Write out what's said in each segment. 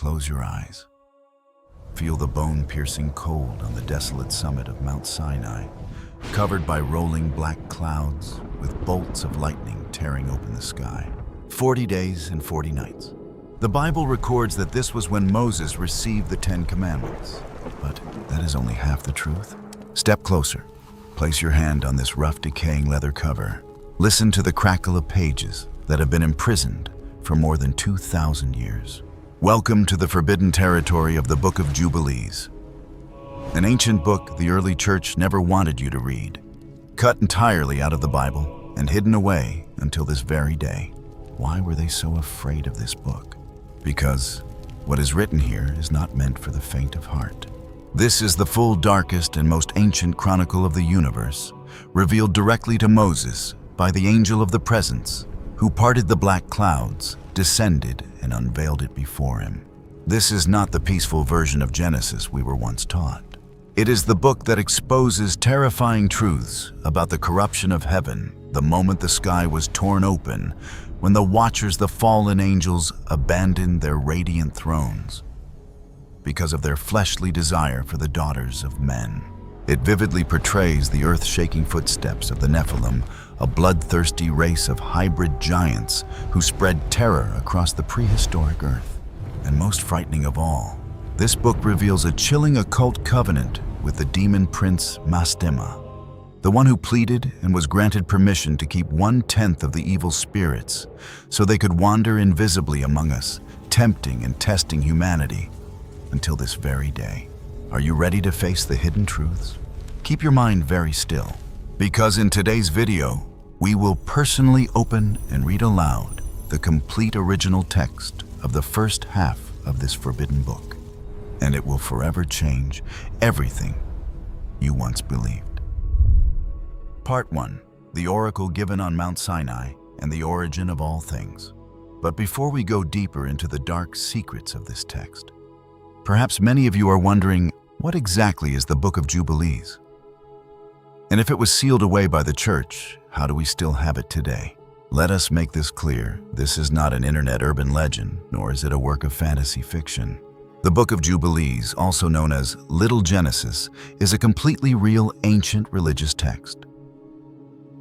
close your eyes. Feel the bone-piercing cold on the desolate summit of Mount Sinai, covered by rolling black clouds with bolts of lightning tearing open the sky. 40 days and 40 nights. The Bible records that this was when Moses received the 10 Commandments. But that is only half the truth. Step closer. Place your hand on this rough, decaying leather cover. Listen to the crackle of pages that have been imprisoned for more than 2,000 years. Welcome to the forbidden territory of the Book of Jubilees. An ancient book the early church never wanted you to read, cut entirely out of the Bible and hidden away until this very day. Why were they so afraid of this book? Because what is written here is not meant for the faint of heart. This is the full, darkest, and most ancient chronicle of the universe, revealed directly to Moses by the angel of the presence, who parted the black clouds, descended, and unveiled it before him. This is not the peaceful version of Genesis we were once taught. It is the book that exposes terrifying truths about the corruption of heaven the moment the sky was torn open, when the watchers, the fallen angels, abandoned their radiant thrones because of their fleshly desire for the daughters of men. It vividly portrays the earth-shaking footsteps of the Nephilim, a bloodthirsty race of hybrid giants who spread terror across the prehistoric earth. And most frightening of all, this book reveals a chilling occult covenant with the demon prince Mastema, the one who pleaded and was granted permission to keep 1/10 of the evil spirits so they could wander invisibly among us, tempting and testing humanity until this very day. Are you ready to face the hidden truths? Keep your mind very still, because in today's video, we will personally open and read aloud the complete original text of the first half of this forbidden book, and it will forever change everything you once believed. Part 1. The Oracle given on Mount Sinai and the origin of all things. But before we go deeper into the dark secrets of this text, perhaps many of you are wondering, what exactly is the Book of Jubilees? And if it was sealed away by the church, how do we still have it today? Let us make this clear. This is not an internet urban legend, nor is it a work of fantasy fiction. The Book of Jubilees, also known as Little Genesis, is a completely real ancient religious text.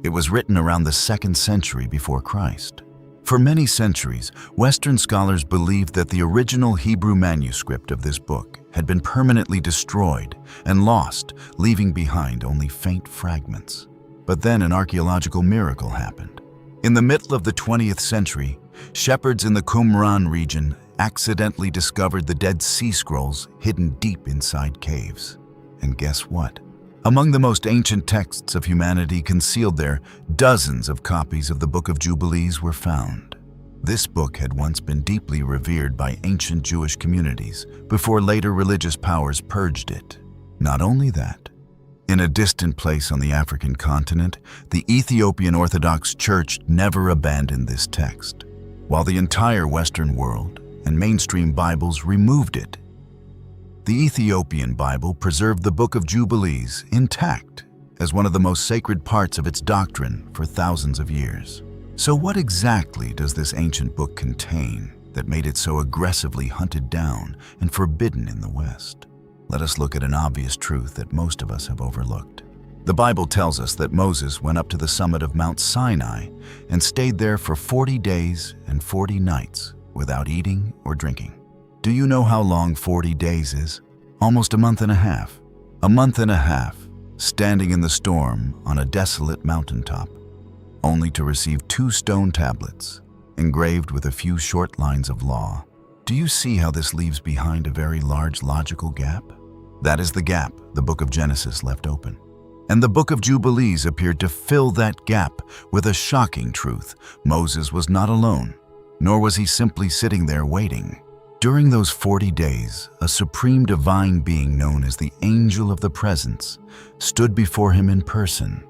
It was written around the 2nd century before Christ. For many centuries, Western scholars believed that the original Hebrew manuscript of this book had been permanently destroyed and lost, leaving behind only faint fragments. But then an archaeological miracle happened. In the middle of the 20th century, shepherds in the Qumran region accidentally discovered the Dead Sea Scrolls hidden deep inside caves. And guess what? Among the most ancient texts of humanity concealed there, dozens of copies of the Book of Jubilees were found. This book had once been deeply revered by ancient Jewish communities before later religious powers purged it. Not only that, in a distant place on the African continent, the Ethiopian Orthodox Church never abandoned this text, while the entire Western world and mainstream Bibles removed it. The Ethiopian Bible preserved the Book of Jubilees intact as one of the most sacred parts of its doctrine for thousands of years. So what exactly does this ancient book contain that made it so aggressively hunted down and forbidden in the West? Let us look at an obvious truth that most of us have overlooked. The Bible tells us that Moses went up to the summit of Mount Sinai and stayed there for 40 days and 40 nights without eating or drinking. Do you know how long 40 days is? Almost a month and a half. A month and a half, standing in the storm on a desolate mountaintop, only to receive 2 stone tablets, engraved with a few short lines of law. Do you see how this leaves behind a very large logical gap? That is the gap the Book of Genesis left open. And the Book of Jubilees appeared to fill that gap with a shocking truth. Moses was not alone, nor was he simply sitting there waiting. During those 40 days, a supreme divine being known as the Angel of the Presence stood before him in person.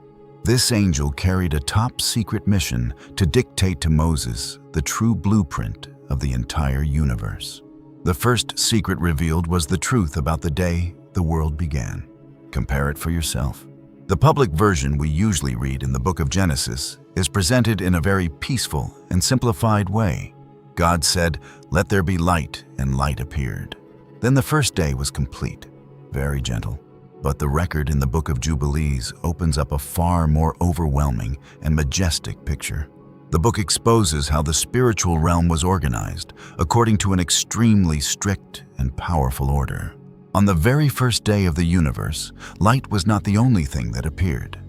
This angel carried a top-secret mission to dictate to Moses the true blueprint of the entire universe. The first secret revealed was the truth about the day the world began. Compare it for yourself. The public version we usually read in the Book of Genesis is presented in a very peaceful and simplified way. God said, "Let there be light," and light appeared. Then the first day was complete, very gentle. But the record in the Book of Jubilees opens up a far more overwhelming and majestic picture. The book exposes how the spiritual realm was organized according to an extremely strict and powerful order. On the very first day of the universe, light was not the only thing that appeared.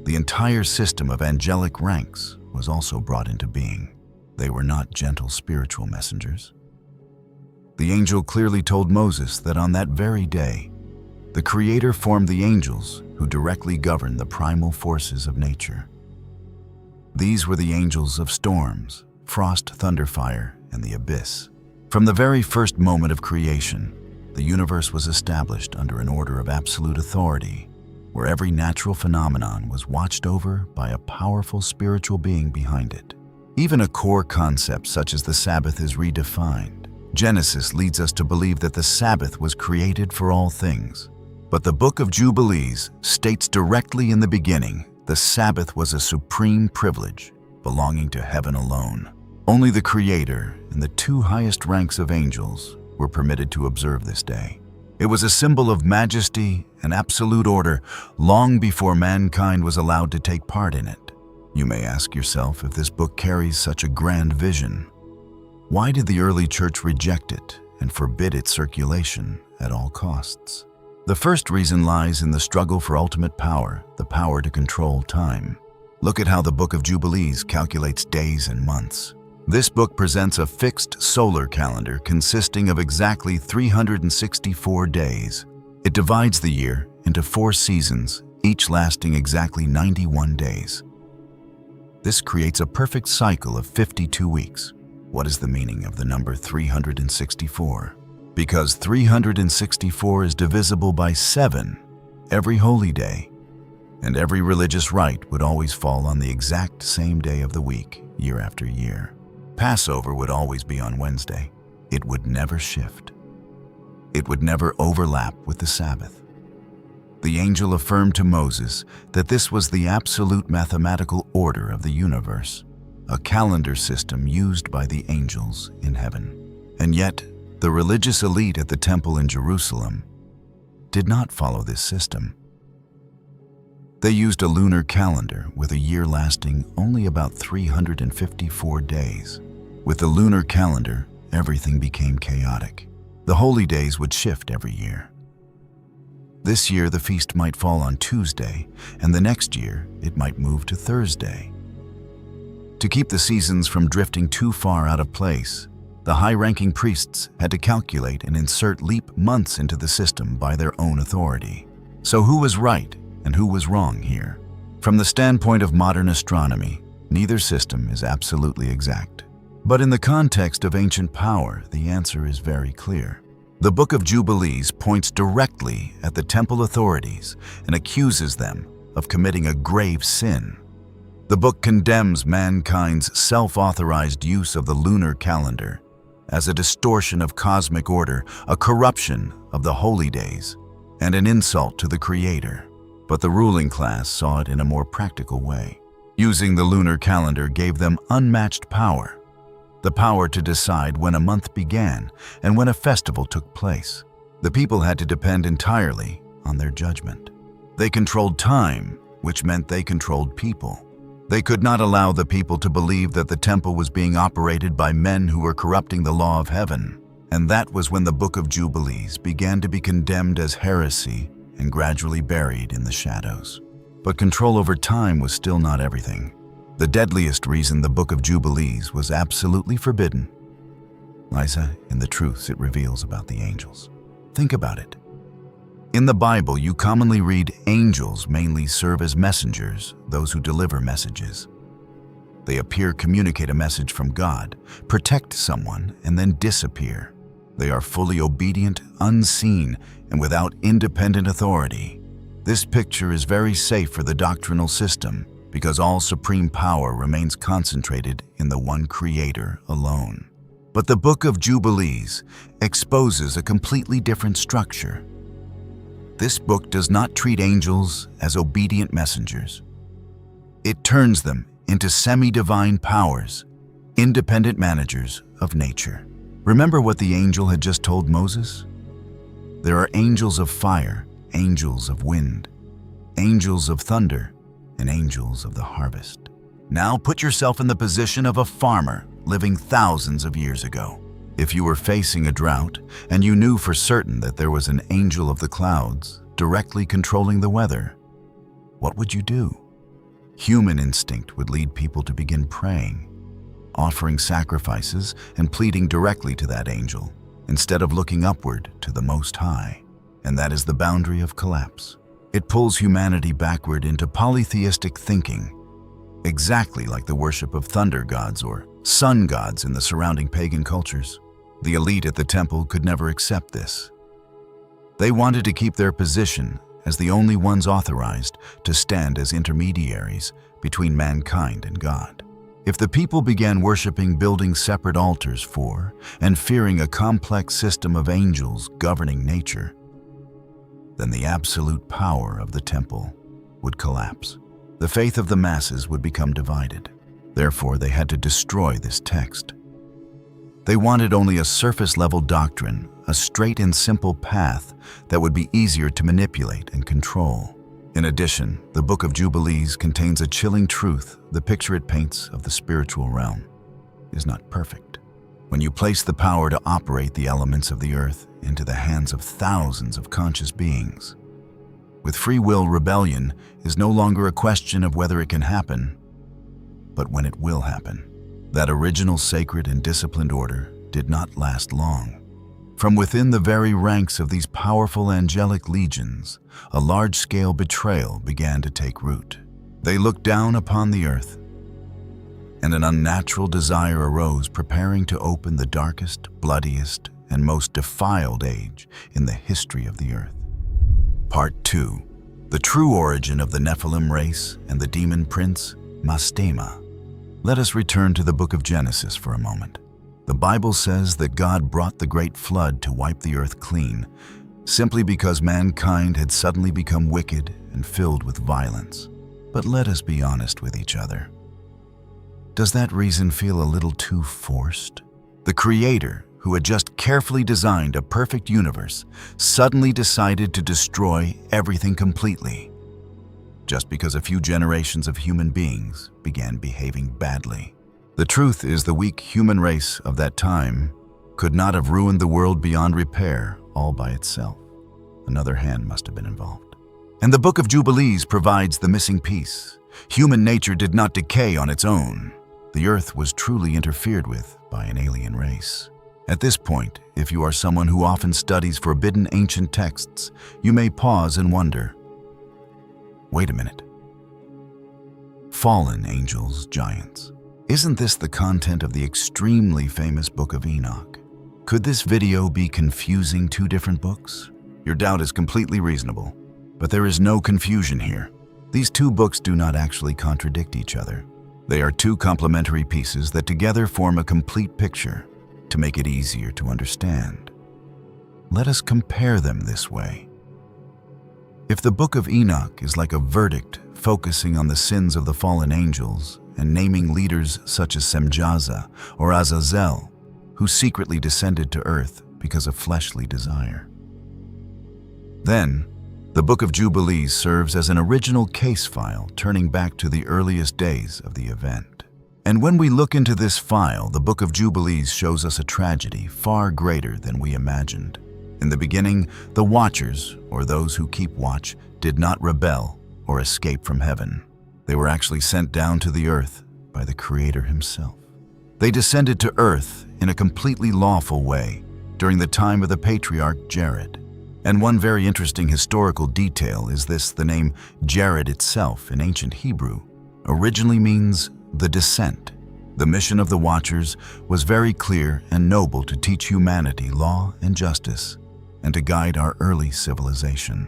The entire system of angelic ranks was also brought into being. They were not gentle spiritual messengers. The angel clearly told Moses that on that very day, the Creator formed the angels who directly govern the primal forces of nature. These were the angels of storms, frost, thunder, fire, and the abyss. From the very first moment of creation, the universe was established under an order of absolute authority, where every natural phenomenon was watched over by a powerful spiritual being behind it. Even a core concept such as the Sabbath is redefined. Genesis leads us to believe that the Sabbath was created for all things. But the Book of Jubilees states directly in the beginning, the Sabbath was a supreme privilege belonging to heaven alone. Only the Creator and the two highest ranks of angels were permitted to observe this day. It was a symbol of majesty and absolute order long before mankind was allowed to take part in it. You may ask yourself if this book carries such a grand vision. Why did the early church reject it and forbid its circulation at all costs? The first reason lies in the struggle for ultimate power, the power to control time. Look at how the Book of Jubilees calculates days and months. This book presents a fixed solar calendar consisting of exactly 364 days. It divides the year into 4 seasons, each lasting exactly 91 days. This creates a perfect cycle of 52 weeks. What is the meaning of the number 364? Because 364 is divisible by 7 every holy day, and every religious rite would always fall on the exact same day of the week, year after year. Passover would always be on Wednesday. It would never shift. It would never overlap with the Sabbath. The angel affirmed to Moses that this was the absolute mathematical order of the universe, a calendar system used by the angels in heaven. And yet, the religious elite at the temple in Jerusalem did not follow this system. They used a lunar calendar with a year lasting only about 354 days. With the lunar calendar, everything became chaotic. The holy days would shift every year. This year, the feast might fall on Tuesday, and the next year, it might move to Thursday. To keep the seasons from drifting too far out of place, the high-ranking priests had to calculate and insert leap months into the system by their own authority. So who was right and who was wrong here? From the standpoint of modern astronomy, neither system is absolutely exact. But in the context of ancient power, the answer is very clear. The Book of Jubilees points directly at the temple authorities and accuses them of committing a grave sin. The book condemns mankind's self-authorized use of the lunar calendar as a distortion of cosmic order, a corruption of the holy days, and an insult to the Creator. But the ruling class saw it in a more practical way. Using the lunar calendar gave them unmatched power. The power to decide when a month began and when a festival took place. The people had to depend entirely on their judgment. They controlled time, which meant they controlled people. They could not allow the people to believe that the temple was being operated by men who were corrupting the law of heaven. And that was when the Book of Jubilees began to be condemned as heresy and gradually buried in the shadows. But control over time was still not everything. The deadliest reason the Book of Jubilees was absolutely forbidden lies in the truths it reveals about the angels. Think about it. In the Bible, you commonly read angels mainly serve as messengers, those who deliver messages. They appear, communicate a message from God, protect someone, and then disappear. They are fully obedient, unseen, and without independent authority. This picture is very safe for the doctrinal system because all supreme power remains concentrated in the one Creator alone. But the Book of Jubilees exposes a completely different structure. This book does not treat angels as obedient messengers. It turns them into semi-divine powers, independent managers of nature. Remember what the angel had just told Moses? There are angels of fire, angels of wind, angels of thunder, and angels of the harvest. Now put yourself in the position of a farmer living thousands of years ago. If you were facing a drought and you knew for certain that there was an angel of the clouds directly controlling the weather, what would you do? Human instinct would lead people to begin praying, offering sacrifices and pleading directly to that angel instead of looking upward to the Most High. And that is the boundary of collapse. It pulls humanity backward into polytheistic thinking, exactly like the worship of thunder gods or sun gods in the surrounding pagan cultures. The elite at the temple could never accept this. They wanted to keep their position as the only ones authorized to stand as intermediaries between mankind and God. If the people began worshiping building separate altars for and fearing a complex system of angels governing nature, then the absolute power of the temple would collapse. The faith of the masses would become divided. Therefore, they had to destroy this text. They wanted only a surface-level doctrine, a straight and simple path that would be easier to manipulate and control. In addition, the Book of Jubilees contains a chilling truth. The picture it paints of the spiritual realm is not perfect. When you place the power to operate the elements of the earth into the hands of thousands of conscious beings, with free will, rebellion is no longer a question of whether it can happen, but when it will happen. That original sacred and disciplined order did not last long. From within the very ranks of these powerful angelic legions, a large-scale betrayal began to take root. They looked down upon the earth, and an unnatural desire arose, preparing to open the darkest, bloodiest, and most defiled age in the history of the earth. Part 2. The true origin of the Nephilim race and the demon prince, Mastema. Let us return to the book of Genesis for a moment. The Bible says that God brought the great flood to wipe the earth clean, simply because mankind had suddenly become wicked and filled with violence. But let us be honest with each other. Does that reason feel a little too forced? The Creator, who had just carefully designed a perfect universe, suddenly decided to destroy everything completely, just because a few generations of human beings began behaving badly. The truth is, the weak human race of that time could not have ruined the world beyond repair all by itself. Another hand must have been involved. And the Book of Jubilees provides the missing piece. Human nature did not decay on its own. The earth was truly interfered with by an alien race. At this point, if you are someone who often studies forbidden ancient texts, you may pause and wonder, wait a minute. Fallen angels, giants. Isn't this the content of the extremely famous Book of Enoch? Could this video be confusing two different books? Your doubt is completely reasonable, but there is no confusion here. These two books do not actually contradict each other. They are two complementary pieces that together form a complete picture to make it easier to understand. Let us compare them this way. If the Book of Enoch is like a verdict focusing on the sins of the fallen angels and naming leaders such as Semjaza or Azazel, who secretly descended to earth because of fleshly desire, then the Book of Jubilees serves as an original case file turning back to the earliest days of the event. And when we look into this file, the Book of Jubilees shows us a tragedy far greater than we imagined. In the beginning, the Watchers, or those who keep watch, did not rebel or escape from heaven. They were actually sent down to the earth by the Creator himself. They descended to earth in a completely lawful way during the time of the patriarch Jared. And one very interesting historical detail is this: the name Jared itself in ancient Hebrew originally means the descent. The mission of the Watchers was very clear and noble: to teach humanity law and justice and to guide our early civilization.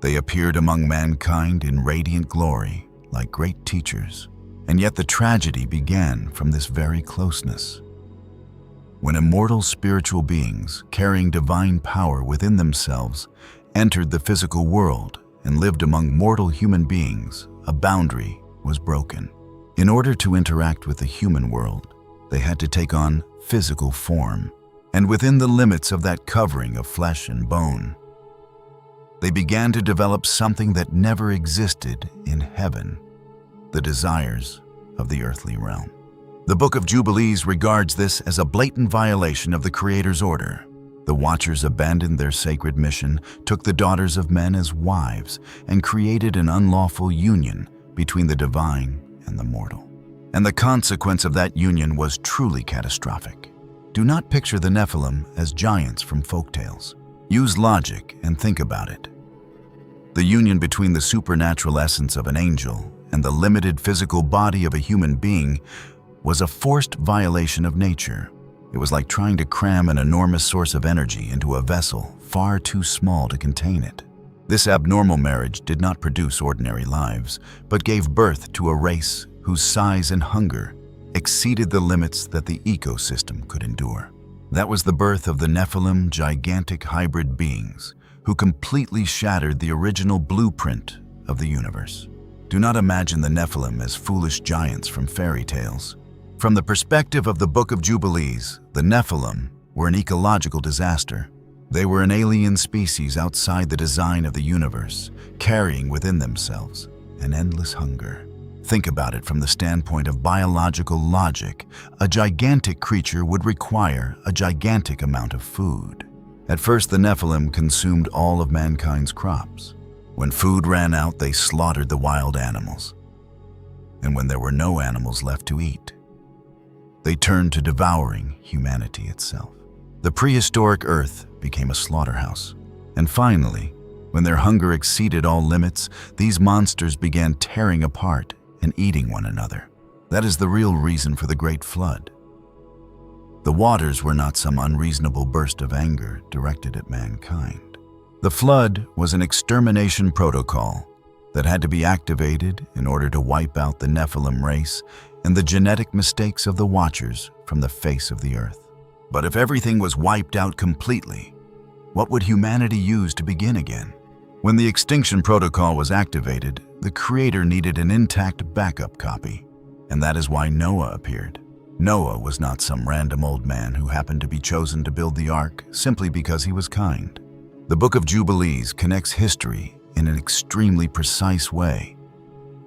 They appeared among mankind in radiant glory like great teachers, and yet the tragedy began from this very closeness. When immortal spiritual beings carrying divine power within themselves entered the physical world and lived among mortal human beings, a boundary was broken. In order to interact with the human world, they had to take on physical form, and within the limits of that covering of flesh and bone, they began to develop something that never existed in heaven, the desires of the earthly realm. The Book of Jubilees regards this as a blatant violation of the Creator's order. The Watchers abandoned their sacred mission, took the daughters of men as wives, and created an unlawful union between the divine and the mortal. And the consequence of that union was truly catastrophic. Do not picture the Nephilim as giants from folktales. Use logic and think about it. The union between the supernatural essence of an angel and the limited physical body of a human being was a forced violation of nature. It was like trying to cram an enormous source of energy into a vessel far too small to contain it. This abnormal marriage did not produce ordinary lives, but gave birth to a race whose size and hunger exceeded the limits that the ecosystem could endure. That was the birth of the Nephilim, gigantic hybrid beings who completely shattered the original blueprint of the universe. Do not imagine the Nephilim as foolish giants from fairy tales. From the perspective of the Book of Jubilees, the Nephilim were an ecological disaster. They were an alien species outside the design of the universe, carrying within themselves an endless hunger. Think about it from the standpoint of biological logic. A gigantic creature would require a gigantic amount of food. At first, the Nephilim consumed all of mankind's crops. When food ran out, they slaughtered the wild animals. And when there were no animals left to eat, they turned to devouring humanity itself. The prehistoric Earth became a slaughterhouse. And finally, when their hunger exceeded all limits, these monsters began tearing apart and eating one another. That is the real reason for the Great Flood. The waters were not some unreasonable burst of anger directed at mankind. The flood was an extermination protocol that had to be activated in order to wipe out the Nephilim race and the genetic mistakes of the Watchers from the face of the earth. But if everything was wiped out completely, what would humanity use to begin again? When the extinction protocol was activated, the Creator needed an intact backup copy, and that is why Noah appeared. Noah was not some random old man who happened to be chosen to build the ark simply because he was kind. The Book of Jubilees connects history in an extremely precise way.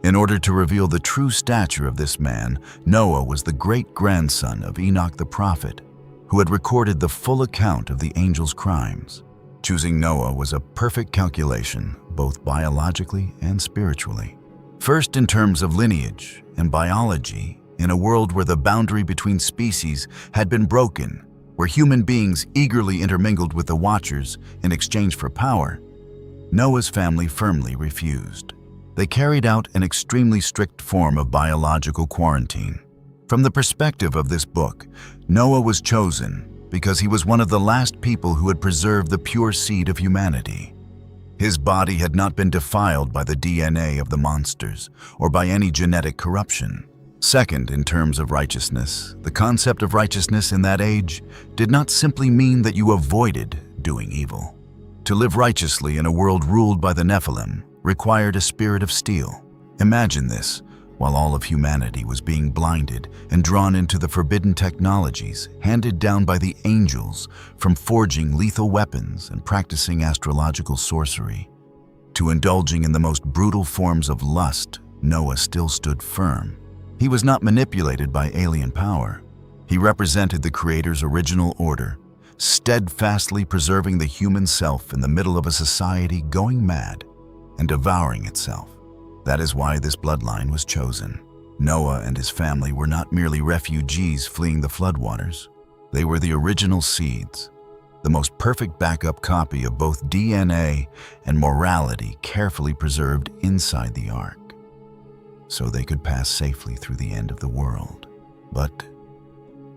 In order to reveal the true stature of this man, Noah was the great-grandson of Enoch the prophet, who had recorded the full account of the angel's crimes. Choosing Noah was a perfect calculation, both biologically and spiritually. First, in terms of lineage and biology, in a world where the boundary between species had been broken, where human beings eagerly intermingled with the Watchers in exchange for power, Noah's family firmly refused. They carried out an extremely strict form of biological quarantine. From the perspective of this book, Noah was chosen because he was one of the last people who had preserved the pure seed of humanity. His body had not been defiled by the DNA of the monsters or by any genetic corruption. Second, in terms of righteousness, the concept of righteousness in that age did not simply mean that you avoided doing evil. To live righteously in a world ruled by the Nephilim required a spirit of steel. Imagine this, while all of humanity was being blinded and drawn into the forbidden technologies handed down by the angels, from forging lethal weapons and practicing astrological sorcery to indulging in the most brutal forms of lust, Noah still stood firm. He was not manipulated by alien power. He represented the Creator's original order, steadfastly preserving the human self in the middle of a society going mad and devouring itself. That is why this bloodline was chosen. Noah and his family were not merely refugees fleeing the floodwaters. They were the original seeds, the most perfect backup copy of both DNA and morality carefully preserved inside the ark, so they could pass safely through the end of the world. But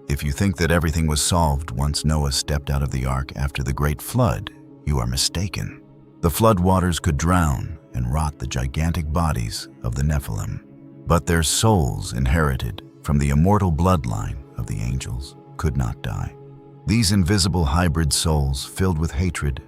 if you think that everything was solved once Noah stepped out of the ark after the Great Flood, you are mistaken. The floodwaters could drown and rot the gigantic bodies of the Nephilim, but their souls, inherited from the immortal bloodline of the angels, could not die. These invisible hybrid souls, filled with hatred,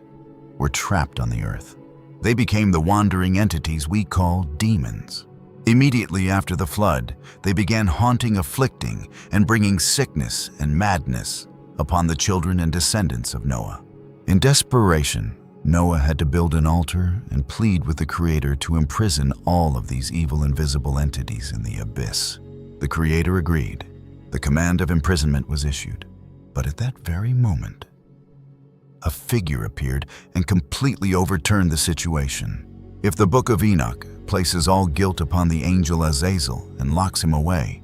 were trapped on the earth. They became the wandering entities we call demons. Immediately after the flood, they began haunting, afflicting, and bringing sickness and madness upon the children and descendants of Noah. In desperation, Noah had to build an altar and plead with the Creator to imprison all of these evil invisible entities in the abyss. The Creator agreed. The command of imprisonment was issued. But at that very moment, a figure appeared and completely overturned the situation. If the Book of Enoch places all guilt upon the angel Azazel and locks him away,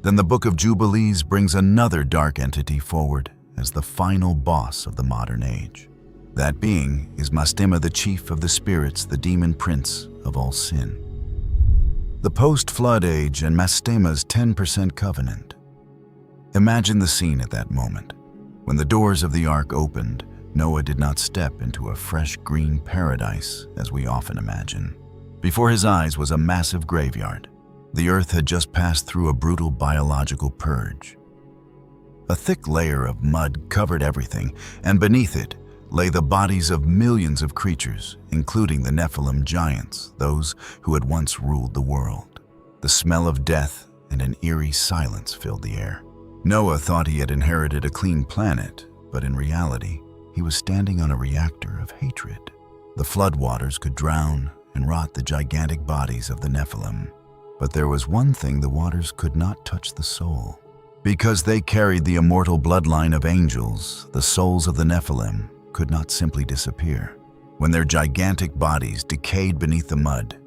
then the Book of Jubilees brings another dark entity forward as the final boss of the modern age. That being is Mastema, the chief of the spirits, the demon prince of all sin. The post-flood age and Mastema's 10% covenant. Imagine the scene at that moment. When the doors of the ark opened, Noah did not step into a fresh green paradise as we often imagine. Before his eyes was a massive graveyard. The earth had just passed through a brutal biological purge. A thick layer of mud covered everything, and beneath it lay the bodies of millions of creatures, including the Nephilim giants, those who had once ruled the world. The smell of death and an eerie silence filled the air. Noah thought he had inherited a clean planet, but in reality, he was standing on a reactor of hatred. The floodwaters could drown and rot the gigantic bodies of the Nephilim. But there was one thing: the waters could not touch the soul. Because they carried the immortal bloodline of angels, the souls of the Nephilim could not simply disappear. When their gigantic bodies decayed beneath the mud,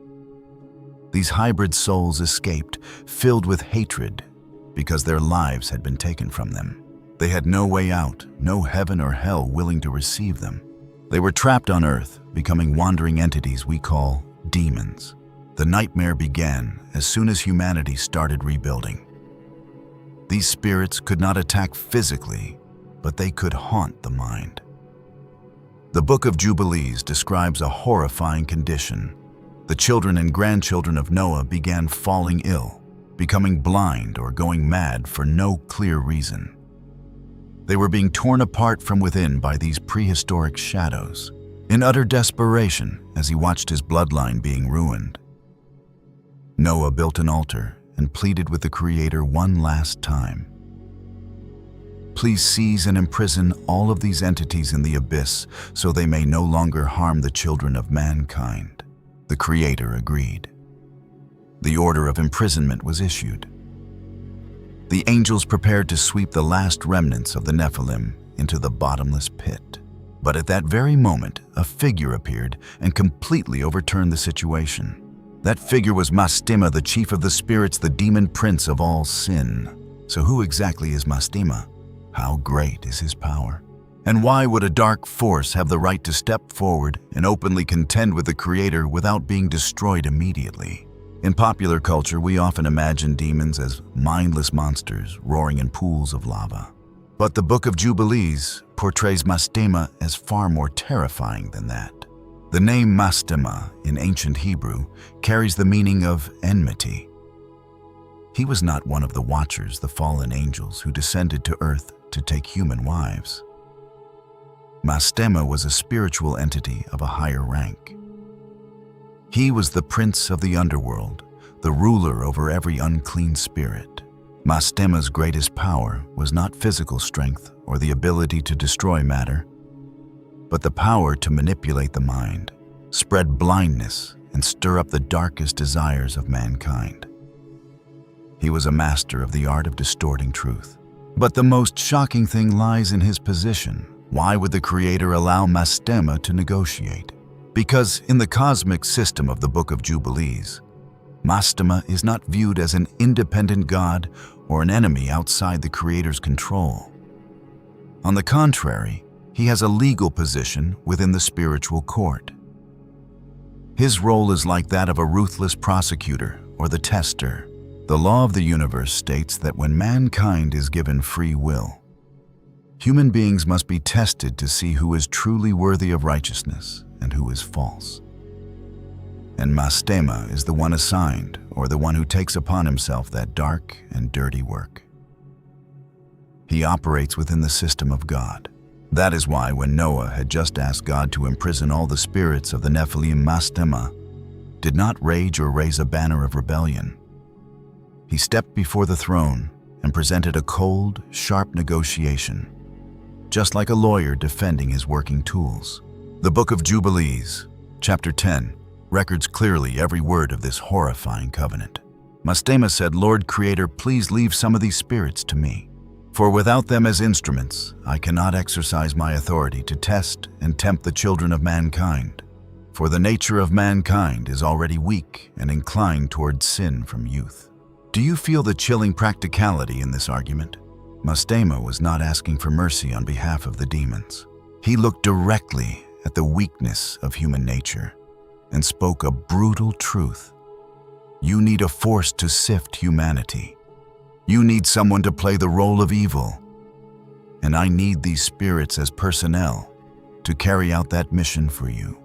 these hybrid souls escaped, filled with hatred, because their lives had been taken from them. They had no way out, no heaven or hell willing to receive them. They were trapped on earth, becoming wandering entities we call demons. The nightmare began as soon as humanity started rebuilding. These spirits could not attack physically, but they could haunt the mind. The Book of Jubilees describes a horrifying condition. The children and grandchildren of Noah began falling ill, becoming blind or going mad for no clear reason. They were being torn apart from within by these prehistoric shadows. In utter desperation, as he watched his bloodline being ruined, Noah built an altar and pleaded with the Creator one last time. Please seize and imprison all of these entities in the abyss so they may no longer harm the children of mankind. The Creator agreed. The order of imprisonment was issued. The angels prepared to sweep the last remnants of the Nephilim into the bottomless pit. But at that very moment, a figure appeared and completely overturned the situation. That figure was Mastema, the chief of the spirits, the demon prince of all sin. So who exactly is Mastema? How great is his power? And why would a dark force have the right to step forward and openly contend with the Creator without being destroyed immediately? In popular culture, we often imagine demons as mindless monsters roaring in pools of lava. But the Book of Jubilees portrays Mastema as far more terrifying than that. The name Mastema in ancient Hebrew carries the meaning of enmity. He was not one of the Watchers, the fallen angels who descended to earth to take human wives. Mastema was a spiritual entity of a higher rank. He was the prince of the underworld, the ruler over every unclean spirit. Mastema's greatest power was not physical strength or the ability to destroy matter, but the power to manipulate the mind, spread blindness, and stir up the darkest desires of mankind. He was a master of the art of distorting truth. But the most shocking thing lies in his position. Why would the Creator allow Mastema to negotiate? Because in the cosmic system of the Book of Jubilees, Mastema is not viewed as an independent god or an enemy outside the Creator's control. On the contrary, he has a legal position within the spiritual court. His role is like that of a ruthless prosecutor or the tester. The law of the universe states that when mankind is given free will, human beings must be tested to see who is truly worthy of righteousness and who is false. And Mastema is the one assigned, or the one who takes upon himself that dark and dirty work. He operates within the system of God. That is why when Noah had just asked God to imprison all the spirits of the Nephilim, Mastema did not rage or raise a banner of rebellion. He stepped before the throne and presented a cold, sharp negotiation, just like a lawyer defending his working tools. The Book of Jubilees, chapter 10, records clearly every word of this horrifying covenant. Mastema said, "Lord Creator, please leave some of these spirits to me. For without them as instruments, I cannot exercise my authority to test and tempt the children of mankind. For the nature of mankind is already weak and inclined towards sin from youth." Do you feel the chilling practicality in this argument? Mastema was not asking for mercy on behalf of the demons. He looked directly at the weakness of human nature and spoke a brutal truth. You need a force to sift humanity. You need someone to play the role of evil. And I need these spirits as personnel to carry out that mission for you.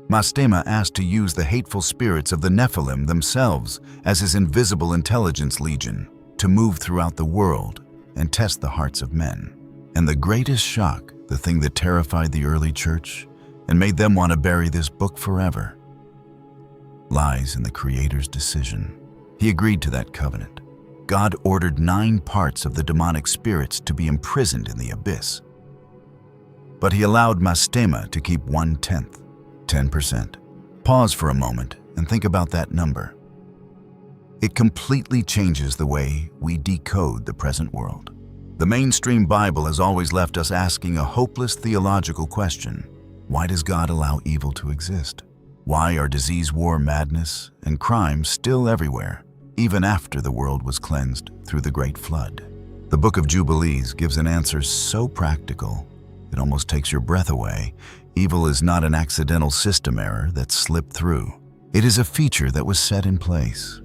Mastema asked to use the hateful spirits of the Nephilim themselves as his invisible intelligence legion to move throughout the world and test the hearts of men. And the greatest shock, the thing that terrified the early church and made them want to bury this book forever, lies in the Creator's decision. He agreed to that covenant. God ordered 9 parts of the demonic spirits to be imprisoned in the abyss. But he allowed Mastema to keep 1/10. 10%. Pause for a moment and think about that number. It completely changes the way we decode the present world. The mainstream Bible has always left us asking a hopeless theological question. Why does God allow evil to exist? Why are disease, war, madness, and crime still everywhere, even after the world was cleansed through the Great Flood? The Book of Jubilees gives an answer so practical, it almost takes your breath away. Evil is not an accidental system error that slipped through. It is a feature that was set in place.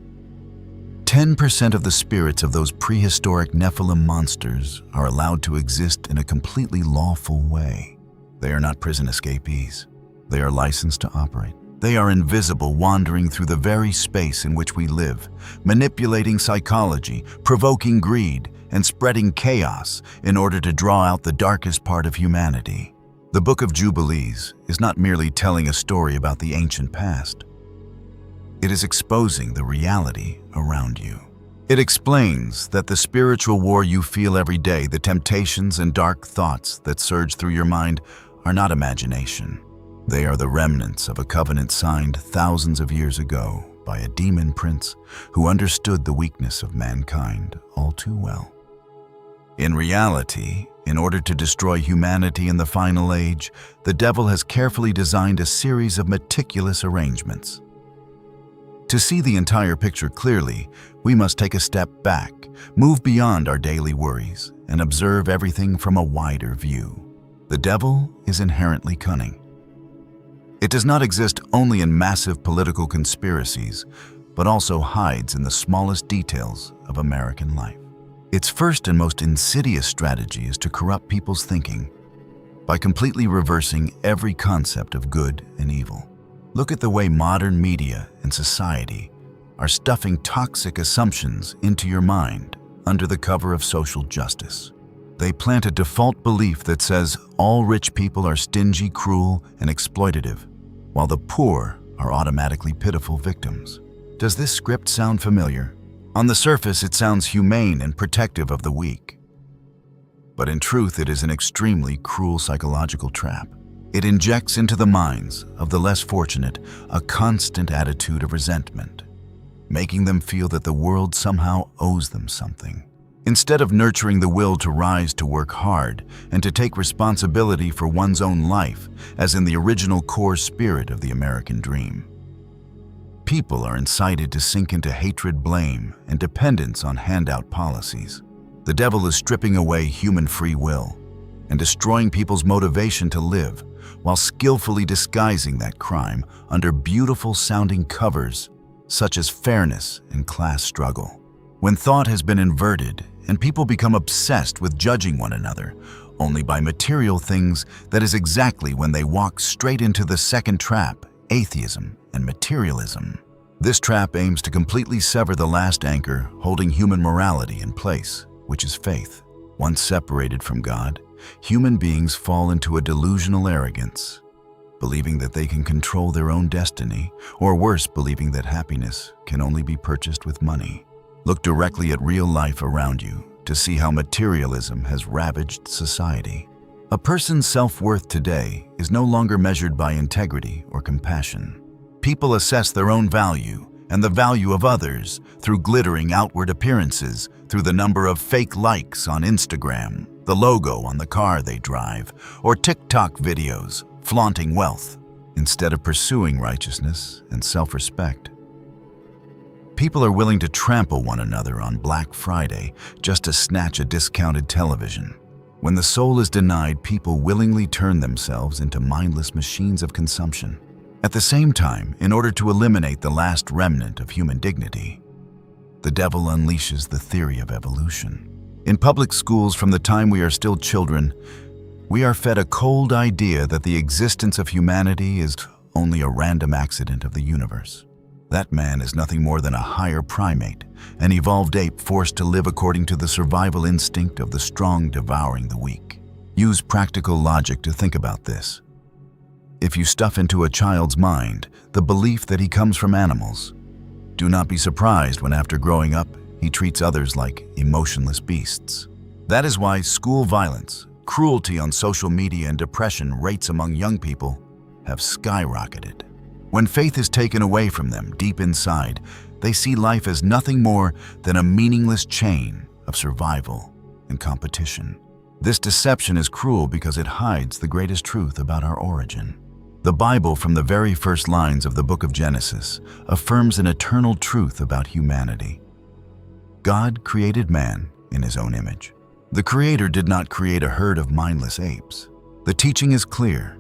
10% of the spirits of those prehistoric Nephilim monsters are allowed to exist in a completely lawful way. They are not prison escapees. They are licensed to operate. They are invisible, wandering through the very space in which we live, manipulating psychology, provoking greed, and spreading chaos in order to draw out the darkest part of humanity. The Book of Jubilees is not merely telling a story about the ancient past. It is exposing the reality around you. It explains that the spiritual war you feel every day, the temptations and dark thoughts that surge through your mind, are not imagination. They are the remnants of a covenant signed thousands of years ago by a demon prince who understood the weakness of mankind all too well. In reality, in order to destroy humanity in the final age, the devil has carefully designed a series of meticulous arrangements. To see the entire picture clearly, we must take a step back, move beyond our daily worries, and observe everything from a wider view. The devil is inherently cunning. It does not exist only in massive political conspiracies, but also hides in the smallest details of American life. Its first and most insidious strategy is to corrupt people's thinking by completely reversing every concept of good and evil. Look at the way modern media and society are stuffing toxic assumptions into your mind under the cover of social justice. They plant a default belief that says all rich people are stingy, cruel, and exploitative, while the poor are automatically pitiful victims. Does this script sound familiar? On the surface, it sounds humane and protective of the weak. But in truth, it is an extremely cruel psychological trap. It injects into the minds of the less fortunate a constant attitude of resentment, making them feel that the world somehow owes them something. Instead of nurturing the will to rise to work hard and to take responsibility for one's own life, as in the original core spirit of the American dream, people are incited to sink into hatred, blame, and dependence on handout policies. The devil is stripping away human free will and destroying people's motivation to live, while skillfully disguising that crime under beautiful-sounding covers such as fairness and class struggle. When thought has been inverted and people become obsessed with judging one another only by material things, that is exactly when they walk straight into the second trap, atheism and materialism. This trap aims to completely sever the last anchor holding human morality in place, which is faith. Once separated from God, human beings fall into a delusional arrogance, believing that they can control their own destiny, or worse, believing that happiness can only be purchased with money. Look directly at real life around you to see how materialism has ravaged society. A person's self-worth today is no longer measured by integrity or compassion. People assess their own value and the value of others through glittering outward appearances, through the number of fake likes on Instagram, the logo on the car they drive, or TikTok videos flaunting wealth, instead of pursuing righteousness and self-respect. People are willing to trample one another on Black Friday just to snatch a discounted television. When the soul is denied, people willingly turn themselves into mindless machines of consumption. At the same time, in order to eliminate the last remnant of human dignity, the devil unleashes the theory of evolution. In public schools, from the time we are still children, we are fed a cold idea that the existence of humanity is only a random accident of the universe. That man is nothing more than a higher primate, an evolved ape forced to live according to the survival instinct of the strong devouring the weak. Use practical logic to think about this. If you stuff into a child's mind the belief that he comes from animals, do not be surprised when after growing up, he treats others like emotionless beasts. That is why school violence, cruelty on social media, and depression rates among young people have skyrocketed. When faith is taken away from them deep inside, they see life as nothing more than a meaningless chain of survival and competition. This deception is cruel because it hides the greatest truth about our origin. The Bible, from the very first lines of the Book of Genesis, affirms an eternal truth about humanity. God created man in his own image. The Creator did not create a herd of mindless apes. The teaching is clear.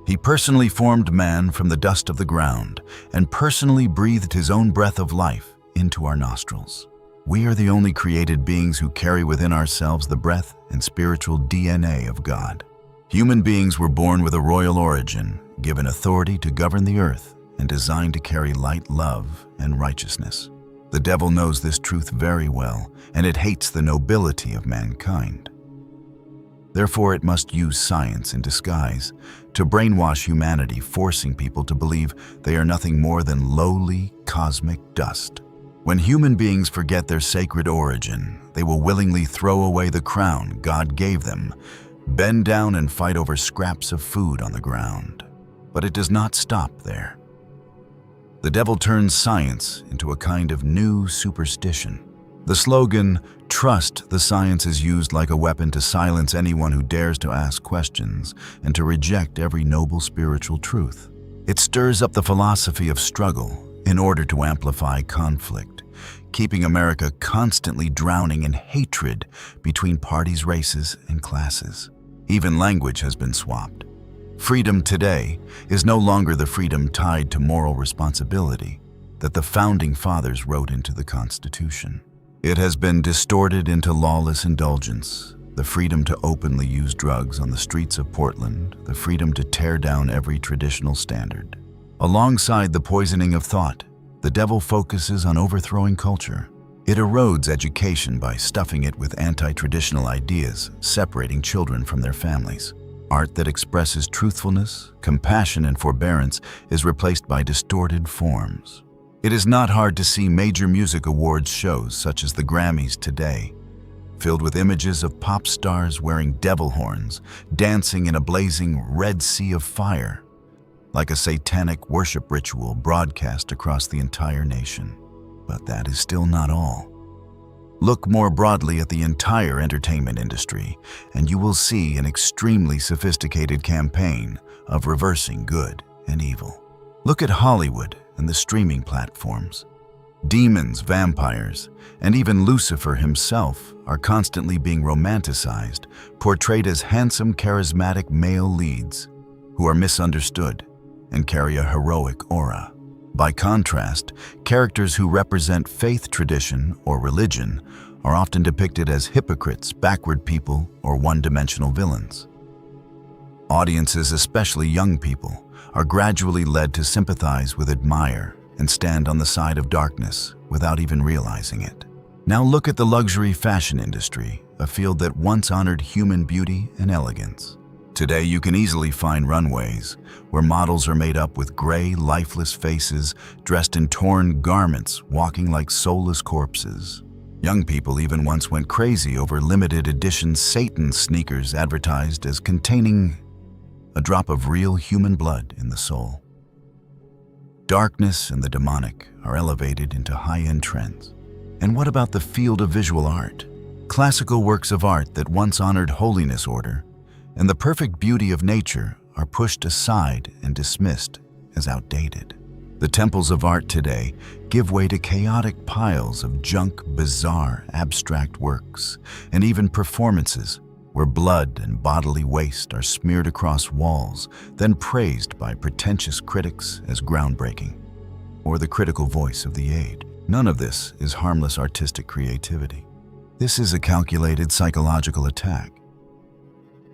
He personally formed man from the dust of the ground and personally breathed his own breath of life into our nostrils. We are the only created beings who carry within ourselves the breath and spiritual DNA of God. Human beings were born with a royal origin, given authority to govern the earth, and designed to carry light, love, and righteousness. The devil knows this truth very well, and it hates the nobility of mankind. Therefore, it must use science in disguise to brainwash humanity, forcing people to believe they are nothing more than lowly cosmic dust. When human beings forget their sacred origin, they will willingly throw away the crown God gave them, bend down and fight over scraps of food on the ground. But it does not stop there. The devil turns science into a kind of new superstition. The slogan, "Trust the science," is used like a weapon to silence anyone who dares to ask questions and to reject every noble spiritual truth. It stirs up the philosophy of struggle in order to amplify conflict, keeping America constantly drowning in hatred between parties, races, and classes. Even language has been swapped. Freedom today is no longer the freedom tied to moral responsibility that the Founding Fathers wrote into the Constitution. It has been distorted into lawless indulgence, the freedom to openly use drugs on the streets of Portland, the freedom to tear down every traditional standard. Alongside the poisoning of thought, the devil focuses on overthrowing culture. It erodes education by stuffing it with anti-traditional ideas, separating children from their families. Art that expresses truthfulness, compassion, and forbearance is replaced by distorted forms. It is not hard to see major music awards shows such as the Grammys today, filled with images of pop stars wearing devil horns, dancing in a blazing red sea of fire, like a satanic worship ritual broadcast across the entire nation. But that is still not all. Look more broadly at the entire entertainment industry, and you will see an extremely sophisticated campaign of reversing good and evil. Look at Hollywood and the streaming platforms. Demons, vampires, and even Lucifer himself are constantly being romanticized, portrayed as handsome, charismatic male leads who are misunderstood and carry a heroic aura. By contrast, characters who represent faith, tradition, or religion are often depicted as hypocrites, backward people, or one-dimensional villains. Audiences, especially young people, are gradually led to sympathize with, admire, and stand on the side of darkness without even realizing it. Now look at the luxury fashion industry, a field that once honored human beauty and elegance. Today, you can easily find runways where models are made up with gray, lifeless faces, dressed in torn garments, walking like soulless corpses. Young people even once went crazy over limited edition Satan sneakers advertised as containing a drop of real human blood in the sole. Darkness and the demonic are elevated into high-end trends. And what about the field of visual art? Classical works of art that once honored holiness order and the perfect beauty of nature are pushed aside and dismissed as outdated. The temples of art today give way to chaotic piles of junk, bizarre, abstract works, and even performances where blood and bodily waste are smeared across walls, then praised by pretentious critics as groundbreaking, or the critical voice of the age. None of this is harmless artistic creativity. This is a calculated psychological attack.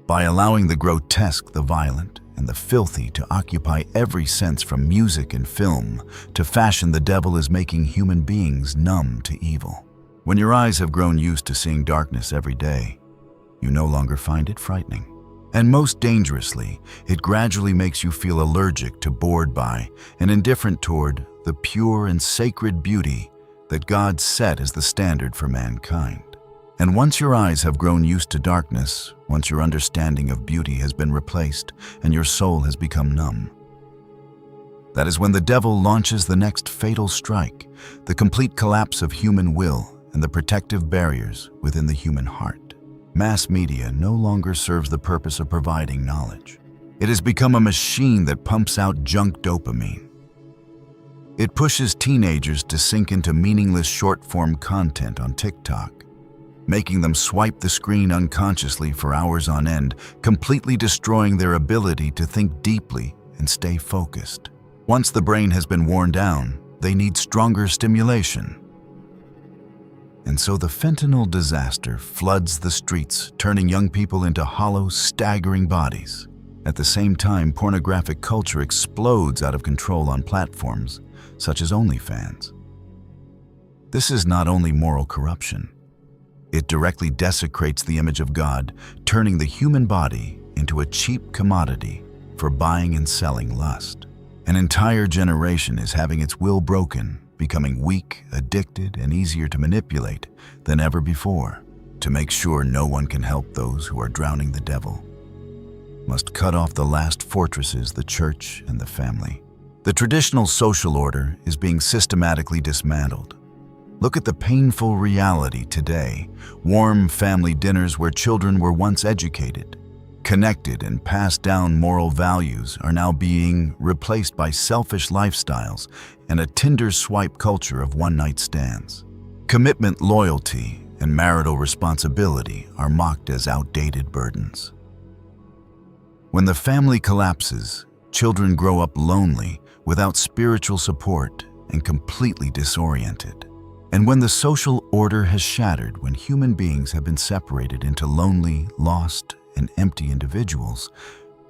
By allowing the grotesque, the violent, and the filthy to occupy every sense from music and film to fashion, the devil is making human beings numb to evil. When your eyes have grown used to seeing darkness every day, you no longer find it frightening. And most dangerously, it gradually makes you feel allergic to, bored by, and indifferent toward the pure and sacred beauty that God set as the standard for mankind. And once your eyes have grown used to darkness, once your understanding of beauty has been replaced and your soul has become numb, that is when the devil launches the next fatal strike, the complete collapse of human will and the protective barriers within the human heart. Mass media no longer serves the purpose of providing knowledge. It has become a machine that pumps out junk dopamine. It pushes teenagers to sink into meaningless short-form content on TikTok, making them swipe the screen unconsciously for hours on end, completely destroying their ability to think deeply and stay focused. Once the brain has been worn down, they need stronger stimulation. And so the fentanyl disaster floods the streets, turning young people into hollow, staggering bodies. At the same time, pornographic culture explodes out of control on platforms such as OnlyFans. This is not only moral corruption, it directly desecrates the image of God, turning the human body into a cheap commodity for buying and selling lust. An entire generation is having its will broken, becoming weak, addicted, and easier to manipulate than ever before. To make sure no one can help those who are drowning, the devil must cut off the last fortresses, the church and the family. The traditional social order is being systematically dismantled. Look at the painful reality today. Warm family dinners where children were once educated, connected, and passed down moral values are now being replaced by selfish lifestyles and a Tinder swipe culture of one-night stands. Commitment, loyalty, and marital responsibility are mocked as outdated burdens. When the family collapses, children grow up lonely, without spiritual support, and completely disoriented. And when the social order has shattered, when human beings have been separated into lonely, lost, and empty individuals,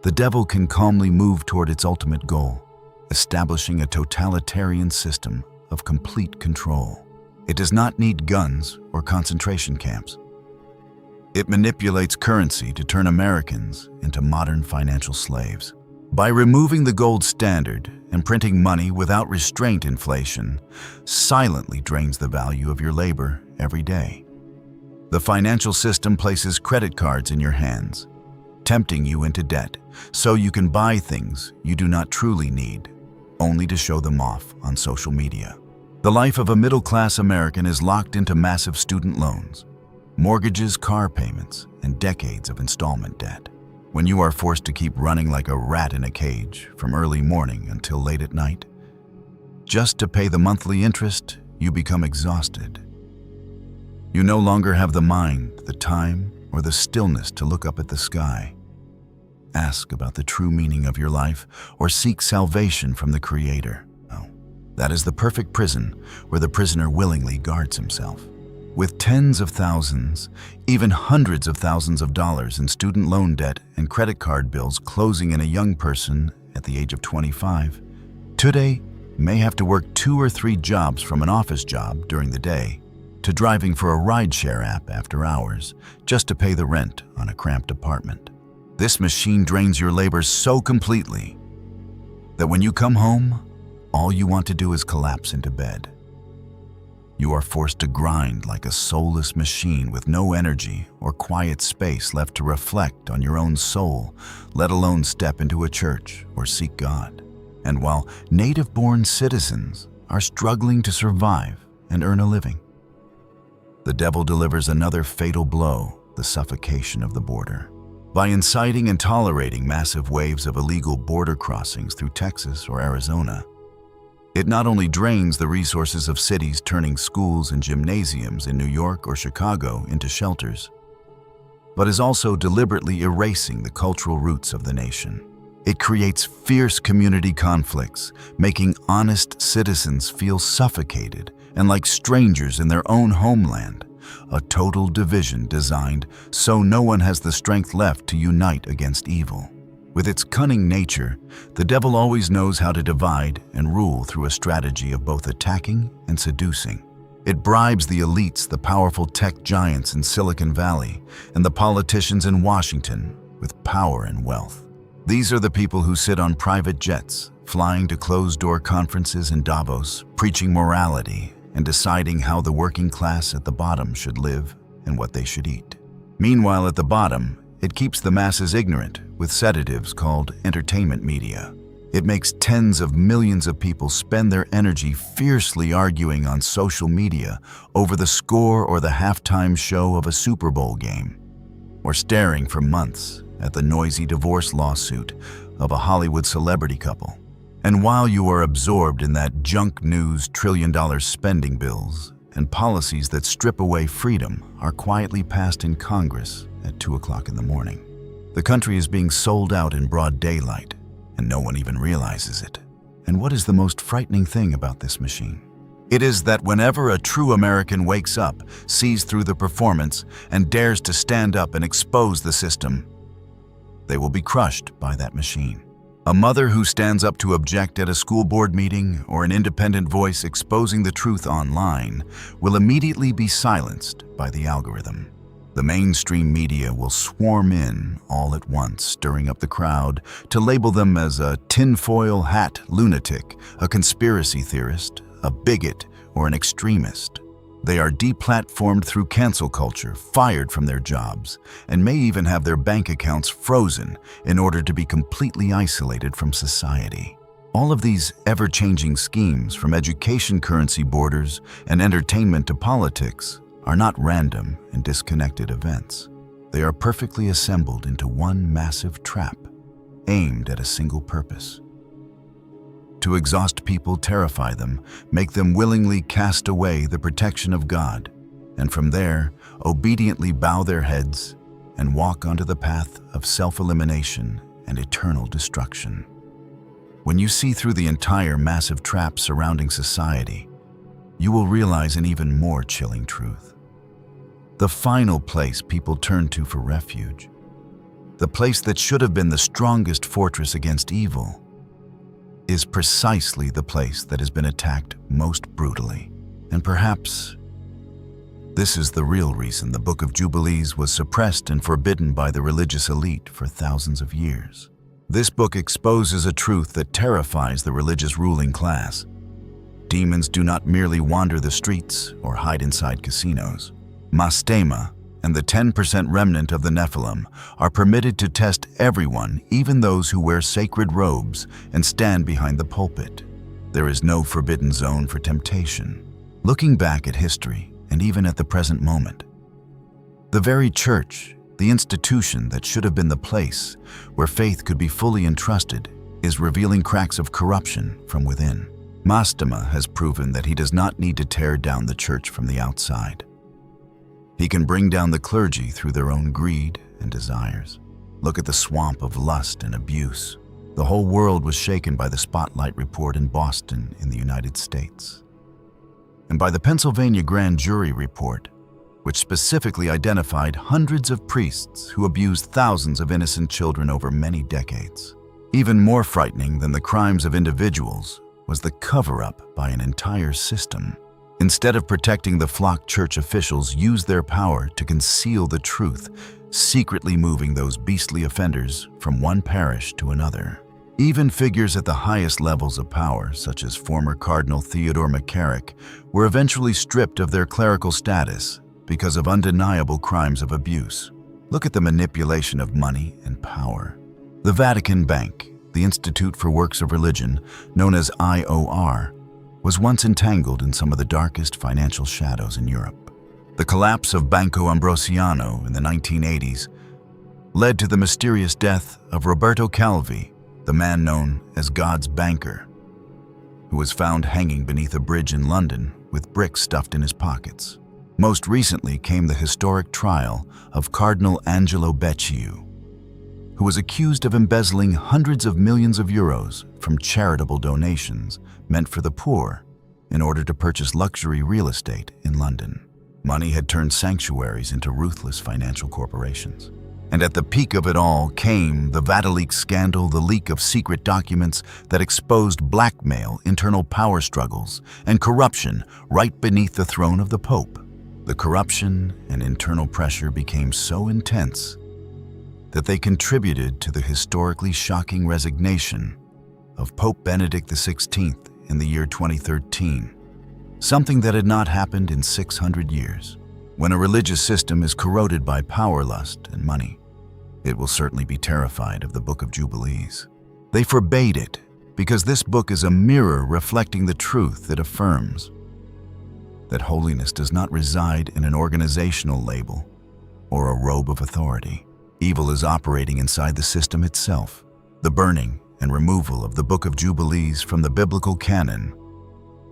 the devil can calmly move toward its ultimate goal, establishing a totalitarian system of complete control. It does not need guns or concentration camps. It manipulates currency to turn Americans into modern financial slaves. By removing the gold standard and printing money without restraint, inflation silently drains the value of your labor every day. The financial system places credit cards in your hands, tempting you into debt so you can buy things you do not truly need, only to show them off on social media. The life of a middle-class American is locked into massive student loans, mortgages, car payments, and decades of installment debt. When you are forced to keep running like a rat in a cage from early morning until late at night, just to pay the monthly interest, you become exhausted. You no longer have the mind, the time, or the stillness to look up at the sky, ask about the true meaning of your life, or seek salvation from the Creator. No, that is the perfect prison where the prisoner willingly guards himself. With tens of thousands, even hundreds of thousands of dollars in student loan debt and credit card bills closing in, a young person at the age of 25 today may have to work 2 or 3 jobs, from an office job during the day to driving for a rideshare app after hours, just to pay the rent on a cramped apartment. This machine drains your labor so completely that when you come home, all you want to do is collapse into bed. You are forced to grind like a soulless machine with no energy or quiet space left to reflect on your own soul, let alone step into a church or seek God. And while native-born citizens are struggling to survive and earn a living, the devil delivers another fatal blow, the suffocation of the border. By inciting and tolerating massive waves of illegal border crossings through Texas or Arizona, it not only drains the resources of cities, turning schools and gymnasiums in New York or Chicago into shelters, but is also deliberately erasing the cultural roots of the nation. It creates fierce community conflicts, making honest citizens feel suffocated and like strangers in their own homeland, a total division designed so no one has the strength left to unite against evil. With its cunning nature, the devil always knows how to divide and rule through a strategy of both attacking and seducing. It bribes the elites, the powerful tech giants in Silicon Valley, and the politicians in Washington with power and wealth. These are the people who sit on private jets, flying to closed-door conferences in Davos, preaching morality and deciding how the working class at the bottom should live and what they should eat. Meanwhile, at the bottom, it keeps the masses ignorant with sedatives called entertainment media. It makes tens of millions of people spend their energy fiercely arguing on social media over the score or the halftime show of a Super Bowl game, or staring for months at the noisy divorce lawsuit of a Hollywood celebrity couple. And while you are absorbed in that junk news, trillion-dollar spending bills and policies that strip away freedom are quietly passed in Congress at 2 o'clock in the morning. The country is being sold out in broad daylight, and no one even realizes it. And what is the most frightening thing about this machine? It is that whenever a true American wakes up, sees through the performance, and dares to stand up and expose the system, they will be crushed by that machine. A mother who stands up to object at a school board meeting or an independent voice exposing the truth online will immediately be silenced by the algorithm. The mainstream media will swarm in all at once, stirring up the crowd to label them as a tinfoil hat lunatic, a conspiracy theorist, a bigot, or an extremist. They are deplatformed through cancel culture, fired from their jobs, and may even have their bank accounts frozen in order to be completely isolated from society. All of these ever-changing schemes, from education currency borders and entertainment to politics, are not random and disconnected events. They are perfectly assembled into one massive trap, aimed at a single purpose: to exhaust people, terrify them, make them willingly cast away the protection of God, and from there, obediently bow their heads and walk onto the path of self-elimination and eternal destruction. When you see through the entire massive trap surrounding society, you will realize an even more chilling truth. The final place people turn to for refuge, the place that should have been the strongest fortress against evil, is precisely the place that has been attacked most brutally. And perhaps this is the real reason the Book of Jubilees was suppressed and forbidden by the religious elite for thousands of years. This book exposes a truth that terrifies the religious ruling class. Demons do not merely wander the streets or hide inside casinos. Mastema and the 10% remnant of the Nephilim are permitted to test everyone, even those who wear sacred robes and stand behind the pulpit. There is no forbidden zone for temptation. Looking back at history, and even at the present moment, the very church, the institution that should have been the place where faith could be fully entrusted, is revealing cracks of corruption from within. Mastema has proven that he does not need to tear down the church from the outside. He can bring down the clergy through their own greed and desires. Look at the swamp of lust and abuse. The whole world was shaken by the Spotlight report in Boston in the United States, and by the Pennsylvania grand jury report, which specifically identified hundreds of priests who abused thousands of innocent children over many decades. Even more frightening than the crimes of individuals was the cover-up by an entire system. Instead of protecting the flock, church officials used their power to conceal the truth, secretly moving those beastly offenders from one parish to another. Even figures at the highest levels of power, such as former Cardinal Theodore McCarrick, were eventually stripped of their clerical status because of undeniable crimes of abuse. Look at the manipulation of money and power. The Vatican Bank, the Institute for Works of Religion, known as IOR, was once entangled in some of the darkest financial shadows in Europe. The collapse of Banco Ambrosiano in the 1980s led to the mysterious death of Roberto Calvi, the man known as God's banker, who was found hanging beneath a bridge in London with bricks stuffed in his pockets. Most recently came the historic trial of Cardinal Angelo Becciu, who was accused of embezzling hundreds of millions of euros from charitable donations meant for the poor in order to purchase luxury real estate in London. Money had turned sanctuaries into ruthless financial corporations. And at the peak of it all came the Vataleaks scandal, the leak of secret documents that exposed blackmail, internal power struggles, and corruption right beneath the throne of the Pope. The corruption and internal pressure became so intense that they contributed to the historically shocking resignation of Pope Benedict XVI in the year 2013, something that had not happened in 600 years. When a religious system is corroded by power lust and money, it will certainly be terrified of the Book of Jubilees. They forbade it because this book is a mirror reflecting the truth that affirms that holiness does not reside in an organizational label or a robe of authority. Evil is operating inside the system itself. The burning and removal of the Book of Jubilees from the biblical canon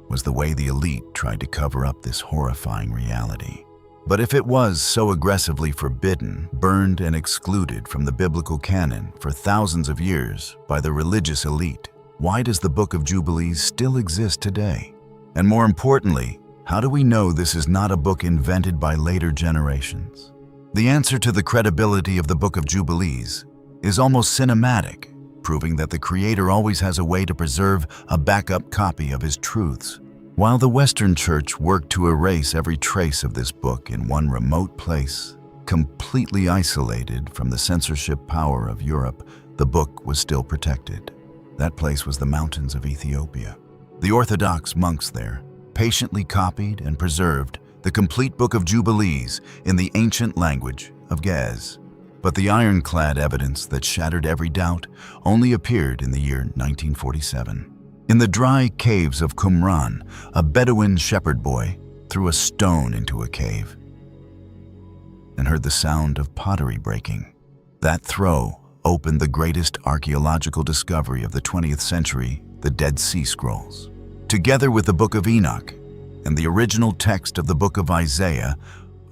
was the way the elite tried to cover up this horrifying reality. But if it was so aggressively forbidden, burned, and excluded from the biblical canon for thousands of years by the religious elite, why does the Book of Jubilees still exist today? And more importantly, how do we know this is not a book invented by later generations? The answer to the credibility of the Book of Jubilees is almost cinematic, proving that the Creator always has a way to preserve a backup copy of His truths. While the Western Church worked to erase every trace of this book in one remote place, completely isolated from the censorship power of Europe, the book was still protected. That place was the mountains of Ethiopia. The Orthodox monks there patiently copied and preserved the complete Book of Jubilees in the ancient language of Ge'ez. But the ironclad evidence that shattered every doubt only appeared in the year 1947. In the dry caves of Qumran, a Bedouin shepherd boy threw a stone into a cave and heard the sound of pottery breaking. That throw opened the greatest archaeological discovery of the 20th century, the Dead Sea Scrolls. Together with the Book of Enoch and the original text of the Book of Isaiah,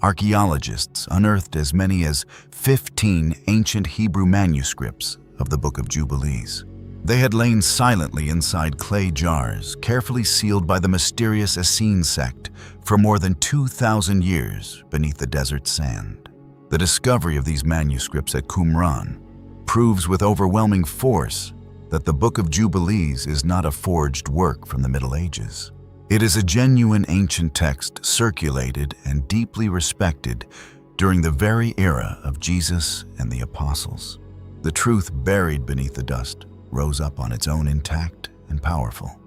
archaeologists unearthed as many as 15 ancient Hebrew manuscripts of the Book of Jubilees. They had lain silently inside clay jars, carefully sealed by the mysterious Essene sect for more than 2,000 years beneath the desert sand. The discovery of these manuscripts at Qumran proves with overwhelming force that the Book of Jubilees is not a forged work from the Middle Ages. It is a genuine ancient text circulated and deeply respected during the very era of Jesus and the apostles. The truth buried beneath the dust rose up on its own intact and powerful.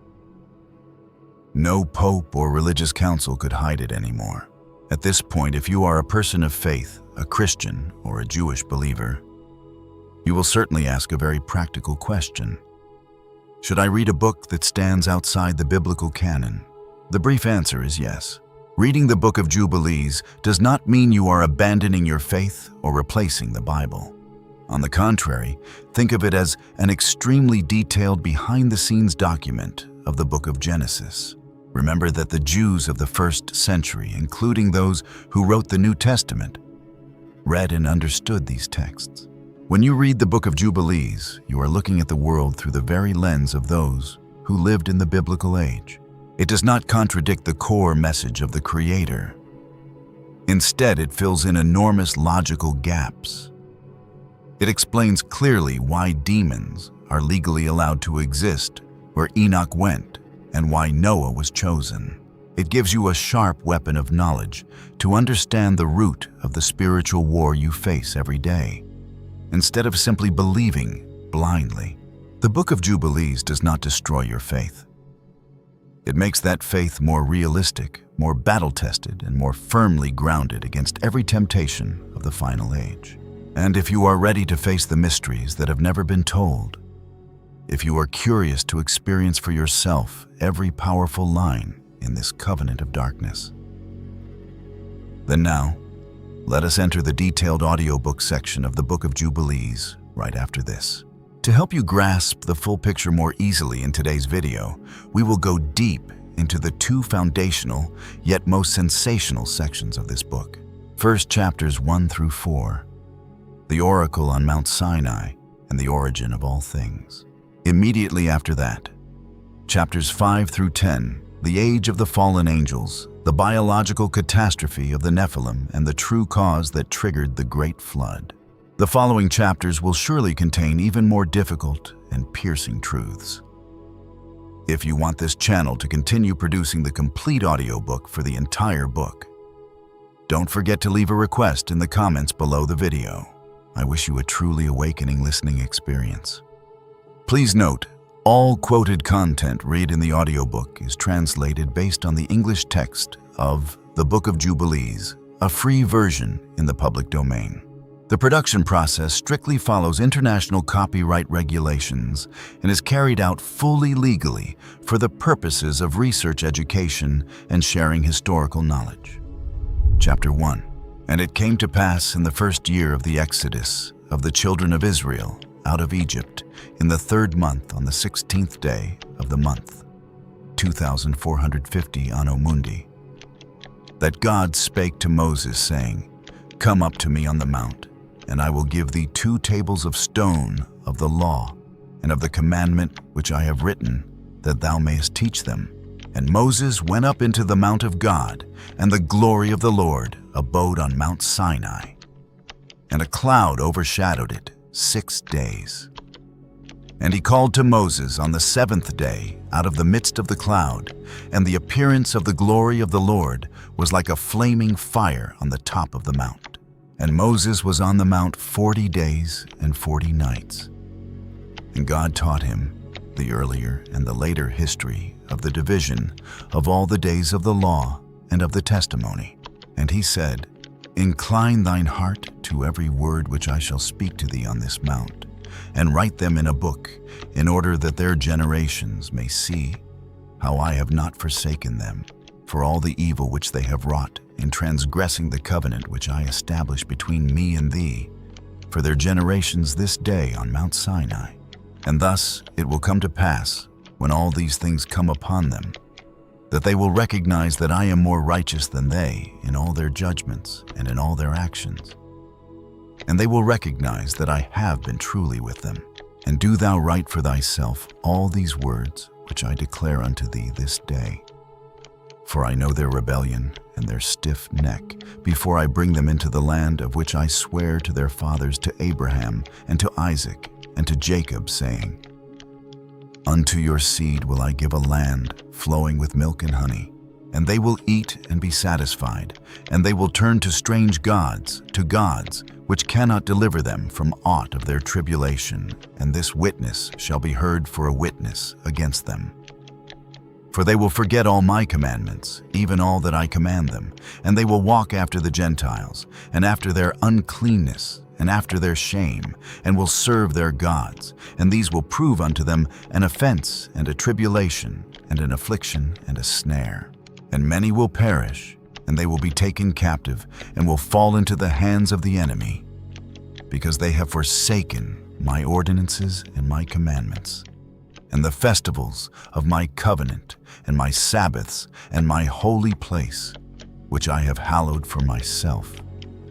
No pope or religious council could hide it anymore. At this point, if you are a person of faith, a Christian or a Jewish believer, you will certainly ask a very practical question. Should I read a book that stands outside the biblical canon? The brief answer is yes. Reading the Book of Jubilees does not mean you are abandoning your faith or replacing the Bible. On the contrary, think of it as an extremely detailed behind-the-scenes document of the Book of Genesis. Remember that the Jews of the first century, including those who wrote the New Testament, read and understood these texts. When you read the Book of Jubilees, you are looking at the world through the very lens of those who lived in the biblical age. It does not contradict the core message of the Creator. Instead, it fills in enormous logical gaps. It explains clearly why demons are legally allowed to exist where Enoch went and why Noah was chosen. It gives you a sharp weapon of knowledge to understand the root of the spiritual war you face every day, instead of simply believing blindly. The Book of Jubilees does not destroy your faith. It makes that faith more realistic, more battle-tested, and more firmly grounded against every temptation of the final age. And if you are ready to face the mysteries that have never been told, if you are curious to experience for yourself every powerful line in this covenant of darkness, then now, let us enter the detailed audiobook section of the Book of Jubilees right after this. To help you grasp the full picture more easily in today's video, we will go deep into the two foundational yet most sensational sections of this book. First, chapters 1 through 4, the oracle on Mount Sinai and the origin of all things. Immediately after that, chapters 5 through 10, the age of the fallen angels, the biological catastrophe of the Nephilim, and the true cause that triggered the Great Flood. The following chapters will surely contain even more difficult and piercing truths. If you want this channel to continue producing the complete audiobook for the entire book, don't forget to leave a request in the comments below the video. I wish you a truly awakening listening experience. Please note, all quoted content read in the audiobook is translated based on the English text of the Book of Jubilees, a free version in the public domain. The production process strictly follows international copyright regulations and is carried out fully legally for the purposes of research education and sharing historical knowledge. Chapter 1. And it came to pass in the first year of the Exodus of the children of Israel out of Egypt, in the 3rd month on the 16th day of the month, 2450 Anno Mundi, that God spake to Moses, saying, Come up to me on the mount, and I will give thee 2 tables of stone of the law and of the commandment which I have written, that thou mayest teach them. And Moses went up into the mount of God, and the glory of the Lord abode on Mount Sinai. And a cloud overshadowed it 6 days. And he called to Moses on the 7th day out of the midst of the cloud, and the appearance of the glory of the Lord was like a flaming fire on the top of the mount. And Moses was on the mount 40 days and 40 nights. And God taught him the earlier and the later history of the division of all the days of the law and of the testimony. And he said, Incline thine heart to every word which I shall speak to thee on this mount, and write them in a book, in order that their generations may see how I have not forsaken them, for all the evil which they have wrought in transgressing the covenant which I established between me and thee, for their generations this day on Mount Sinai. And thus it will come to pass, when all these things come upon them, that they will recognize that I am more righteous than they in all their judgments and in all their actions. And they will recognize that I have been truly with them. And do thou write for thyself all these words which I declare unto thee this day. For I know their rebellion and their stiff neck, before I bring them into the land of which I swear to their fathers, to Abraham and to Isaac and to Jacob, saying, Unto your seed will I give a land flowing with milk and honey, and they will eat and be satisfied, and they will turn to strange gods, to gods which cannot deliver them from aught of their tribulation, and this witness shall be heard for a witness against them. For they will forget all my commandments, even all that I command them, and they will walk after the Gentiles, and after their uncleanness, and after their shame, and will serve their gods, and these will prove unto them an offense and a tribulation, and an affliction and a snare. And many will perish, and they will be taken captive, and will fall into the hands of the enemy, because they have forsaken my ordinances and my commandments, and the festivals of my covenant, and my Sabbaths, and my holy place, which I have hallowed for myself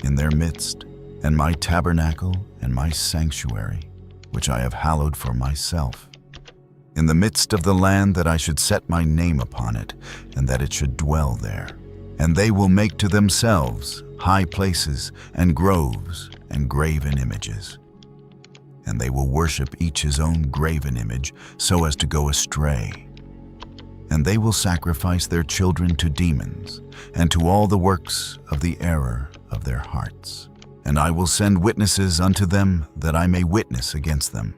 in their midst, and my tabernacle and my sanctuary, which I have hallowed for myself, in the midst of the land, that I should set my name upon it, and that it should dwell there. And they will make to themselves high places and groves and graven images. And they will worship each his own graven image, so as to go astray. and they will sacrifice their children to demons and to all the works of the error of their hearts. And I will send witnesses unto them that I may witness against them.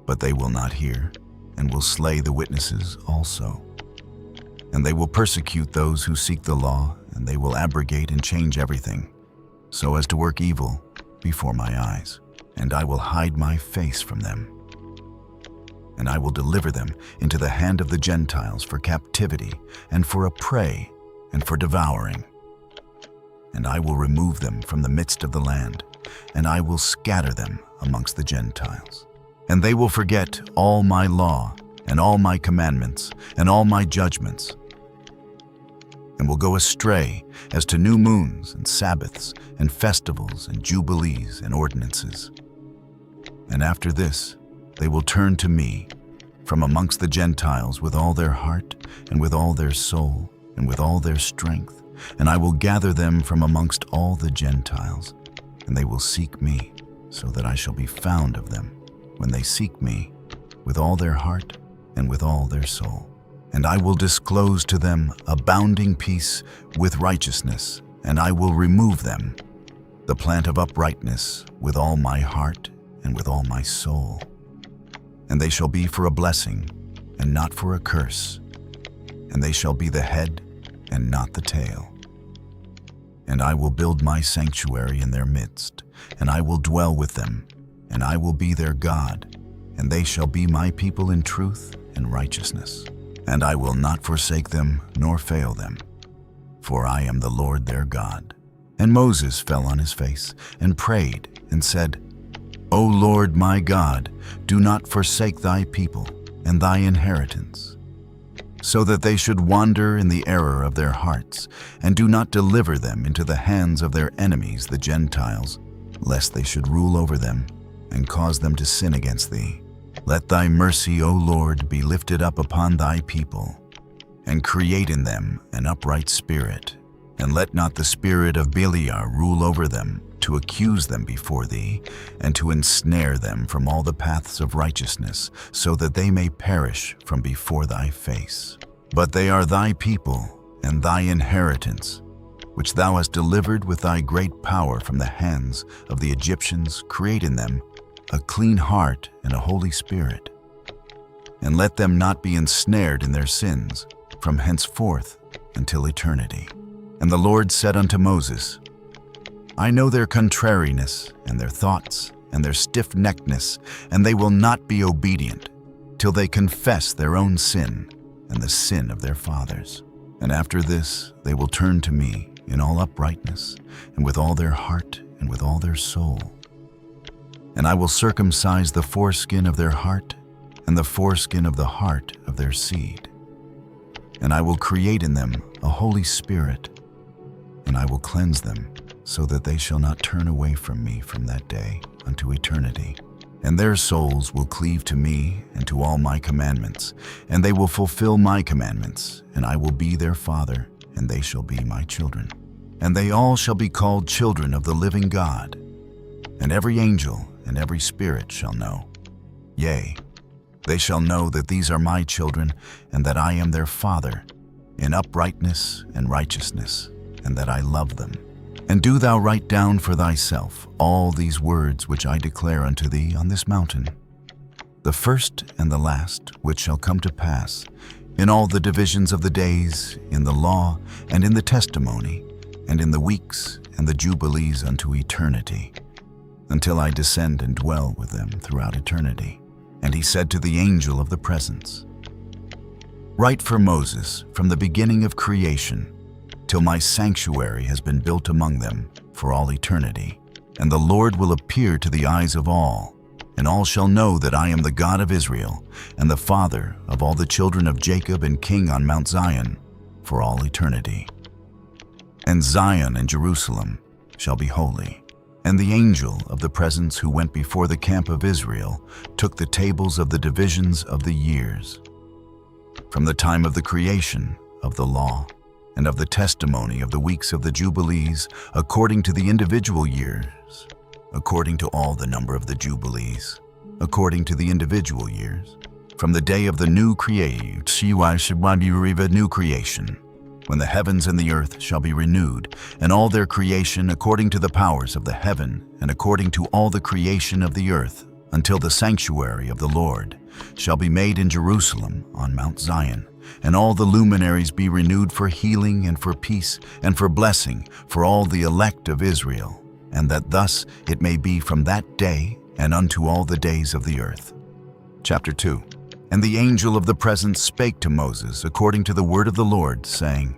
But they will not hear, and will slay the witnesses also. And they will persecute those who seek the law, and they will abrogate and change everything, so as to work evil before my eyes. And I will hide my face from them. And I will deliver them into the hand of the Gentiles for captivity, and for a prey, and for devouring. And I will remove them from the midst of the land, and I will scatter them amongst the Gentiles. And they will forget all my law, and all my commandments, and all my judgments, and will go astray as to new moons, and Sabbaths, and festivals, and jubilees, and ordinances. And after this, they will turn to me from amongst the Gentiles with all their heart, and with all their soul, and with all their strength. And I will gather them from amongst all the Gentiles, and they will seek me, so that I shall be found of them, when they seek me with all their heart and with all their soul. And I will disclose to them abounding peace with righteousness, and I will remove them, the plant of uprightness, with all my heart and with all my soul. And they shall be for a blessing, and not for a curse, and they shall be the head and not the tail. And I will build my sanctuary in their midst, and I will dwell with them, and I will be their God, and they shall be my people in truth and righteousness. And I will not forsake them nor fail them, for I am the Lord their God. And Moses fell on his face and prayed and said, O Lord my God, do not forsake thy people and thy inheritance, so that they should wander in the error of their hearts, and do not deliver them into the hands of their enemies, the Gentiles, lest they should rule over them and cause them to sin against thee. Let thy mercy, O Lord, be lifted up upon thy people, and create in them an upright spirit. And let not the spirit of Beliar rule over them, to accuse them before thee, and to ensnare them from all the paths of righteousness, so that they may perish from before thy face. But they are thy people, and thy inheritance, which thou hast delivered with thy great power from the hands of the Egyptians. Create in them a clean heart and a holy spirit. And let them not be ensnared in their sins from henceforth until eternity. And the Lord said unto Moses, I know their contrariness, and their thoughts, and their stiff-neckedness, and they will not be obedient, till they confess their own sin, and the sin of their fathers. And after this they will turn to me in all uprightness, and with all their heart, and with all their soul. And I will circumcise the foreskin of their heart, and the foreskin of the heart of their seed. And I will create in them a holy spirit, and I will cleanse them, so that they shall not turn away from me from that day unto eternity. And their souls will cleave to me and to all my commandments, and they will fulfill my commandments, and I will be their father, and they shall be my children. And they all shall be called children of the living God, and every angel and every spirit shall know. Yea, they shall know that these are my children, and that I am their father, in uprightness and righteousness, and that I love them. And do thou write down for thyself all these words which I declare unto thee on this mountain, the first and the last which shall come to pass, in all the divisions of the days, in the law, and in the testimony, and in the weeks, and the jubilees unto eternity, until I descend and dwell with them throughout eternity. And he said to the angel of the presence, Write for Moses from the beginning of creation, till my sanctuary has been built among them for all eternity. And the Lord will appear to the eyes of all, and all shall know that I am the God of Israel, and the Father of all the children of Jacob, and King on Mount Zion for all eternity. And Zion and Jerusalem shall be holy. And the angel of the presence who went before the camp of Israel took the tables of the divisions of the years, from the time of the creation of the law, and of the testimony of the weeks of the jubilees, according to the individual years, according to all the number of the jubilees, according to the individual years, from the day of the new creation, new creation, when the heavens and the earth shall be renewed, and all their creation according to the powers of the heaven, and according to all the creation of the earth, until the sanctuary of the Lord shall be made in Jerusalem on Mount Zion, and all the luminaries be renewed for healing and for peace and for blessing for all the elect of Israel, and that thus it may be from that day and unto all the days of the earth. Chapter 2. And the angel of the presence spake to Moses according to the word of the Lord, saying,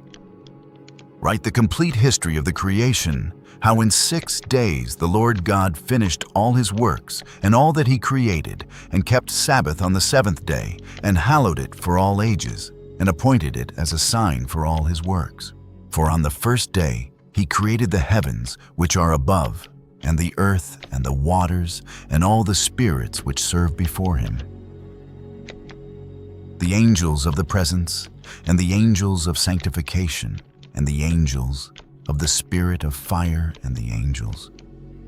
Write the complete history of the creation, how in 6 days the Lord God finished all his works and all that he created, and kept Sabbath on the 7th day, and hallowed it for all ages, and appointed it as a sign for all his works. For on the first day he created the heavens which are above, and the earth and the waters, and all the spirits which serve before him. The angels of the presence, and the angels of sanctification, and the angels of the spirit of fire, and the angels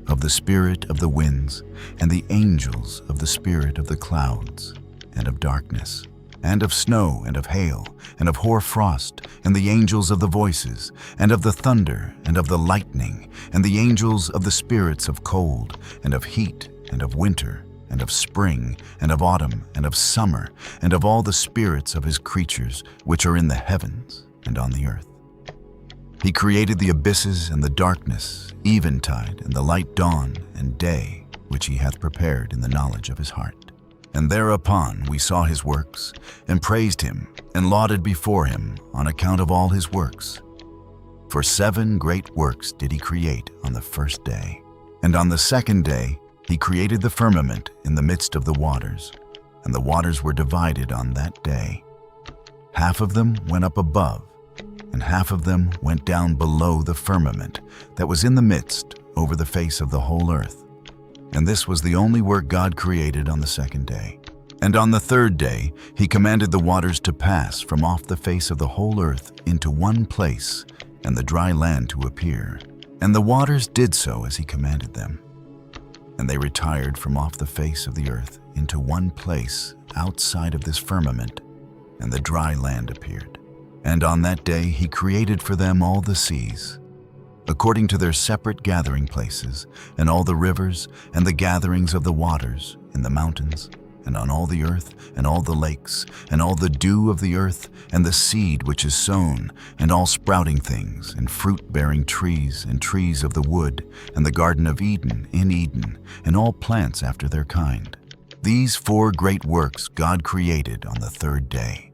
of the spirit of the winds, and the angels of the spirit of the clouds, and of darkness, and of snow, and of hail, and of hoar frost, and the angels of the voices, and of the thunder, and of the lightning, and the angels of the spirits of cold, and of heat, and of winter, and of spring, and of autumn, and of summer, and of all the spirits of his creatures which are in the heavens and on the earth. He created the abysses and the darkness, eventide, and the light dawn and day, which he hath prepared in the knowledge of his heart. And thereupon we saw his works, and praised him, and lauded before him on account of all his works. For 7 great works did he create on the first day. And on the second day he created the firmament in the midst of the waters, and the waters were divided on that day. Half of them went up above, and half of them went down below the firmament that was in the midst over the face of the whole earth. And this was the only work God created on the second day. And on the third day he commanded the waters to pass from off the face of the whole earth into one place, and the dry land to appear. And the waters did so as he commanded them. And they retired from off the face of the earth into one place outside of this firmament, and the dry land appeared. And on that day he created for them all the seas, according to their separate gathering places, and all the rivers, and the gatherings of the waters in the mountains, and on all the earth, and all the lakes, and all the dew of the earth, and the seed which is sown, and all sprouting things, and fruit-bearing trees, and trees of the wood, and the garden of Eden in Eden, and all plants after their kind. These 4 great works God created on the third day.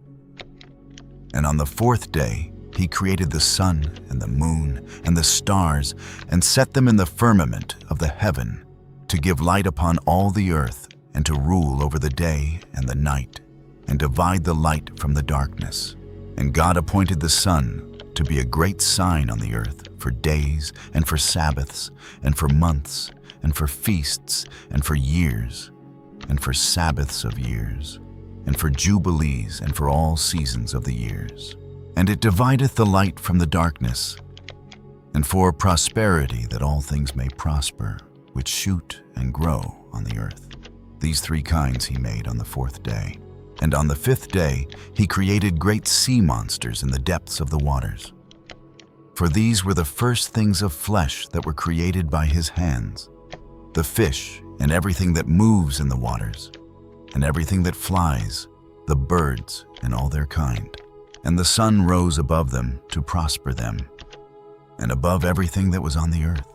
And on the 4th day he created the sun, and the moon, and the stars, and set them in the firmament of the heaven, to give light upon all the earth, and to rule over the day and the night, and divide the light from the darkness. And God appointed the sun to be a great sign on the earth for days, and for Sabbaths, and for months, and for feasts, and for years, and for Sabbaths of years, and for jubilees, and for all seasons of the years. And it divideth the light from the darkness, and for prosperity, that all things may prosper, which shoot and grow on the earth. These 3 kinds he made on the 4th day. And on the 5th day he created great sea monsters in the depths of the waters. For these were the first things of flesh that were created by his hands, the fish and everything that moves in the waters, and everything that flies, the birds and all their kind. And the sun rose above them to prosper them, and above everything that was on the earth.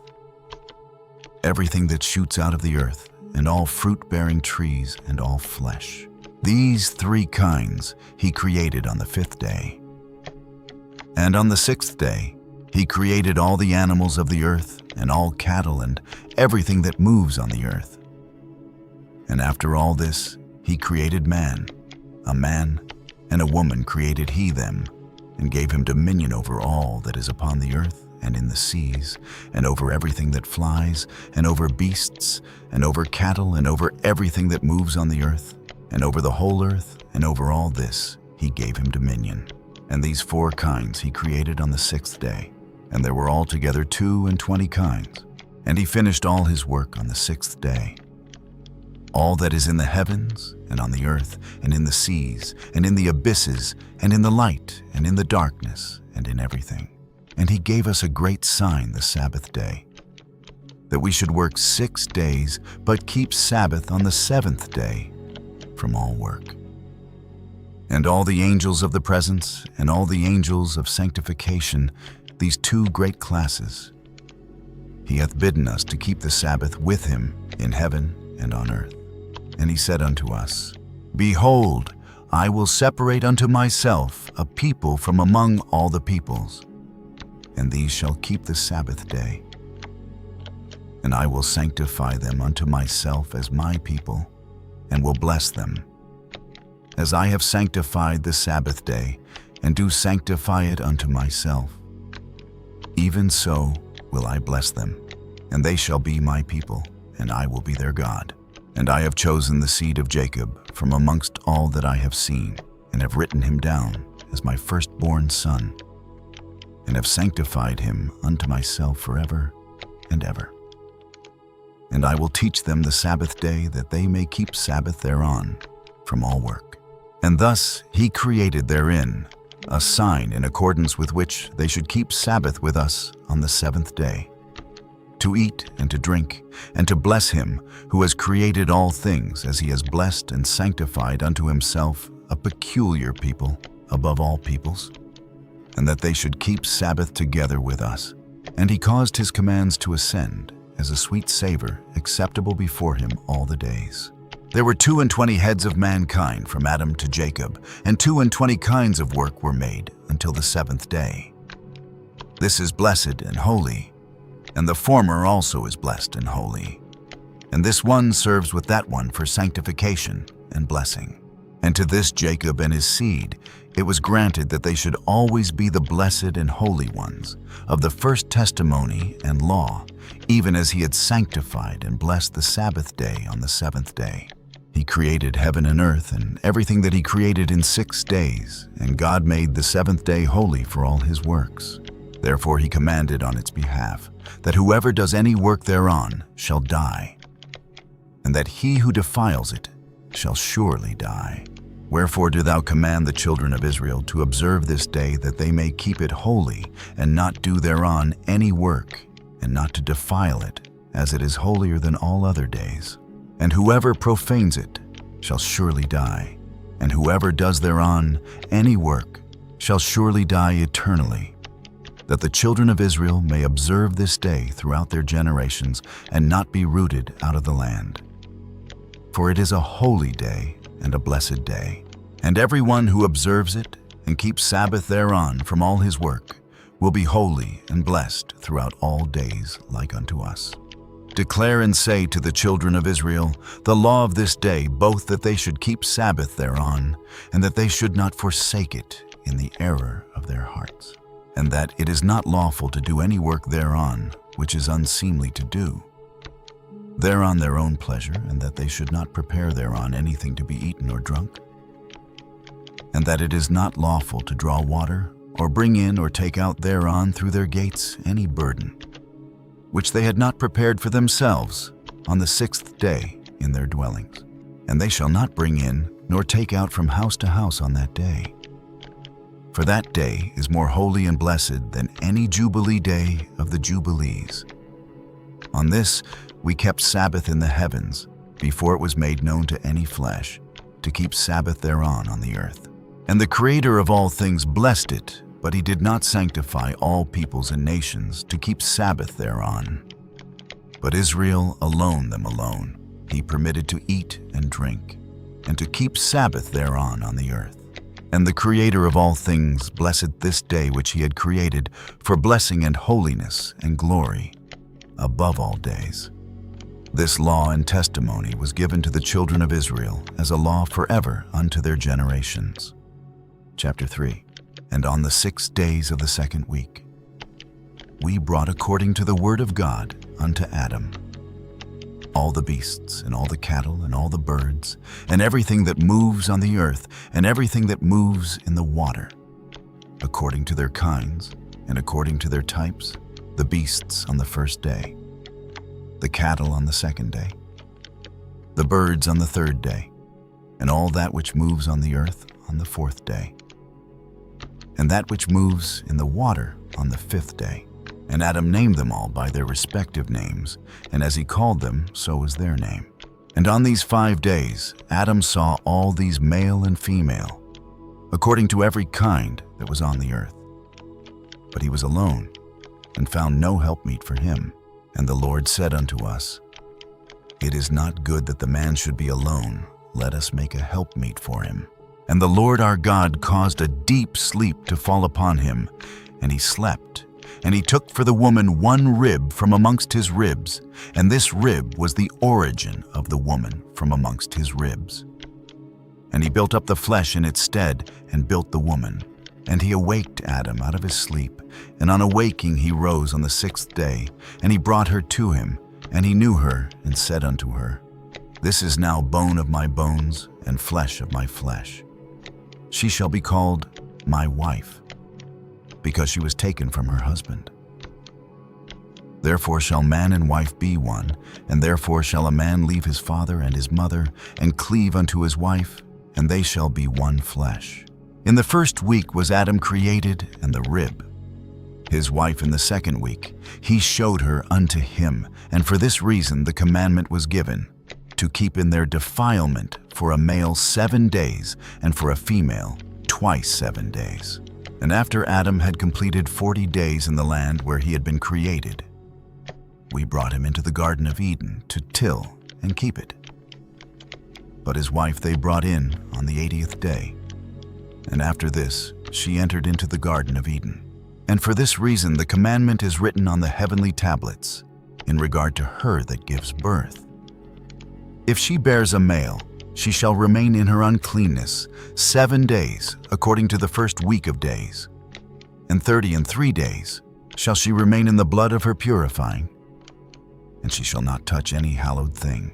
Everything that shoots out of the earth, and all fruit-bearing trees, and all flesh. These 3 kinds he created on the 5th day. And on the 6th day he created all the animals of the earth, and all cattle, and everything that moves on the earth. And after all this he created man, a man and a woman created he them, and gave him dominion over all that is upon the earth, and in the seas, and over everything that flies, and over beasts, and over cattle, and over everything that moves on the earth, and over the whole earth, and over all this he gave him dominion. And these 4 kinds he created on the 6th day, and there were altogether 22 kinds. And he finished all his work on the 6th day. all that is in the heavens and on the earth and in the seas and in the abysses and in the light and in the darkness and in everything. And he gave us a great sign the Sabbath day, that we should work 6 days, but keep Sabbath on the 7th day from all work. And all the angels of the presence and all the angels of sanctification, these 2 great classes, he hath bidden us to keep the Sabbath with him in heaven and on earth. And he said unto us, Behold, I will separate unto myself a people from among all the peoples, and these shall keep the Sabbath day. And I will sanctify them unto myself as my people, and will bless them. As I have sanctified the Sabbath day, and do sanctify it unto myself, even so will I bless them, and they shall be my people, and I will be their God. And I have chosen the seed of Jacob from amongst all that I have seen, and have written him down as my firstborn son, and have sanctified him unto myself forever and ever. And I will teach them the Sabbath day, that they may keep Sabbath thereon from all work. And thus he created therein a sign in accordance with which they should keep Sabbath with us on the 7th day, to eat and to drink, and to bless him who has created all things, as he has blessed and sanctified unto himself a peculiar people above all peoples, and that they should keep Sabbath together with us. And he caused his commands to ascend as a sweet savor, acceptable before him all the days. There were 22 heads of mankind from Adam to Jacob, and 22 kinds of work were made until the 7th day. This is blessed and holy, and the former also is blessed and holy. And this one serves with that one for sanctification and blessing. And to this Jacob and his seed it was granted that they should always be the blessed and holy ones of the first testimony and law, even as he had sanctified and blessed the Sabbath day on the 7th day. He created heaven and earth and everything that he created in 6 days, and God made the 7th day holy for all his works. Therefore he commanded on its behalf that whoever does any work thereon shall die, and that he who defiles it shall surely die. Wherefore do thou command the children of Israel to observe this day, that they may keep it holy, and not do thereon any work, and not to defile it, as it is holier than all other days. And whoever profanes it shall surely die, and whoever does thereon any work shall surely die eternally, that the children of Israel may observe this day throughout their generations, and not be rooted out of the land. For it is a holy day and a blessed day, and every one who observes it and keeps Sabbath thereon from all his work will be holy and blessed throughout all days like unto us. Declare and say to the children of Israel the law of this day, both that they should keep Sabbath thereon, and that they should not forsake it in the error of their hearts, and that it is not lawful to do any work thereon which is unseemly to do, thereon their own pleasure, and that they should not prepare thereon anything to be eaten or drunk, and that it is not lawful to draw water, or bring in or take out thereon through their gates any burden, which they had not prepared for themselves on the 6th day in their dwellings. And they shall not bring in nor take out from house to house on that day. For that day is more holy and blessed than any Jubilee day of the Jubilees. On this we kept Sabbath in the heavens, before it was made known to any flesh, to keep Sabbath thereon on the earth. And the Creator of all things blessed it, but he did not sanctify all peoples and nations to keep Sabbath thereon. But Israel alone them alone he permitted to eat and drink, and to keep Sabbath thereon on the earth. And the Creator of all things blessed this day which he had created for blessing and holiness and glory above all days. This law and testimony was given to the children of Israel as a law forever unto their generations. Chapter 3. And on the 6 days of the 2nd week, we brought according to the word of God unto Adam all the beasts, and all the cattle, and all the birds, and everything that moves on the earth, and everything that moves in the water, according to their kinds, and according to their types, the beasts on the 1st day, the cattle on the 2nd day, the birds on the third day, and all that which moves on the earth on the fourth day, and that which moves in the water on the fifth day. And Adam named them all by their respective names, and as he called them, so was their name. And on these 5 days Adam saw all these male and female, according to every kind that was on the earth. But he was alone, and found no helpmeet for him. And the Lord said unto us, It is not good that the man should be alone. Let us make a helpmeet for him. And the Lord our God caused a deep sleep to fall upon him, and he slept. And he took for the woman one rib from amongst his ribs, and this rib was the origin of the woman from amongst his ribs. And he built up the flesh in its stead, and built the woman. And he awaked Adam out of his sleep, and on awaking he rose on the 6th day, and he brought her to him, and he knew her, and said unto her, This is now bone of my bones, and flesh of my flesh. She shall be called my wife, because she was taken from her husband. Therefore shall man and wife be one, and therefore shall a man leave his father and his mother, and cleave unto his wife, and they shall be one flesh. In the 1st week was Adam created, and the rib, his wife in the 2nd week. He showed her unto him, and for this reason the commandment was given, to keep in their defilement for a male 7 days, and for a female twice 7 days. And after Adam had completed 40 days in the land where he had been created, we brought him into the Garden of Eden to till and keep it. But his wife they brought in on the 80th day. And after this, she entered into the Garden of Eden. And for this reason the commandment is written on the heavenly tablets in regard to her that gives birth. If she bears a male, she shall remain in her uncleanness 7 days, according to the 1st week of days. And 33 days shall she remain in the blood of her purifying, and she shall not touch any hallowed thing,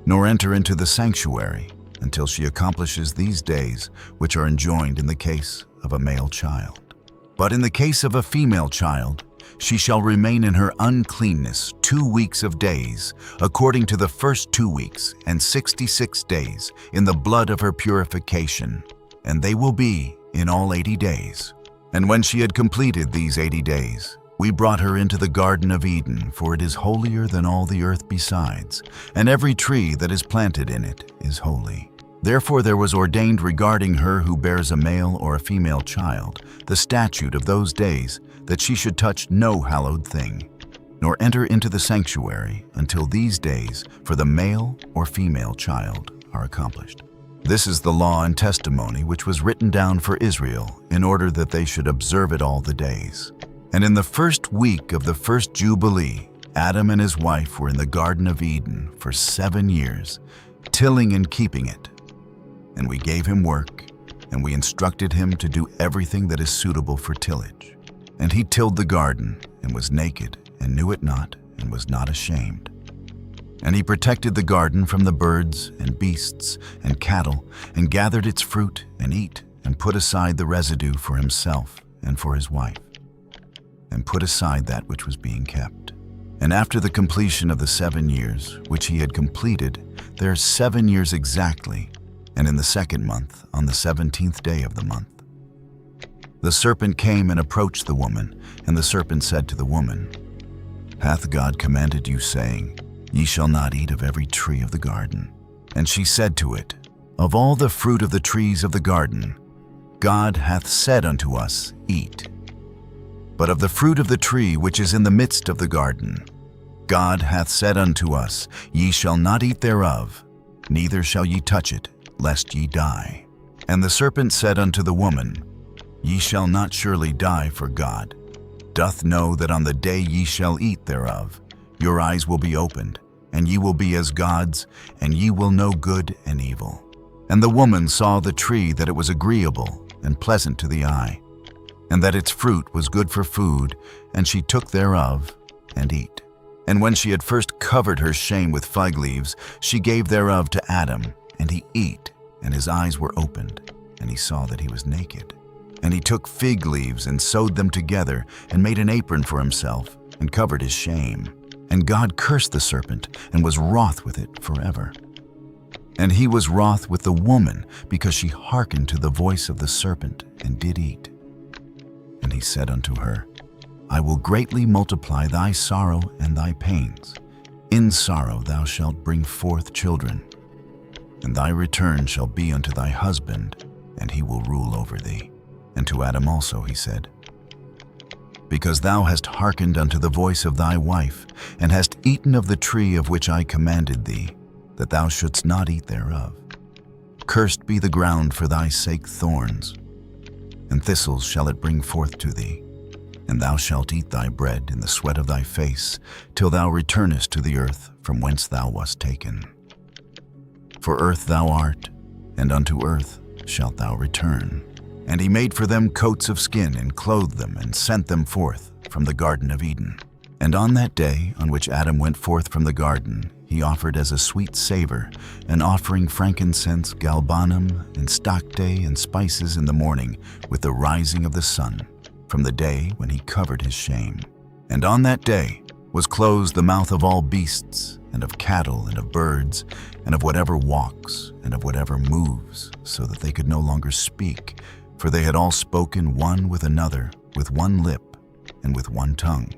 nor enter into the sanctuary until she accomplishes these days which are enjoined in the case of a male child. But in the case of a female child, she shall remain in her uncleanness 2 weeks of days, according to the first 2 weeks, and 66 days in the blood of her purification, and they will be in all 80 days. And when she had completed these 80 days, we brought her into the Garden of Eden, for it is holier than all the earth besides, and every tree that is planted in it is holy. Therefore there was ordained regarding her who bears a male or a female child, the statute of those days, that she should touch no hallowed thing, nor enter into the sanctuary until these days for the male or female child are accomplished. This is the law and testimony which was written down for Israel, in order that they should observe it all the days. And in the 1st week of the 1st Jubilee, Adam and his wife were in the Garden of Eden for 7 years, tilling and keeping it. And we gave him work, and we instructed him to do everything that is suitable for tillage. And he tilled the garden, and was naked, and knew it not, and was not ashamed. And he protected the garden from the birds, and beasts, and cattle, and gathered its fruit, and eat, and put aside the residue for himself, and for his wife, and put aside that which was being kept. And after the completion of the 7 years, which he had completed, there are 7 years exactly, and in the 2nd month, on the 17th day of the month, the serpent came and approached the woman, and the serpent said to the woman, Hath God commanded you, saying, Ye shall not eat of every tree of the garden? And she said to it, Of all the fruit of the trees of the garden, God hath said unto us, Eat. But of the fruit of the tree which is in the midst of the garden, God hath said unto us, Ye shall not eat thereof, neither shall ye touch it, lest ye die. And the serpent said unto the woman, Ye shall not surely die, for God doth know that on the day ye shall eat thereof, your eyes will be opened, and ye will be as gods, and ye will know good and evil. And the woman saw the tree that it was agreeable and pleasant to the eye, and that its fruit was good for food, and she took thereof, and eat. And when she had first covered her shame with fig leaves, she gave thereof to Adam, and he ate, and his eyes were opened, and he saw that he was naked. And he took fig leaves and sewed them together, and made an apron for himself, and covered his shame. And God cursed the serpent and was wroth with it forever. And he was wroth with the woman because she hearkened to the voice of the serpent and did eat. And he said unto her, I will greatly multiply thy sorrow and thy pains. In sorrow thou shalt bring forth children, and thy return shall be unto thy husband, and he will rule over thee. And to Adam also he said, Because thou hast hearkened unto the voice of thy wife, and hast eaten of the tree of which I commanded thee, that thou shouldst not eat thereof. Cursed be the ground for thy sake thorns, and thistles shall it bring forth to thee. And thou shalt eat thy bread in the sweat of thy face, till thou returnest to the earth from whence thou wast taken. For earth thou art, and unto earth shalt thou return. And he made for them coats of skin, and clothed them, and sent them forth from the Garden of Eden. And on that day on which Adam went forth from the garden, he offered as a sweet savor an offering frankincense, galbanum, and stocte, and spices in the morning with the rising of the sun, from the day when he covered his shame. And on that day was closed the mouth of all beasts, and of cattle, and of birds, and of whatever walks, and of whatever moves, so that they could no longer speak, for they had all spoken one with another, with one lip, and with one tongue.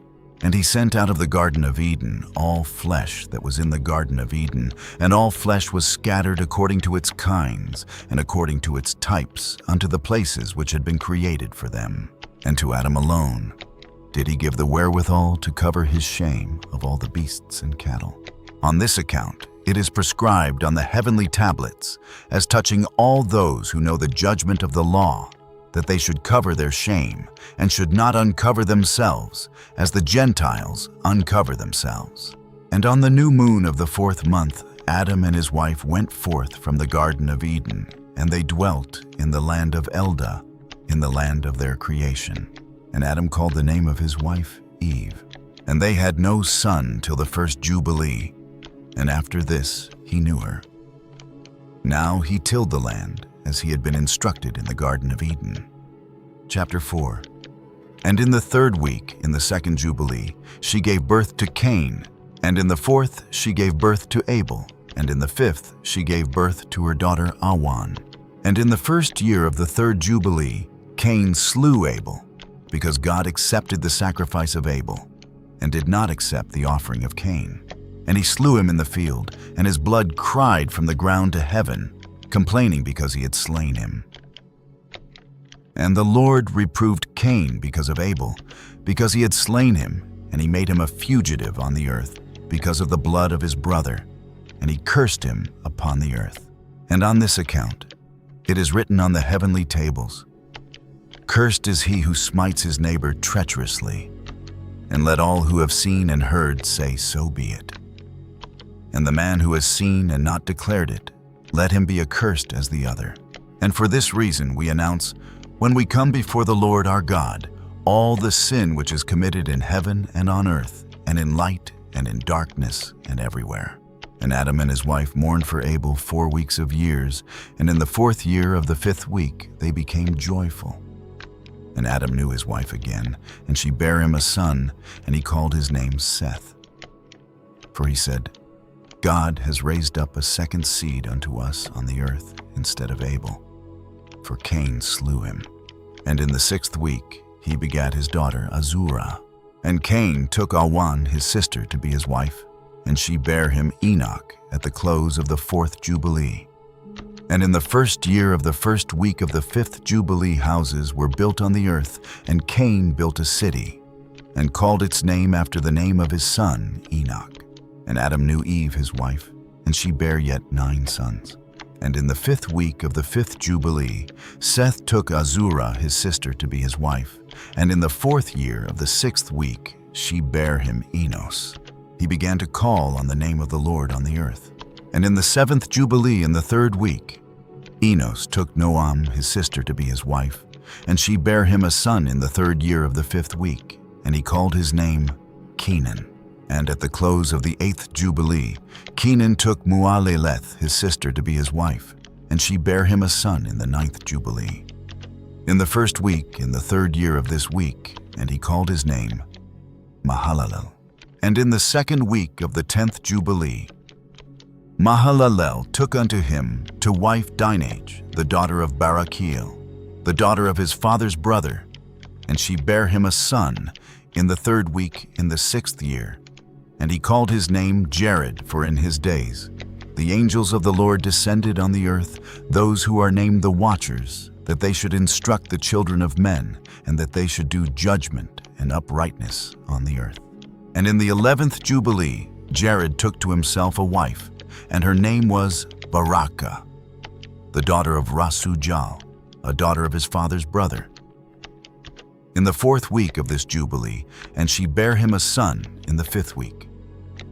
And he sent out of the Garden of Eden all flesh that was in the Garden of Eden, and all flesh was scattered according to its kinds, and according to its types, unto the places which had been created for them. And to Adam alone did he give the wherewithal to cover his shame of all the beasts and cattle. On this account it is prescribed on the heavenly tablets, as touching all those who know the judgment of the law, that they should cover their shame, and should not uncover themselves, as the Gentiles uncover themselves. And on the new moon of the 4th month, Adam and his wife went forth from the Garden of Eden, and they dwelt in the land of Eldah, in the land of their creation. And Adam called the name of his wife Eve. And they had no son till the first Jubilee, and after this he knew her. Now he tilled the land, as he had been instructed in the Garden of Eden. Chapter 4. And in the 3rd week, in the 2nd Jubilee, she gave birth to Cain, and in the 4th she gave birth to Abel, and in the 5th she gave birth to her daughter Awan. And in the 1st year of the 3rd Jubilee, Cain slew Abel, because God accepted the sacrifice of Abel, and did not accept the offering of Cain. And he slew him in the field, and his blood cried from the ground to heaven, complaining because he had slain him. And the Lord reproved Cain because of Abel, because he had slain him, and he made him a fugitive on the earth, because of the blood of his brother, and he cursed him upon the earth. And on this account it is written on the heavenly tables, Cursed is he who smites his neighbor treacherously. And let all who have seen and heard say, So be it. And the man who has seen and not declared it, let him be accursed as the other. And for this reason we announce, when we come before the Lord our God, all the sin which is committed in heaven and on earth, and in light and in darkness and everywhere. And Adam and his wife mourned for Abel 4 weeks of years, and in the 4th year of the 5th week they became joyful. And Adam knew his wife again, and she bare him a son, and he called his name Seth. For he said, God has raised up a second seed unto us on the earth instead of Abel, for Cain slew him. And in the 6th week he begat his daughter Azurah. And Cain took Awan his sister to be his wife, and she bare him Enoch at the close of the 4th Jubilee. And in the 1st year of the 1st week of the 5th Jubilee houses were built on the earth, and Cain built a city, and called its name after the name of his son Enoch. And Adam knew Eve his wife, and she bare yet 9 sons. And in the 5th week of the 5th Jubilee, Seth took Azurah his sister to be his wife, and in the 4th year of the 6th week she bare him Enos. He began to call on the name of the Lord on the earth. And in the 7th Jubilee in the 3rd week, Enos took Noam his sister to be his wife, and she bare him a son in the 3rd year of the 5th week, and he called his name Kenan. And at the close of the 8th Jubilee, Kenan took Mualeleth his sister to be his wife, and she bare him a son in the 9th Jubilee. In the 1st week, in the 3rd year of this week, and he called his name Mahalalel. And in the 2nd week of the 10th Jubilee, Mahalalel took unto him to wife Dinage, the daughter of Barachiel, the daughter of his father's brother, and she bare him a son in the 3rd week in the 6th year. And he called his name Jared, for in his days the angels of the Lord descended on the earth, those who are named the Watchers, that they should instruct the children of men, and that they should do judgment and uprightness on the earth. And in the 11th Jubilee, Jared took to himself a wife, and her name was Barakah, the daughter of Rasujal, a daughter of his father's brother. In the 4th week of this Jubilee, and she bare him a son in the 5th week,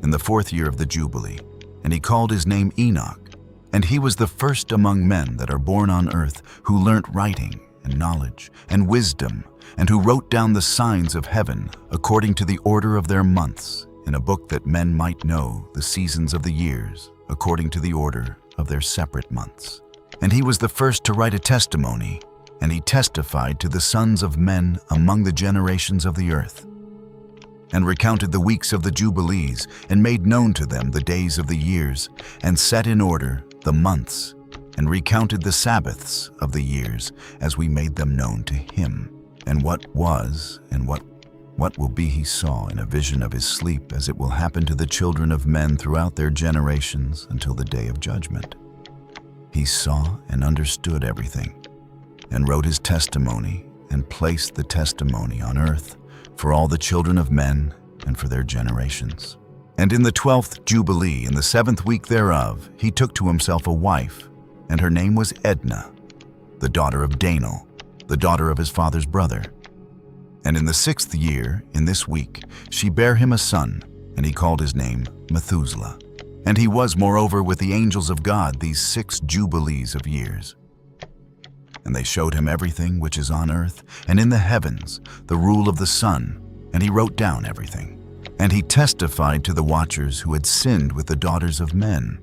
in the 4th year of the Jubilee, and he called his name Enoch. And he was the first among men that are born on earth who learnt writing and knowledge and wisdom, and who wrote down the signs of heaven according to the order of their months, in a book that men might know the seasons of the years according to the order of their separate months. And he was the first to write a testimony, and he testified to the sons of men among the generations of the earth, and recounted the weeks of the Jubilees, and made known to them the days of the years, and set in order the months, and recounted the Sabbaths of the years, as we made them known to him. And what was, and what will be he saw in a vision of his sleep, as it will happen to the children of men throughout their generations until the day of judgment. He saw and understood everything, and wrote his testimony, and placed the testimony on earth for all the children of men and for their generations. And in the 12th Jubilee, in the 7th week thereof, he took to himself a wife, and her name was Edna, the daughter of Danel, the daughter of his father's brother. And in the 6th year, in this week, she bare him a son, and he called his name Methuselah. And he was moreover with the angels of God these 6 Jubilees of years. And they showed him everything which is on earth and in the heavens, the rule of the sun, and he wrote down everything. And he testified to the Watchers who had sinned with the daughters of men.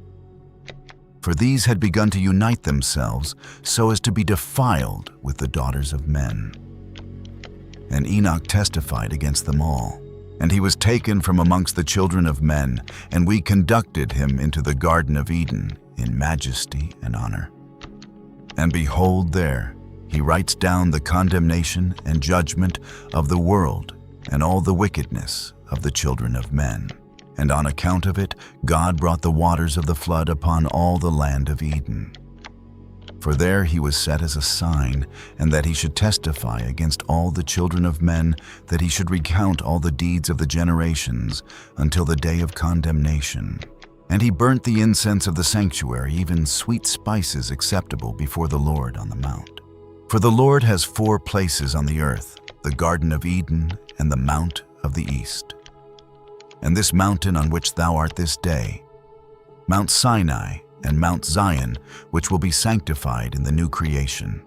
For these had begun to unite themselves so as to be defiled with the daughters of men. And Enoch testified against them all. And he was taken from amongst the children of men, and we conducted him into the Garden of Eden in majesty and honor. And behold, there he writes down the condemnation and judgment of the world and all the wickedness of the children of men. And on account of it, God brought the waters of the flood upon all the land of Eden. For there he was set as a sign, and that he should testify against all the children of men, that he should recount all the deeds of the generations until the day of condemnation. And he burnt the incense of the sanctuary, even sweet spices acceptable before the Lord on the mount. For the Lord has 4 places on the earth, the Garden of Eden and the Mount of the East. And this mountain on which thou art this day, Mount Sinai and Mount Zion, which will be sanctified in the new creation,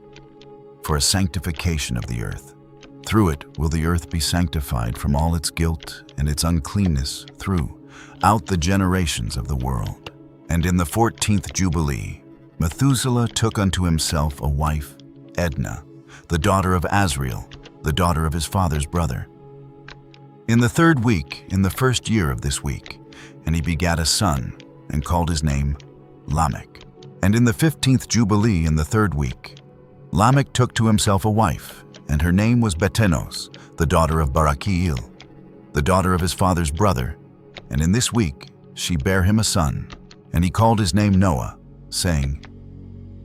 for a sanctification of the earth. Through it will the earth be sanctified from all its guilt and its uncleanness throughout the generations of the world. And in the 14th Jubilee, Methuselah took unto himself a wife, Edna, the daughter of Azriel, the daughter of his father's brother. In the 3rd week, in the 1st year of this week, and he begat a son, and called his name Lamech. And in the 15th Jubilee, in the 3rd week, Lamech took to himself a wife, and her name was Betenos, the daughter of Barachiel, the daughter of his father's brother. And in this week she bare him a son, and he called his name Noah, saying,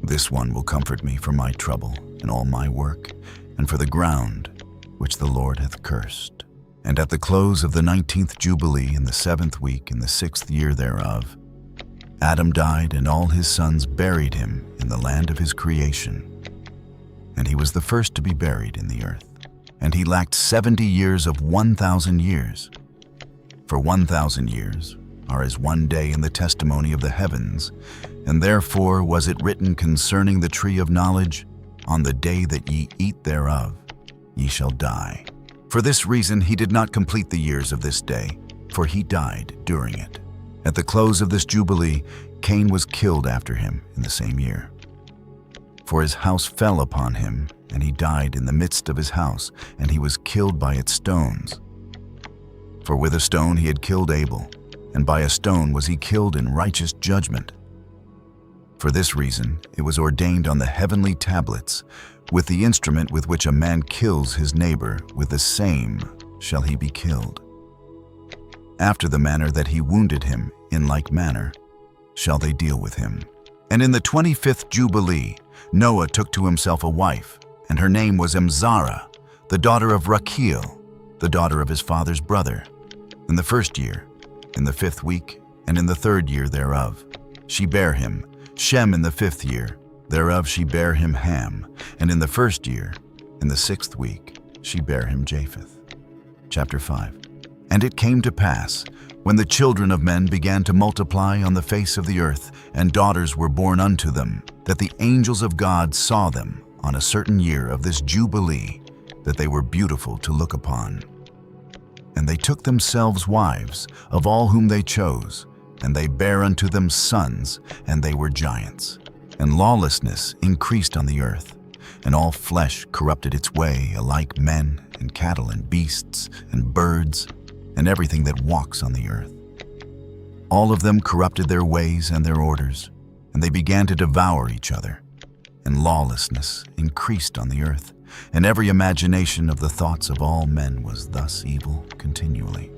This one will comfort me for my trouble and all my work, and for the ground which the Lord hath cursed. And at the close of the 19th Jubilee, in the 7th week, in the 6th year thereof, Adam died, and all his sons buried him in the land of his creation. And he was the first to be buried in the earth. And he lacked 70 years of 1,000 years. For 1,000 years are as one day in the testimony of the heavens, and therefore was it written concerning the tree of knowledge, On the day that ye eat thereof, ye shall die. For this reason he did not complete the years of this day, for he died during it. At the close of this Jubilee, Cain was killed after him in the same year. For his house fell upon him, and he died in the midst of his house, and he was killed by its stones. For with a stone he had killed Abel, and by a stone was he killed in righteous judgment. For this reason it was ordained on the heavenly tablets, with the instrument with which a man kills his neighbor, with the same shall he be killed. After the manner that he wounded him, in like manner shall they deal with him. And in the 25th Jubilee, Noah took to himself a wife, and her name was Emzara, the daughter of Rachel, the daughter of his father's brother. In the 1st year, in the 5th week, and in the 3rd year thereof, she bare him Shem. In the 5th year thereof she bare him Ham, and in the 1st year, in the 6th week, she bare him Japheth. Chapter 5. And it came to pass, when the children of men began to multiply on the face of the earth, and daughters were born unto them, that the angels of God saw them on a certain year of this Jubilee, that they were beautiful to look upon. And they took themselves wives of all whom they chose, and they bare unto them sons, and they were giants. And lawlessness increased on the earth, and all flesh corrupted its way, alike men and cattle and beasts and birds, and everything that walks on the earth. All of them corrupted their ways and their orders, and they began to devour each other. And lawlessness increased on the earth, and every imagination of the thoughts of all men was thus evil continually.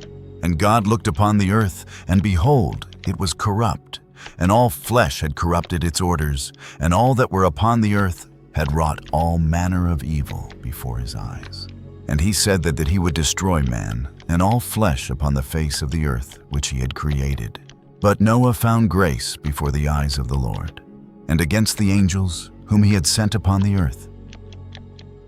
And God looked upon the earth, and behold, it was corrupt, and all flesh had corrupted its orders, and all that were upon the earth had wrought all manner of evil before his eyes. And he said that he would destroy man, and all flesh upon the face of the earth which he had created. But Noah found grace before the eyes of the Lord. And against the angels whom he had sent upon the earth,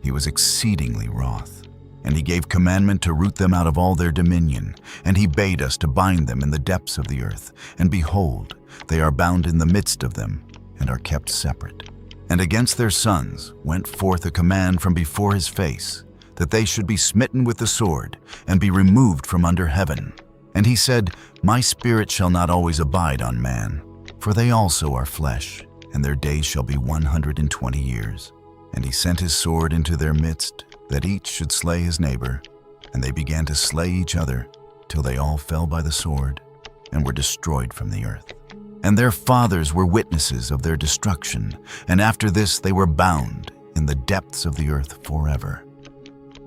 he was exceedingly wroth. And he gave commandment to root them out of all their dominion. And he bade us to bind them in the depths of the earth. And behold, they are bound in the midst of them, and are kept separate. And against their sons went forth a command from before his face, that they should be smitten with the sword, and be removed from under heaven. And he said, My spirit shall not always abide on man, for they also are flesh, and their days shall be 120 years. And he sent his sword into their midst, that each should slay his neighbor. And they began to slay each other, till they all fell by the sword, and were destroyed from the earth. And their fathers were witnesses of their destruction, and after this they were bound in the depths of the earth forever,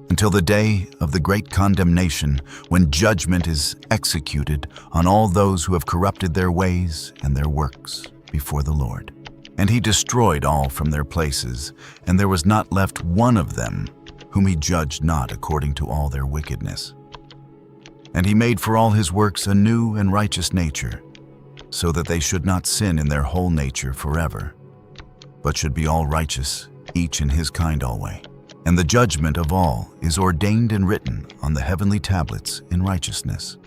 until the day of the great condemnation, when judgment is executed on all those who have corrupted their ways and their works before the Lord. And he destroyed all from their places, and there was not left one of them whom he judged not according to all their wickedness. And he made for all his works a new and righteous nature, so that they should not sin in their whole nature forever, but should be all righteous, each in his kind alway. And the judgment of all is ordained and written on the heavenly tablets in righteousness.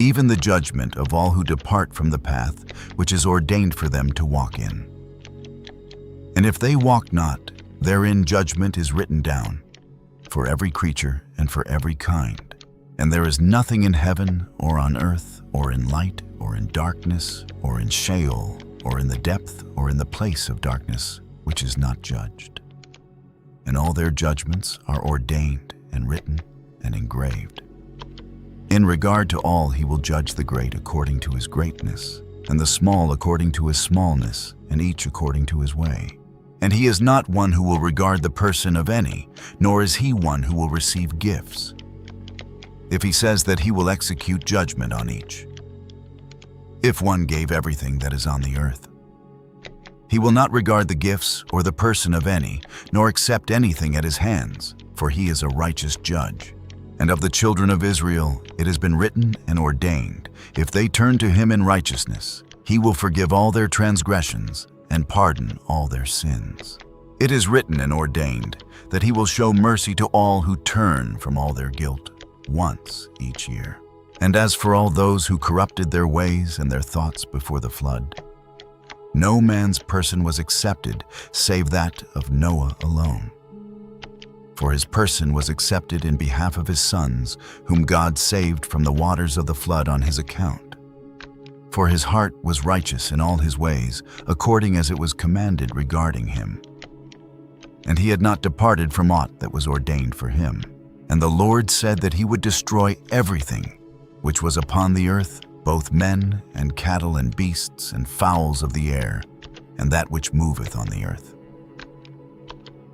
Even the judgment of all who depart from the path which is ordained for them to walk in. And if they walk not, therein judgment is written down, for every creature and for every kind. And there is nothing in heaven or on earth or in light or in darkness or in Sheol or in the depth or in the place of darkness, which is not judged. And all their judgments are ordained and written and engraved. In regard to all he will judge the great according to his greatness, and the small according to his smallness, and each according to his way. And he is not one who will regard the person of any, nor is he one who will receive gifts, if he says that he will execute judgment on each. If one gave everything that is on the earth, he will not regard the gifts or the person of any, nor accept anything at his hands, for he is a righteous judge. And of the children of Israel it has been written and ordained, if they turn to him in righteousness, he will forgive all their transgressions and pardon all their sins. It is written and ordained that he will show mercy to all who turn from all their guilt once each year. And as for all those who corrupted their ways and their thoughts before the flood, no man's person was accepted save that of Noah alone. For his person was accepted in behalf of his sons, whom God saved from the waters of the flood on his account. For his heart was righteous in all his ways, according as it was commanded regarding him. And he had not departed from aught that was ordained for him. And the Lord said that he would destroy everything which was upon the earth, both men and cattle and beasts and fowls of the air, and that which moveth on the earth.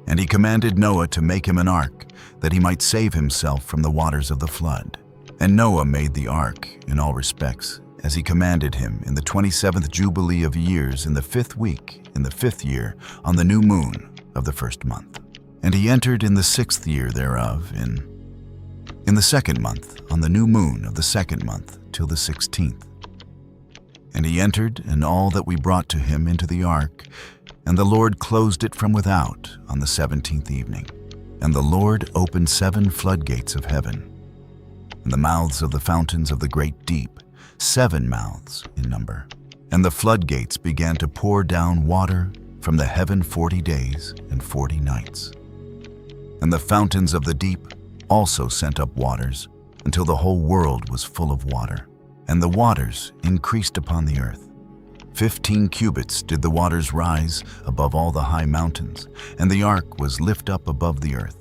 And he commanded Noah to make him an ark, that he might save himself from the waters of the flood. And Noah made the ark in all respects, as he commanded him, in the 27th Jubilee of years, in the 5th week, in the 5th year, on the new moon of the 1st month. And he entered in the 6th year thereof, in the 2nd month, on the new moon of the 2nd month, till the 16th. And he entered, and all that we brought to him into the ark, and the Lord closed it from without on the 17th evening. And the Lord opened 7 floodgates of heaven, and the mouths of the fountains of the great deep, 7 mouths in number. And the floodgates began to pour down water from the heaven 40 days and 40 nights. And the fountains of the deep also sent up waters, until the whole world was full of water. And the waters increased upon the earth. 15 cubits did the waters rise above all the high mountains, and the ark was lift up above the earth,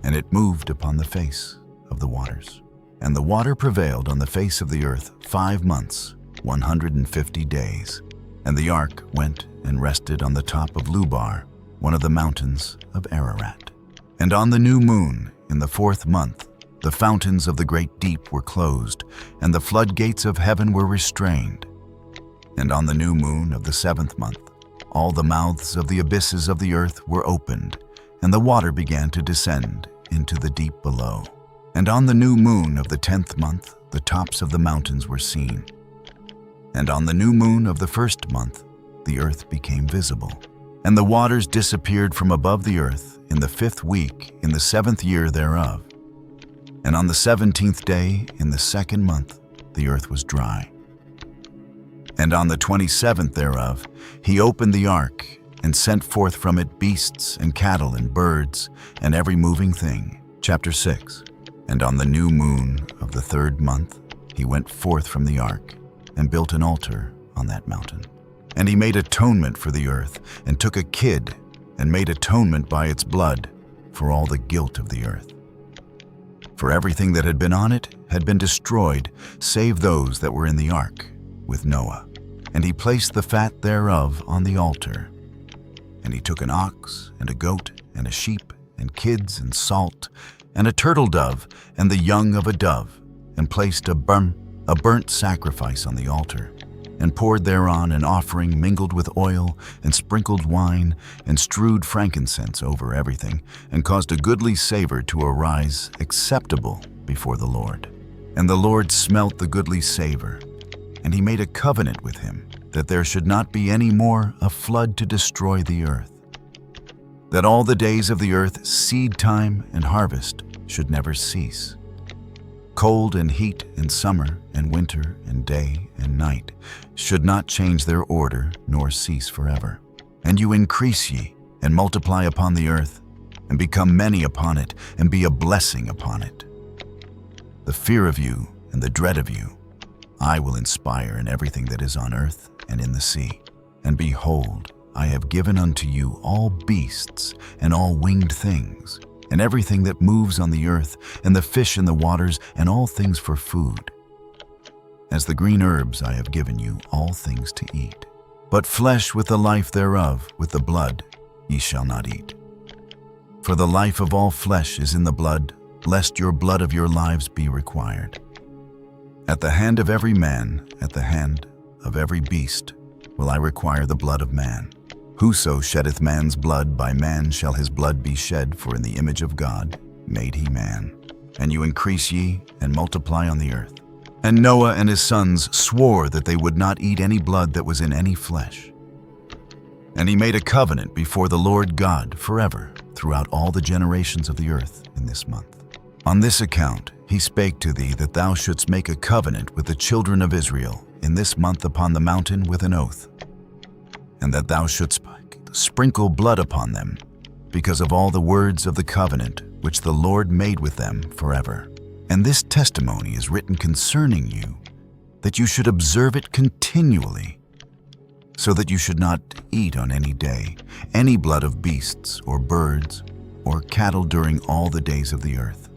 and it moved upon the face of the waters. And the water prevailed on the face of the earth 5 months, 150 days. And the ark went and rested on the top of Lubar, one of the mountains of Ararat. And on the new moon, in the 4th month, the fountains of the great deep were closed, and the floodgates of heaven were restrained. And on the new moon of the 7th month, all the mouths of the abysses of the earth were opened, and the water began to descend into the deep below. And on the new moon of the 10th month, the tops of the mountains were seen. And on the new moon of the 1st month, the earth became visible. And the waters disappeared from above the earth in the 5th week, in the 7th year thereof. And on the 17th day, in the 2nd month, the earth was dry. And on the 27th thereof, he opened the ark, and sent forth from it beasts and cattle and birds, and every moving thing. Chapter 6. And on the new moon of the 3rd month, he went forth from the ark, and built an altar on that mountain. And he made atonement for the earth, and took a kid, and made atonement by its blood for all the guilt of the earth. For everything that had been on it had been destroyed, save those that were in the ark with Noah. And he placed the fat thereof on the altar. And he took an ox, and a goat, and a sheep, and kids, and salt, and a turtle dove, and the young of a dove, and placed a burnt sacrifice on the altar, and poured thereon an offering mingled with oil, and sprinkled wine, and strewed frankincense over everything, and caused a goodly savor to arise acceptable before the Lord. And the Lord smelt the goodly savor, and he made a covenant with him, that there should not be any more a flood to destroy the earth, that all the days of the earth, seed time and harvest, should never cease. Cold and heat and summer and winter and day and night should not change their order nor cease forever. And you increase ye, and multiply upon the earth, and become many upon it, and be a blessing upon it. The fear of you and the dread of you I will inspire in everything that is on earth and in the sea. And behold, I have given unto you all beasts and all winged things, and everything that moves on the earth, and the fish in the waters, and all things for food. As the green herbs I have given you all things to eat. But flesh with the life thereof, with the blood, ye shall not eat. For the life of all flesh is in the blood, lest your blood of your lives be required. At the hand of every man, at the hand of every beast, will I require the blood of man. Whoso sheddeth man's blood, by man shall his blood be shed, for in the image of God made he man. And you increase ye, and multiply on the earth. And Noah and his sons swore that they would not eat any blood that was in any flesh. And he made a covenant before the Lord God forever, throughout all the generations of the earth in this month. On this account he spake to thee that thou shouldst make a covenant with the children of Israel in this month upon the mountain with an oath, and that thou shouldst sprinkle blood upon them, because of all the words of the covenant which the Lord made with them forever. And this testimony is written concerning you, that you should observe it continually, so that you should not eat on any day any blood of beasts or birds or cattle during all the days of the earth.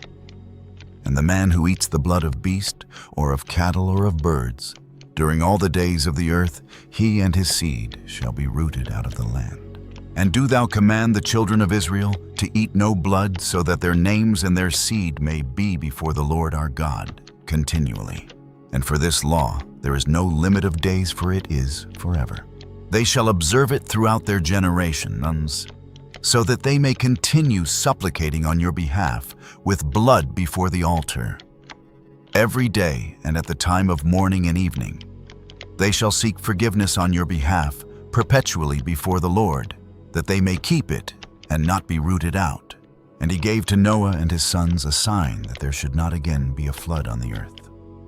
And the man who eats the blood of beast, or of cattle, or of birds, during all the days of the earth, he and his seed shall be rooted out of the land. And do thou command the children of Israel to eat no blood, so that their names and their seed may be before the Lord our God continually. And for this law there is no limit of days, for it is forever. They shall observe it throughout their generations, so that they may continue supplicating on your behalf with blood before the altar. Every day and at the time of morning and evening, they shall seek forgiveness on your behalf perpetually before the Lord, that they may keep it and not be rooted out. And he gave to Noah and his sons a sign that there should not again be a flood on the earth.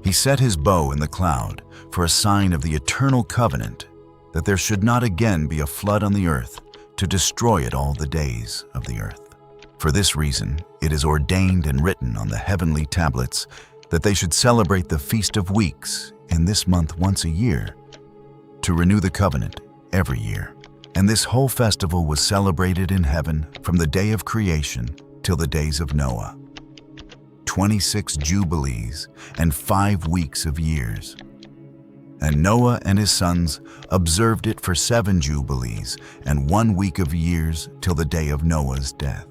He set his bow in the cloud for a sign of the eternal covenant, that there should not again be a flood on the earth to destroy it all the days of the earth. For this reason, it is ordained and written on the heavenly tablets that they should celebrate the Feast of Weeks in this month once a year, to renew the covenant every year. And this whole festival was celebrated in heaven from the day of creation till the days of Noah. 26 jubilees and 5 weeks of years. And Noah and his sons observed it for 7 jubilees and 1 week of years till the day of Noah's death.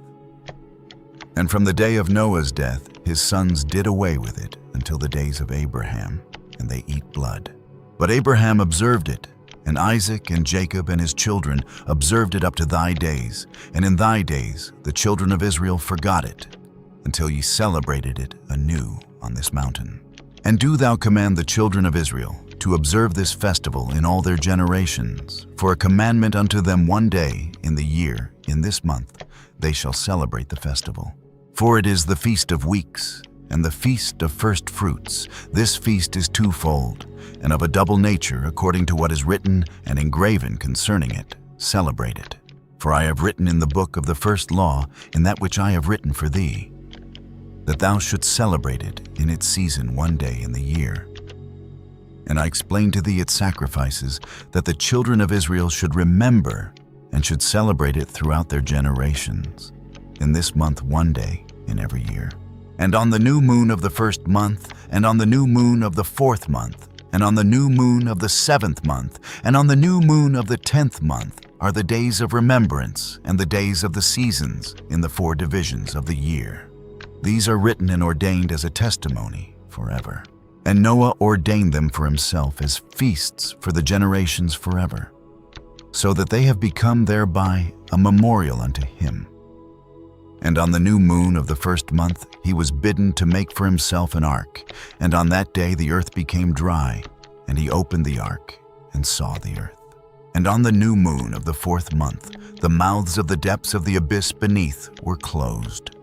And from the day of Noah's death, his sons did away with it until the days of Abraham, and they eat blood. But Abraham observed it, and Isaac and Jacob and his children observed it up to thy days, and in thy days the children of Israel forgot it, until ye celebrated it anew on this mountain. And do thou command the children of Israel to observe this festival in all their generations, for a commandment unto them one day in the year, in this month, they shall celebrate the festival. For it is the Feast of Weeks, and the Feast of First Fruits. This feast is twofold, and of a double nature, according to what is written and engraven concerning it. Celebrate it. For I have written in the book of the first law, in that which I have written for thee, that thou shouldst celebrate it in its season one day in the year. And I explained to thee its sacrifices, that the children of Israel should remember and should celebrate it throughout their generations, in this month one day in every year. And on the new moon of the first month, and on the new moon of the 4th month, and on the new moon of the 7th month, and on the new moon of the 10th month are the days of remembrance and the days of the seasons in the 4 divisions of the year. These are written and ordained as a testimony forever. And Noah ordained them for himself as feasts for the generations forever, so that they have become thereby a memorial unto him. And on the new moon of the 1st month he was bidden to make for himself an ark, and on that day the earth became dry, and he opened the ark and saw the earth. And on the new moon of the 4th month the mouths of the depths of the abyss beneath were closed.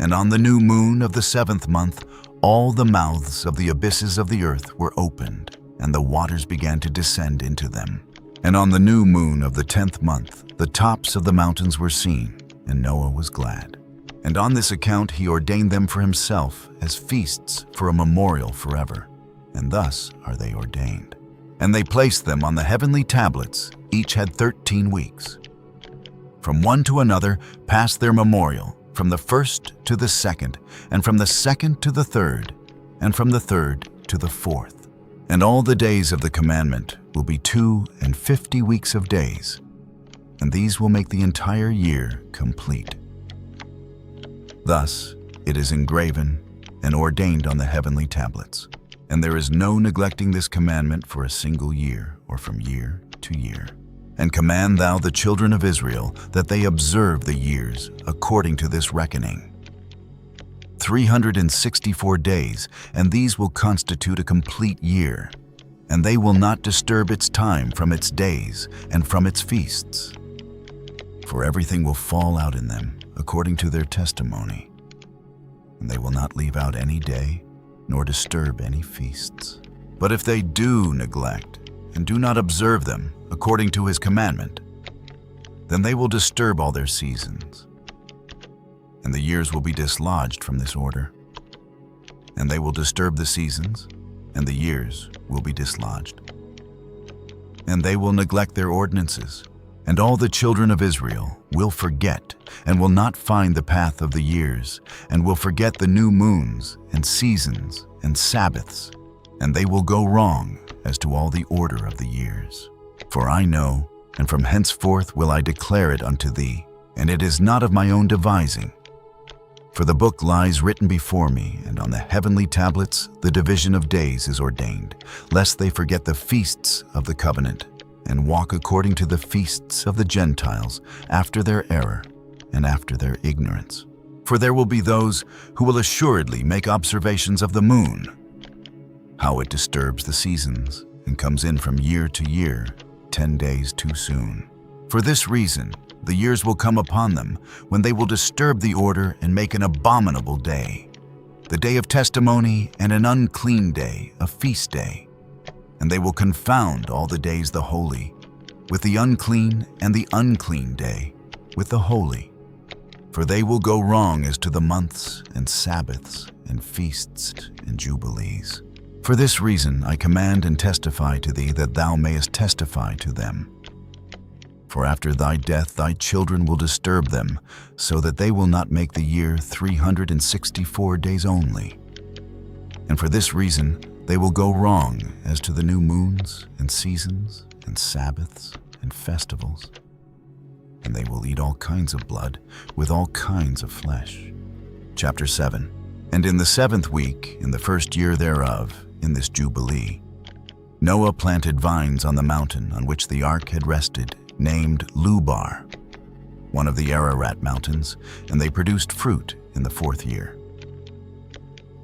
And on the new moon of the 7th month all the mouths of the abysses of the earth were opened, and the waters began to descend into them. And on the new moon of the 10th month the tops of the mountains were seen, and Noah was glad. And on this account he ordained them for himself as feasts for a memorial forever. And thus are they ordained. And they placed them on the heavenly tablets, each had 13 weeks. From one to another passed their memorial, from the 1st to the 2nd, and from the 2nd to the 3rd, and from the 3rd to the 4th. And all the days of the commandment will be 52 weeks of days, and these will make the entire year complete. Thus it is engraven and ordained on the heavenly tablets, and there is no neglecting this commandment for a single year or from year to year. And command thou the children of Israel that they observe the years according to this reckoning. 364 days, and these will constitute a complete year, and they will not disturb its time from its days and from its feasts. For everything will fall out in them according to their testimony, and they will not leave out any day nor disturb any feasts. But if they do neglect and do not observe them according to his commandment, then they will disturb all their seasons, and the years will be dislodged from this order. And they will disturb the seasons, and the years will be dislodged. And they will neglect their ordinances, And all the children of Israel will forget and will not find the path of the years, and will forget the new moons and seasons and Sabbaths, and they will go wrong as to all the order of the years. For I know, and from henceforth will I declare it unto thee, and it is not of my own devising. For the book lies written before me, and on the heavenly tablets the division of days is ordained, lest they forget the feasts of the covenant, and walk according to the feasts of the Gentiles, after their error and after their ignorance. For there will be those who will assuredly make observations of the moon, how it disturbs the seasons, and comes in from year to year, 10 days too soon. For this reason, the years will come upon them, when they will disturb the order and make an abominable day, the day of testimony, and an unclean day, a feast day. And they will confound all the days the holy, with the unclean, and the unclean day, with the holy. For they will go wrong as to the months, and Sabbaths, and feasts, and jubilees. For this reason I command and testify to thee, that thou mayest testify to them. For after thy death thy children will disturb them, so that they will not make the year 364 days only. And for this reason they will go wrong as to the new moons and seasons and Sabbaths and festivals. And they will eat all kinds of blood with all kinds of flesh. Chapter 7. And in the 7th week, in the 1st year thereof, in this Jubilee, Noah planted vines on the mountain on which the ark had rested, named Lubar, one of the Ararat mountains, and they produced fruit in the 4th year.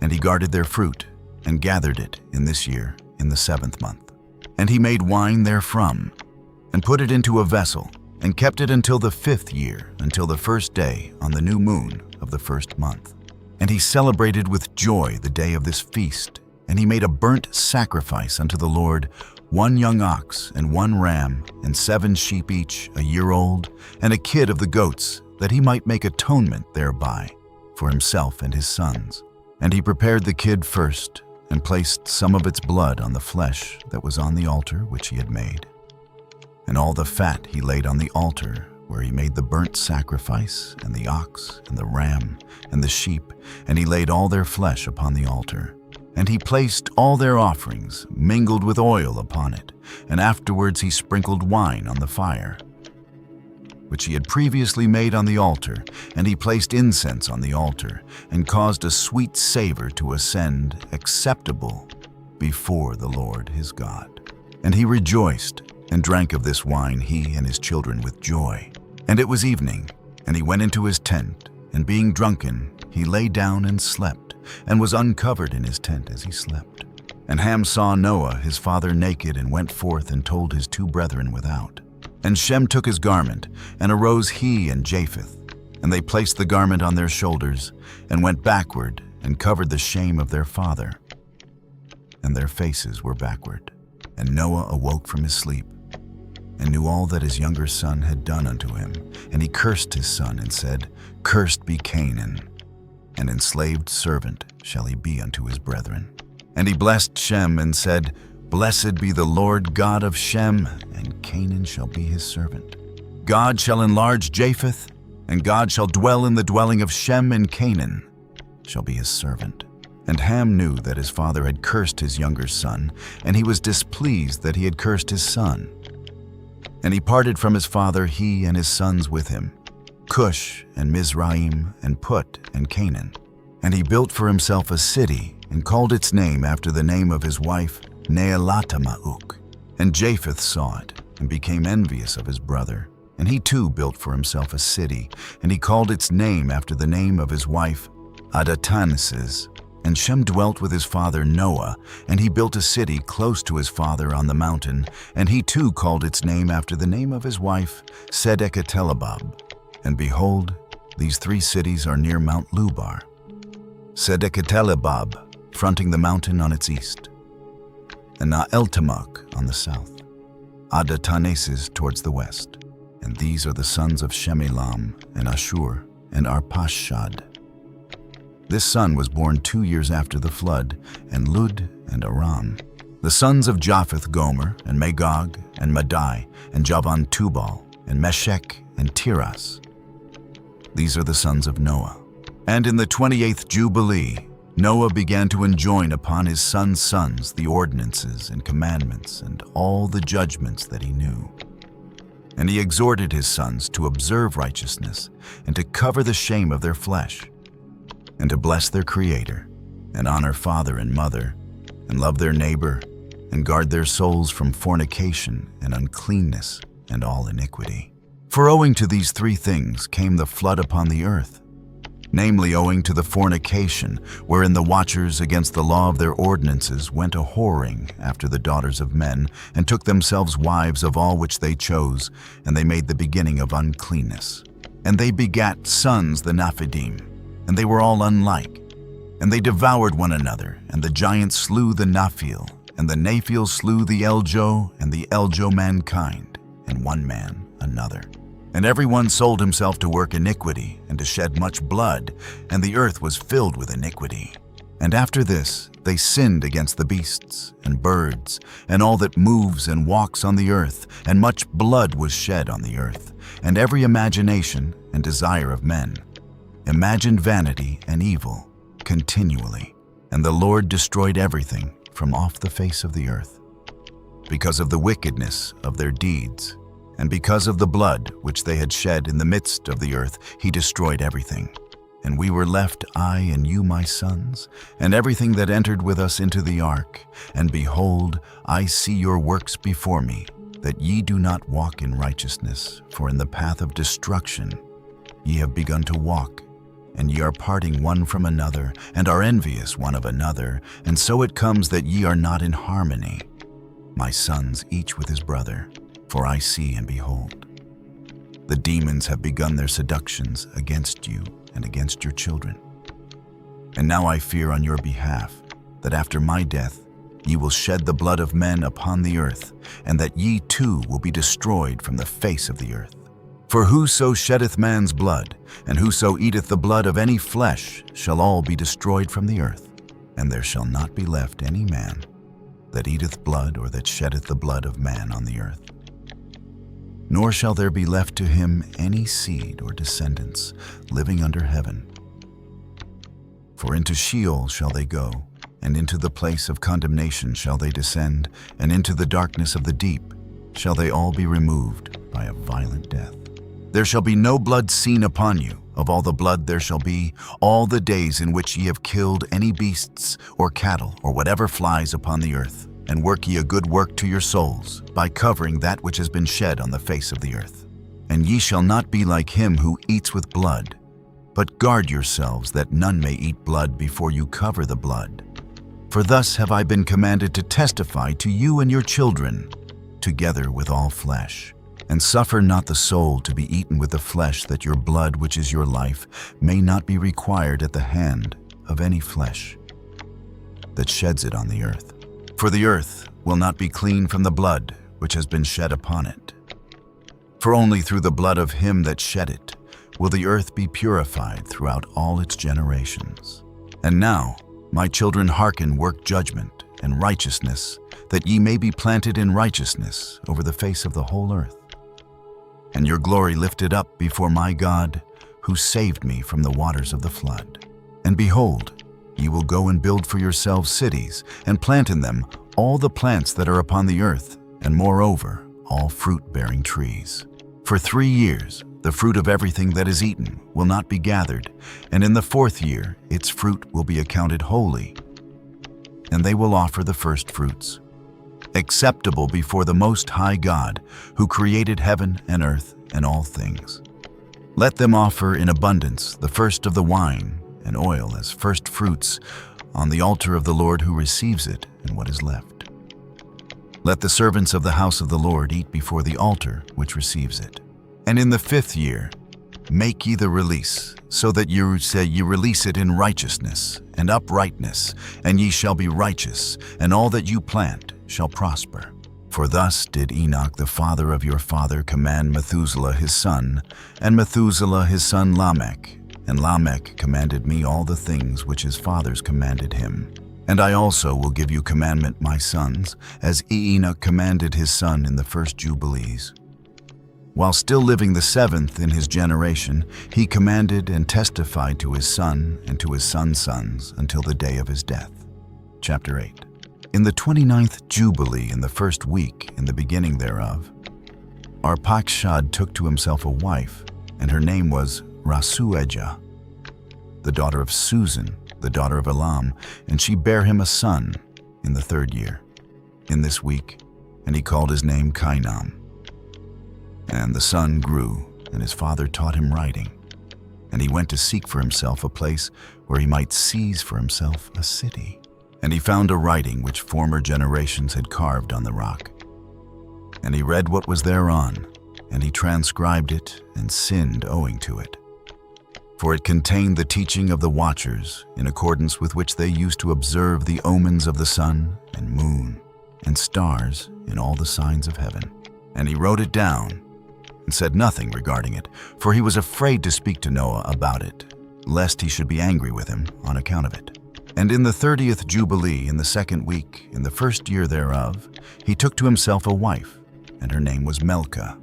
And he guarded their fruit, and gathered it in this year, in the 7th month. And he made wine therefrom, and put it into a vessel, and kept it until the 5th year, until the 1st day on the new moon of the 1st month. And he celebrated with joy the day of this feast, and he made a burnt sacrifice unto the Lord, 1 young ox, and 1 ram, and 7 sheep each, a year old, and a kid of the goats, that he might make atonement thereby, for himself and his sons. And he prepared the kid first, and placed some of its blood on the flesh that was on the altar which he had made. And all the fat he laid on the altar, where he made the burnt sacrifice, and the ox, and the ram, and the sheep, and he laid all their flesh upon the altar. And he placed all their offerings, mingled with oil, upon it, and afterwards he sprinkled wine on the fire, which he had previously made on the altar, and he placed incense on the altar, and caused a sweet savor to ascend, acceptable before the Lord his God. And he rejoiced, and drank of this wine, he and his children, with joy. And it was evening, and he went into his tent, and being drunken, he lay down and slept, and was uncovered in his tent as he slept. And Ham saw Noah his father naked, and went forth and told his 2 brethren without. And Shem took his garment, and arose he and Japheth, and they placed the garment on their shoulders, and went backward, and covered the shame of their father. And their faces were backward. And Noah awoke from his sleep, and knew all that his younger son had done unto him. And he cursed his son, and said, Cursed be Canaan, and enslaved servant shall he be unto his brethren. And he blessed Shem, and said, Blessed be the Lord God of Shem, and Canaan shall be his servant. God shall enlarge Japheth, and God shall dwell in the dwelling of Shem, and Canaan shall be his servant. And Ham knew that his father had cursed his younger son, and he was displeased that he had cursed his son. And he parted from his father, he and his sons with him, Cush and Mizraim and Put and Canaan. And he built for himself a city, and called its name after the name of his wife, Neelatamauk. And Japheth saw it, and became envious of his brother. And he too built for himself a city, and he called its name after the name of his wife, Adatanses. And Shem dwelt with his father Noah, and he built a city close to his father on the mountain, and he too called its name after the name of his wife, Sedekatelabab. And behold, these 3 cities are near Mount Lubar, Sedekatelabab, fronting the mountain on its east, and Naeltamuk on the south, Adataneses towards the west. And these are the sons of Shemelam, and Ashur, and Arpachshad. This son was born 2 years after the flood, and Lud and Aram. The sons of Japheth, Gomer, and Magog, and Madai, and Javan Tubal, and Meshech, and Tiras. These are the sons of Noah. And in the 28th Jubilee, Noah began to enjoin upon his sons' sons the ordinances and commandments and all the judgments that he knew. And he exhorted his sons to observe righteousness and to cover the shame of their flesh, and to bless their Creator, and honor father and mother, and love their neighbor, and guard their souls from fornication and uncleanness and all iniquity. For owing to these three things came the flood upon the earth, namely owing to the fornication, wherein the watchers against the law of their ordinances went a-whoring after the daughters of men, and took themselves wives of all which they chose, and they made the beginning of uncleanness. And they begat sons the Nephidim, and they were all unlike. And they devoured one another, and the giants slew the Nephil, and the Nephil slew the Eljo, and the Eljo mankind, and one man another. And every one sold himself to work iniquity, and to shed much blood, and the earth was filled with iniquity. And after this they sinned against the beasts, and birds, and all that moves and walks on the earth, and much blood was shed on the earth, and every imagination and desire of men imagined vanity and evil continually. And the Lord destroyed everything from off the face of the earth, because of the wickedness of their deeds. And because of the blood which they had shed in the midst of the earth, he destroyed everything. And we were left, I and you, my sons, and everything that entered with us into the ark. And behold, I see your works before me, that ye do not walk in righteousness, for in the path of destruction ye have begun to walk. And ye are parting one from another, and are envious one of another, and so it comes that ye are not in harmony. My sons, each with his brother, for I see and behold. The demons have begun their seductions against you and against your children. And now I fear on your behalf, that after my death ye will shed the blood of men upon the earth, and that ye too will be destroyed from the face of the earth. For whoso sheddeth man's blood, and whoso eateth the blood of any flesh, shall all be destroyed from the earth. And there shall not be left any man that eateth blood, or that sheddeth the blood of man on the earth. Nor shall there be left to him any seed or descendants living under heaven. For into Sheol shall they go, and into the place of condemnation shall they descend, and into the darkness of the deep shall they all be removed by a violent death. There shall be no blood seen upon you. Of all the blood there shall be all the days in which ye have killed any beasts or cattle or whatever flies upon the earth. And work ye a good work to your souls, by covering that which has been shed on the face of the earth. And ye shall not be like him who eats with blood, but guard yourselves that none may eat blood before you cover the blood. For thus have I been commanded to testify to you and your children, together with all flesh. And suffer not the soul to be eaten with the flesh, that your blood, which is your life, may not be required at the hand of any flesh that sheds it on the earth. For the earth will not be clean from the blood which has been shed upon it. For only through the blood of him that shed it will the earth be purified throughout all its generations. And now, my children, hearken, work judgment and righteousness, that ye may be planted in righteousness over the face of the whole earth. And your glory lifted up before my God, who saved me from the waters of the flood. And behold, ye will go and build for yourselves cities, and plant in them all the plants that are upon the earth, and moreover all fruit-bearing trees. For 3 years the fruit of everything that is eaten will not be gathered, and in the 4th year its fruit will be accounted holy. And they will offer the first fruits, acceptable before the Most High God, who created heaven and earth and all things. Let them offer in abundance the first of the wine and oil as first fruits on the altar of the Lord, who receives it and what is left. Let the servants of the house of the Lord eat before the altar which receives it. And in the 5th year make ye the release, so that ye say ye release it in righteousness and uprightness, and ye shall be righteous, and all that you plant shall prosper. For thus did Enoch the father of your father command Methuselah his son, and Methuselah his son Lamech. And Lamech commanded me all the things which his fathers commanded him. And I also will give you commandment, my sons, as Enoch commanded his son in the first Jubilees. While still living the 7th in his generation, he commanded and testified to his son and to his son's sons until the day of his death. Chapter 8. In the 29th Jubilee, in the first week, in the beginning thereof, Arpachshad took to himself a wife, and her name was Rasuejah, the daughter of Susan, the daughter of Elam, and she bare him a son in the 3rd year, in this week, and he called his name Cainam. And the son grew, and his father taught him writing, and he went to seek for himself a place where he might seize for himself a city. And he found a writing which former generations had carved on the rock. And he read what was thereon, and he transcribed it, and sinned owing to it. For it contained the teaching of the watchers, in accordance with which they used to observe the omens of the sun and moon and stars in all the signs of heaven. And he wrote it down, and said nothing regarding it, for he was afraid to speak to Noah about it, lest he should be angry with him on account of it. And in the 30th Jubilee, in the 2nd week, in the 1st year thereof, he took to himself a wife, and her name was Melchah,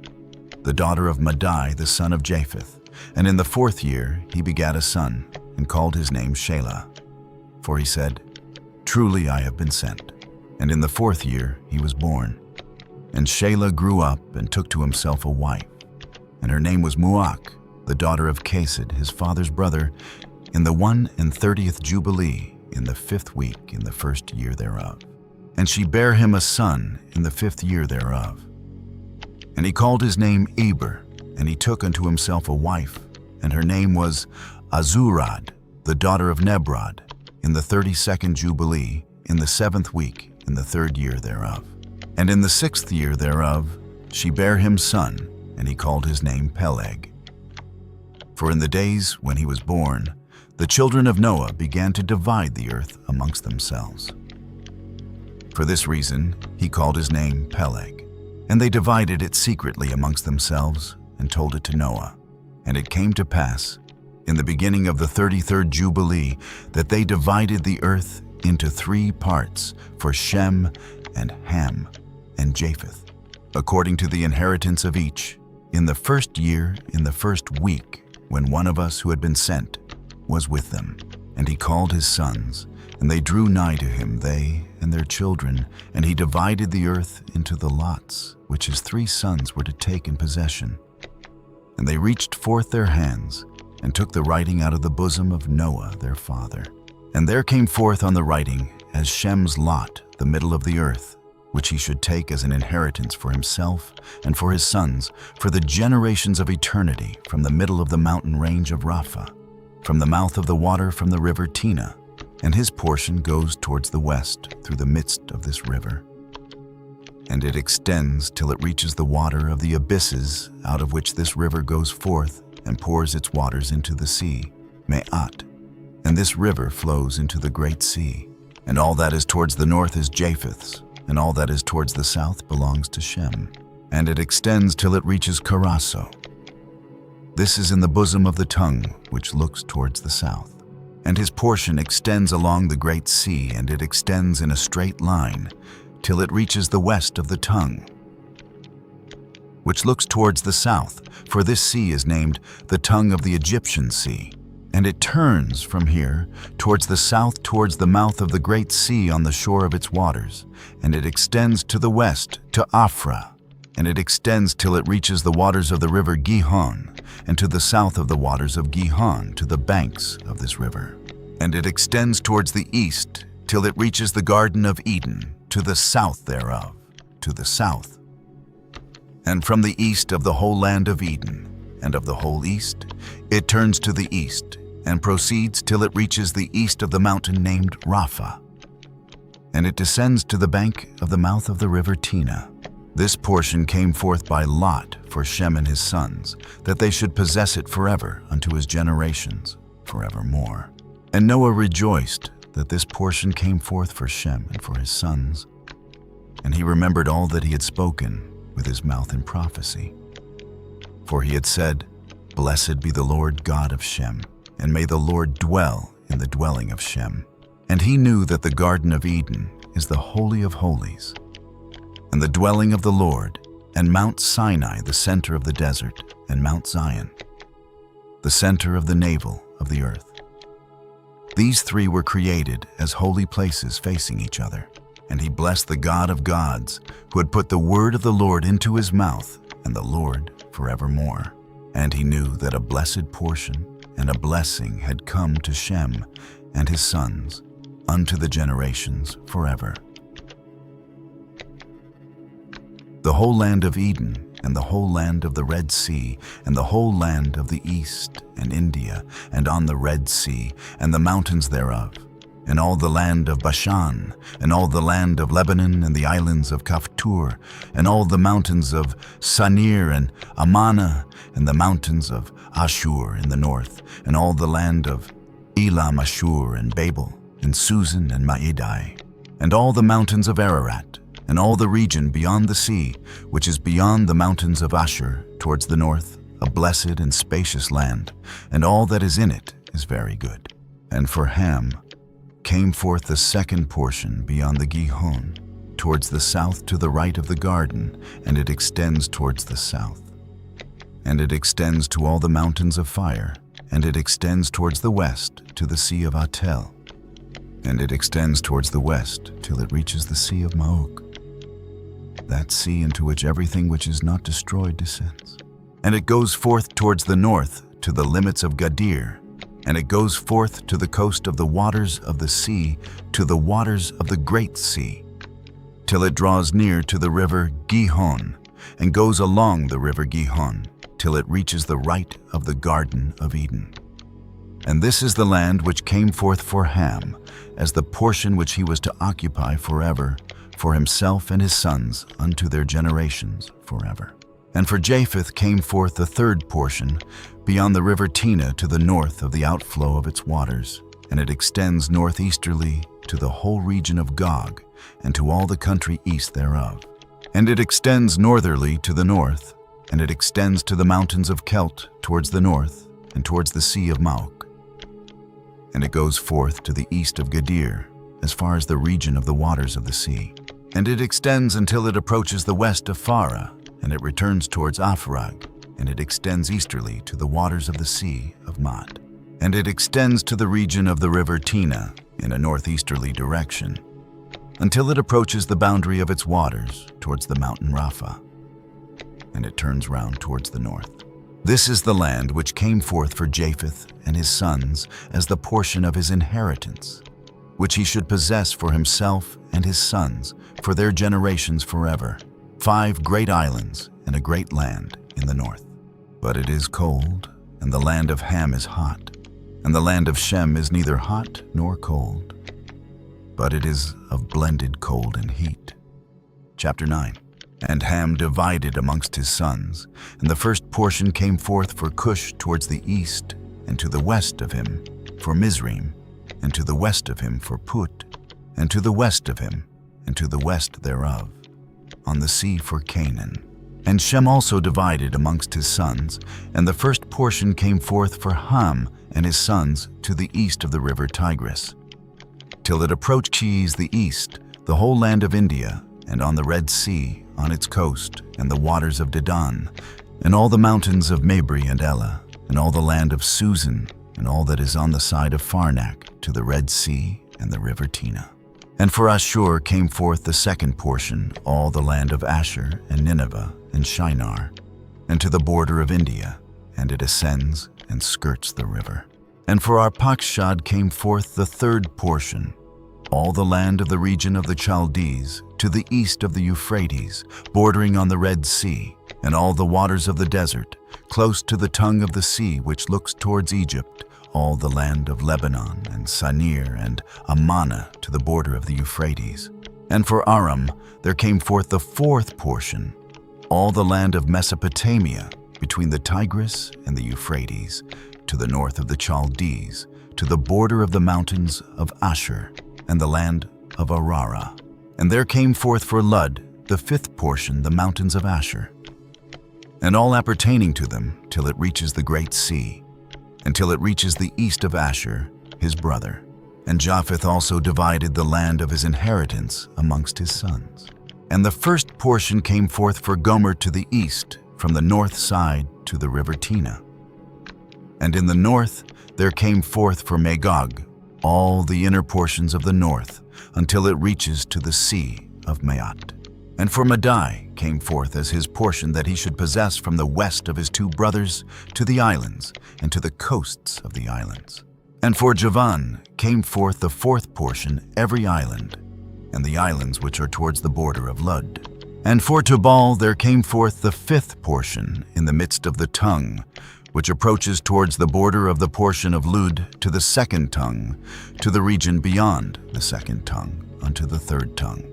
the daughter of Madai, the son of Japheth. And in the 4th year he begat a son, and called his name Shelah. For he said, Truly I have been sent. And in the 4th year he was born. And Shelah grew up, and took to himself a wife, and her name was Muach, the daughter of Kesed, his father's brother, in the 31st Jubilee, in the 5th week, in the 1st year thereof. And she bare him a son in the 5th year thereof. And he called his name Eber, and he took unto himself a wife, and her name was Azurad, the daughter of Nebrod, in the 32nd Jubilee, in the 7th week, in the 3rd year thereof. And in the 6th year thereof she bare him son, and he called his name Peleg. For in the days when he was born, the children of Noah began to divide the earth amongst themselves. For this reason he called his name Peleg. And they divided it secretly amongst themselves, and told it to Noah. And it came to pass, in the beginning of the 33rd Jubilee, that they divided the earth into 3 parts, for Shem and Ham and Japheth, according to the inheritance of each, in the 1st year, in the 1st week, when one of us who had been sent was with them. And he called his sons, and they drew nigh to him, they and their children, and he divided the earth into the lots, which his 3 sons were to take in possession. And they reached forth their hands, and took the writing out of the bosom of Noah their father. And there came forth on the writing, as Shem's lot, the middle of the earth, which he should take as an inheritance for himself and for his sons, for the generations of eternity, from the middle of the mountain range of Rapha, from the mouth of the water from the river Tina, and his portion goes towards the west through the midst of this river. And it extends till it reaches the water of the abysses, out of which this river goes forth and pours its waters into the sea, Me'at. And this river flows into the great sea. And all that is towards the north is Japheth's, and all that is towards the south belongs to Shem. And it extends till it reaches Carasso. This is in the bosom of the tongue, which looks towards the south. And his portion extends along the great sea, and it extends in a straight line, till it reaches the west of the tongue, which looks towards the south, for this sea is named the tongue of the Egyptian sea. And it turns from here towards the south, towards the mouth of the great sea on the shore of its waters, and it extends to the west, to Afra, and it extends till it reaches the waters of the river Gihon, and to the south of the waters of Gihon, to the banks of this river. And it extends towards the east, till it reaches the Garden of Eden, to the south thereof, to the south. And from the east of the whole land of Eden, and of the whole east, it turns to the east, and proceeds till it reaches the east of the mountain named Rapha. And it descends to the bank of the mouth of the river Tina. This portion came forth by lot for Shem and his sons, that they should possess it forever unto his generations, forevermore. And Noah rejoiced that this portion came forth for Shem and for his sons. And he remembered all that he had spoken with his mouth in prophecy. For he had said, Blessed be the Lord God of Shem, and may the Lord dwell in the dwelling of Shem. And he knew that the Garden of Eden is the Holy of Holies, and the dwelling of the Lord and Mount Sinai, the center of the desert, and Mount Zion, the center of the navel of the earth. These three were created as holy places facing each other. And he blessed the God of gods, who had put the word of the Lord into his mouth, and the Lord forevermore. And he knew that a blessed portion and a blessing had come to Shem and his sons unto the generations forever. The whole land of Eden, and the whole land of the Red Sea, and the whole land of the east, and India, and on the Red Sea, and the mountains thereof, and all the land of Bashan, and all the land of Lebanon, and the islands of Kaphtor, and all the mountains of Sanir and Amanah, and the mountains of Ashur in the north, and all the land of Elam, Ashur, and Babel, and Susan, and Maedai, and all the mountains of Ararat, and all the region beyond the sea, which is beyond the mountains of Ashur, towards the north, a blessed and spacious land, and all that is in it is very good. And for Ham came forth the second portion beyond the Gihon, towards the south to the right of the garden, and it extends towards the south. And it extends to all the mountains of fire, and it extends towards the west to the sea of Atel, and it extends towards the west till it reaches the sea of Maok, that sea into which everything which is not destroyed descends. And it goes forth towards the north to the limits of Gadir, and it goes forth to the coast of the waters of the sea, to the waters of the great sea, till it draws near to the river Gihon, and goes along the river Gihon, till it reaches the right of the Garden of Eden. And this is the land which came forth for Ham, as the portion which he was to occupy forever, for himself and his sons unto their generations forever. And for Japheth came forth the third portion, beyond the river Tina to the north of the outflow of its waters, and it extends northeasterly to the whole region of Gog, and to all the country east thereof. And it extends northerly to the north, and it extends to the mountains of Kelt towards the north, and towards the sea of Maok. And it goes forth to the east of Gadir, as far as the region of the waters of the sea. And it extends until it approaches the west of Farah, and it returns towards Aphrag, and it extends easterly to the waters of the sea of Mad. And it extends to the region of the river Tina in a northeasterly direction, until it approaches the boundary of its waters towards the mountain Rapha, and it turns round towards the north. This is the land which came forth for Japheth and his sons as the portion of his inheritance, which he should possess for himself and his sons for their generations forever, 5 great islands and a great land in the north. But it is cold, and the land of Ham is hot, and the land of Shem is neither hot nor cold, but it is of blended cold and heat. Chapter 9. And Ham divided amongst his sons, and the first portion came forth for Cush towards the east, and to the west of him for Mizraim, and to the west of him for Put, and to the west of him, and to the west thereof, on the sea for Canaan. And Shem also divided amongst his sons, and the first portion came forth for Ham and his sons to the east of the river Tigris, till it approached Chiz the east, the whole land of India, and on the Red Sea, on its coast, and the waters of Dedan, and all the mountains of Mabri and Elah, and all the land of Susan, and all that is on the side of Farnak, to the Red Sea and the river Tina. And for Ashur came forth the second portion, all the land of Asher and Nineveh and Shinar, and to the border of India, and it ascends and skirts the river. And for Arpachshad came forth the third portion, all the land of the region of the Chaldees, to the east of the Euphrates, bordering on the Red Sea, and all the waters of the desert, close to the tongue of the sea which looks towards Egypt, all the land of Lebanon and Sanir and Amanah to the border of the Euphrates. And for Aram there came forth the fourth portion, all the land of Mesopotamia, between the Tigris and the Euphrates, to the north of the Chaldees, to the border of the mountains of Asher, and the land of Arara. And there came forth for Lud the fifth portion, the mountains of Asher, and all appertaining to them, till it reaches the great sea, until it reaches the east of Asher, his brother. And Japheth also divided the land of his inheritance amongst his sons. And the first portion came forth for Gomer to the east, from the north side to the river Tina. And in the north there came forth for Magog all the inner portions of the north, until it reaches to the sea of Maat. And for Madai came forth as his portion that he should possess from the west of his two brothers to the islands and to the coasts of the islands. And for Javan came forth the fourth portion, every island, and the islands which are towards the border of Lud. And for Tubal there came forth the fifth portion in the midst of the tongue, which approaches towards the border of the portion of Lud to the second tongue, to the region beyond the second tongue, unto the third tongue.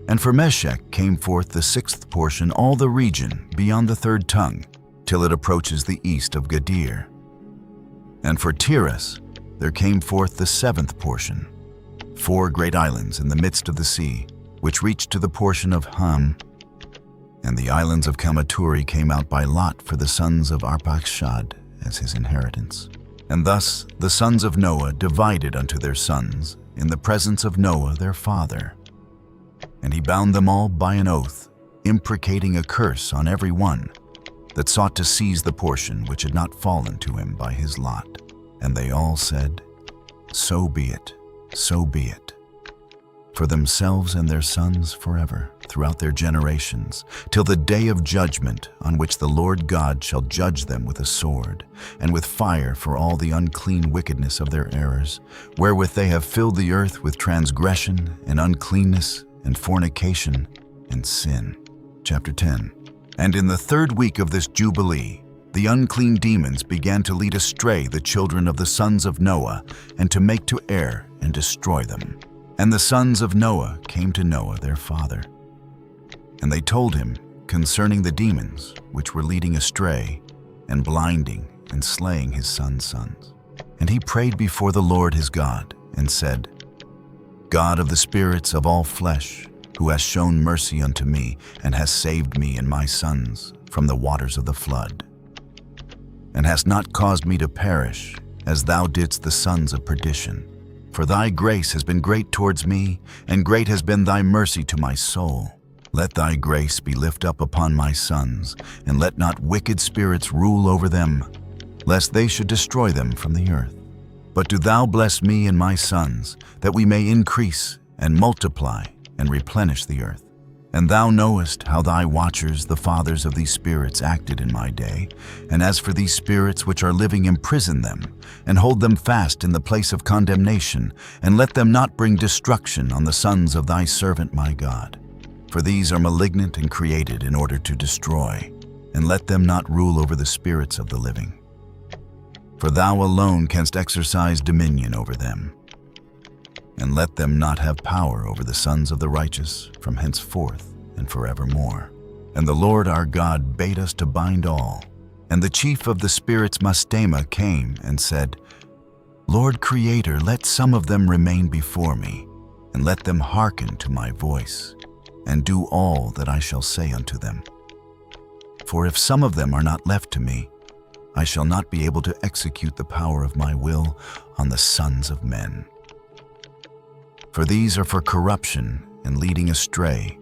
And for Meshech came forth the sixth portion, all the region beyond the third tongue, till it approaches the east of Gadir. And for Tiras there came forth the seventh portion, 4 great islands in the midst of the sea, which reached to the portion of Ham. And the islands of Kamaturi came out by lot for the sons of Arpachshad as his inheritance. And thus the sons of Noah divided unto their sons in the presence of Noah their father. And he bound them all by an oath, imprecating a curse on every one that sought to seize the portion which had not fallen to him by his lot. And they all said, So be it, so be it, for themselves and their sons forever, throughout their generations, till the day of judgment, on which the Lord God shall judge them with a sword, and with fire for all the unclean wickedness of their errors, wherewith they have filled the earth with transgression and uncleanness and fornication and sin. Chapter 10. And in the 3rd week of this Jubilee, the unclean demons began to lead astray the children of the sons of Noah, and to make to err and destroy them. And the sons of Noah came to Noah their father. And they told him concerning the demons which were leading astray, and blinding, and slaying his sons' sons. And he prayed before the Lord his God, and said, God of the spirits of all flesh, who hast shown mercy unto me, and hast saved me and my sons from the waters of the flood, and hast not caused me to perish, as thou didst the sons of perdition. For thy grace has been great towards me, and great has been thy mercy to my soul. Let thy grace be lift up upon my sons, and let not wicked spirits rule over them, lest they should destroy them from the earth. But do thou bless me and my sons, that we may increase and multiply and replenish the earth. And thou knowest how thy watchers, the fathers of these spirits, acted in my day. And as for these spirits which are living, imprison them, and hold them fast in the place of condemnation, and let them not bring destruction on the sons of thy servant my God. For these are malignant and created in order to destroy, and let them not rule over the spirits of the living. For thou alone canst exercise dominion over them. And let them not have power over the sons of the righteous from henceforth and forevermore. And the Lord our God bade us to bind all. And the chief of the spirits Mastema came and said, Lord Creator, let some of them remain before me, and let them hearken to my voice, and do all that I shall say unto them. For if some of them are not left to me, I shall not be able to execute the power of my will on the sons of men. For these are for corruption and leading astray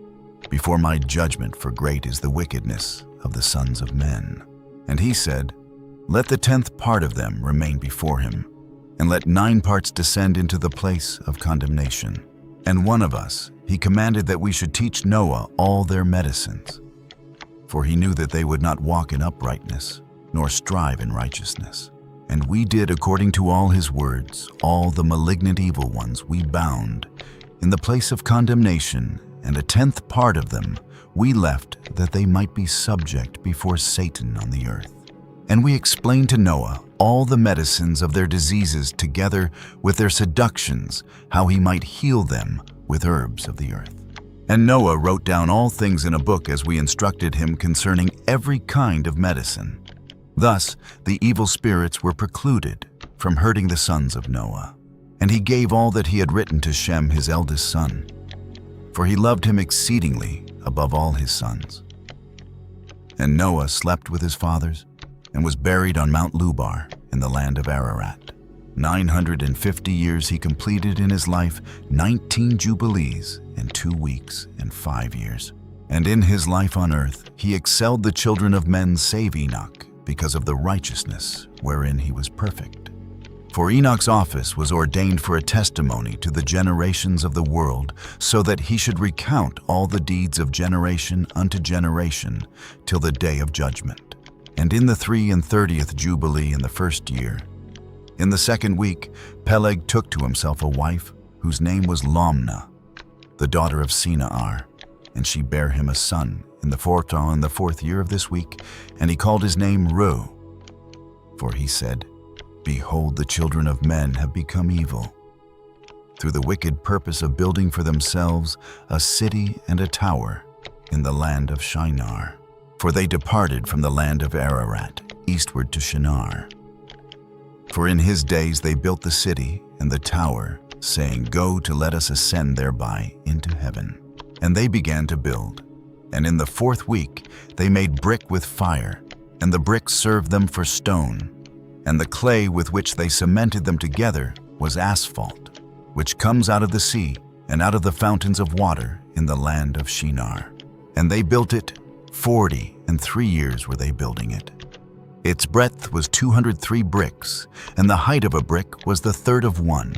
before my judgment, for great is the wickedness of the sons of men. And he said, Let the 10th part of them remain before him, and let 9 parts descend into the place of condemnation. And one of us he commanded that we should teach Noah all their medicines, for he knew that they would not walk in uprightness, nor strive in righteousness. And we did according to all his words. All the malignant evil ones we bound in the place of condemnation, and a 10th part of them we left, that they might be subject before Satan on the earth. And we explained to Noah all the medicines of their diseases, together with their seductions, how he might heal them with herbs of the earth. And Noah wrote down all things in a book, as we instructed him concerning every kind of medicine. Thus the evil spirits were precluded from hurting the sons of Noah. And he gave all that he had written to Shem his eldest son, for he loved him exceedingly above all his sons. And Noah slept with his fathers, and was buried on Mount Lubar in the land of Ararat. 950 years he completed in his life, 19 jubilees in 2 weeks and 5 years. And in his life on earth, he excelled the children of men save Enoch, because of the righteousness wherein he was perfect. For Enoch's office was ordained for a testimony to the generations of the world, so that he should recount all the deeds of generation unto generation, till the day of judgment. And in the 33rd Jubilee in the first year, in the second week, Peleg took to himself a wife, whose name was Lomna, the daughter of Sina'ar, and she bare him a son in the fourth year of this week, and he called his name Ru. For he said, Behold, the children of men have become evil, through the wicked purpose of building for themselves a city and a tower in the land of Shinar. For they departed from the land of Ararat, eastward to Shinar. For in his days they built the city and the tower, saying, Go to let us ascend thereby into heaven. And they began to build. And in the fourth week they made brick with fire, and the brick served them for stone. And the clay with which they cemented them together was asphalt, which comes out of the sea and out of the fountains of water in the land of Shinar. And they built it 43 years were they building it. Its breadth was 203 bricks, and the height of a brick was the third of one.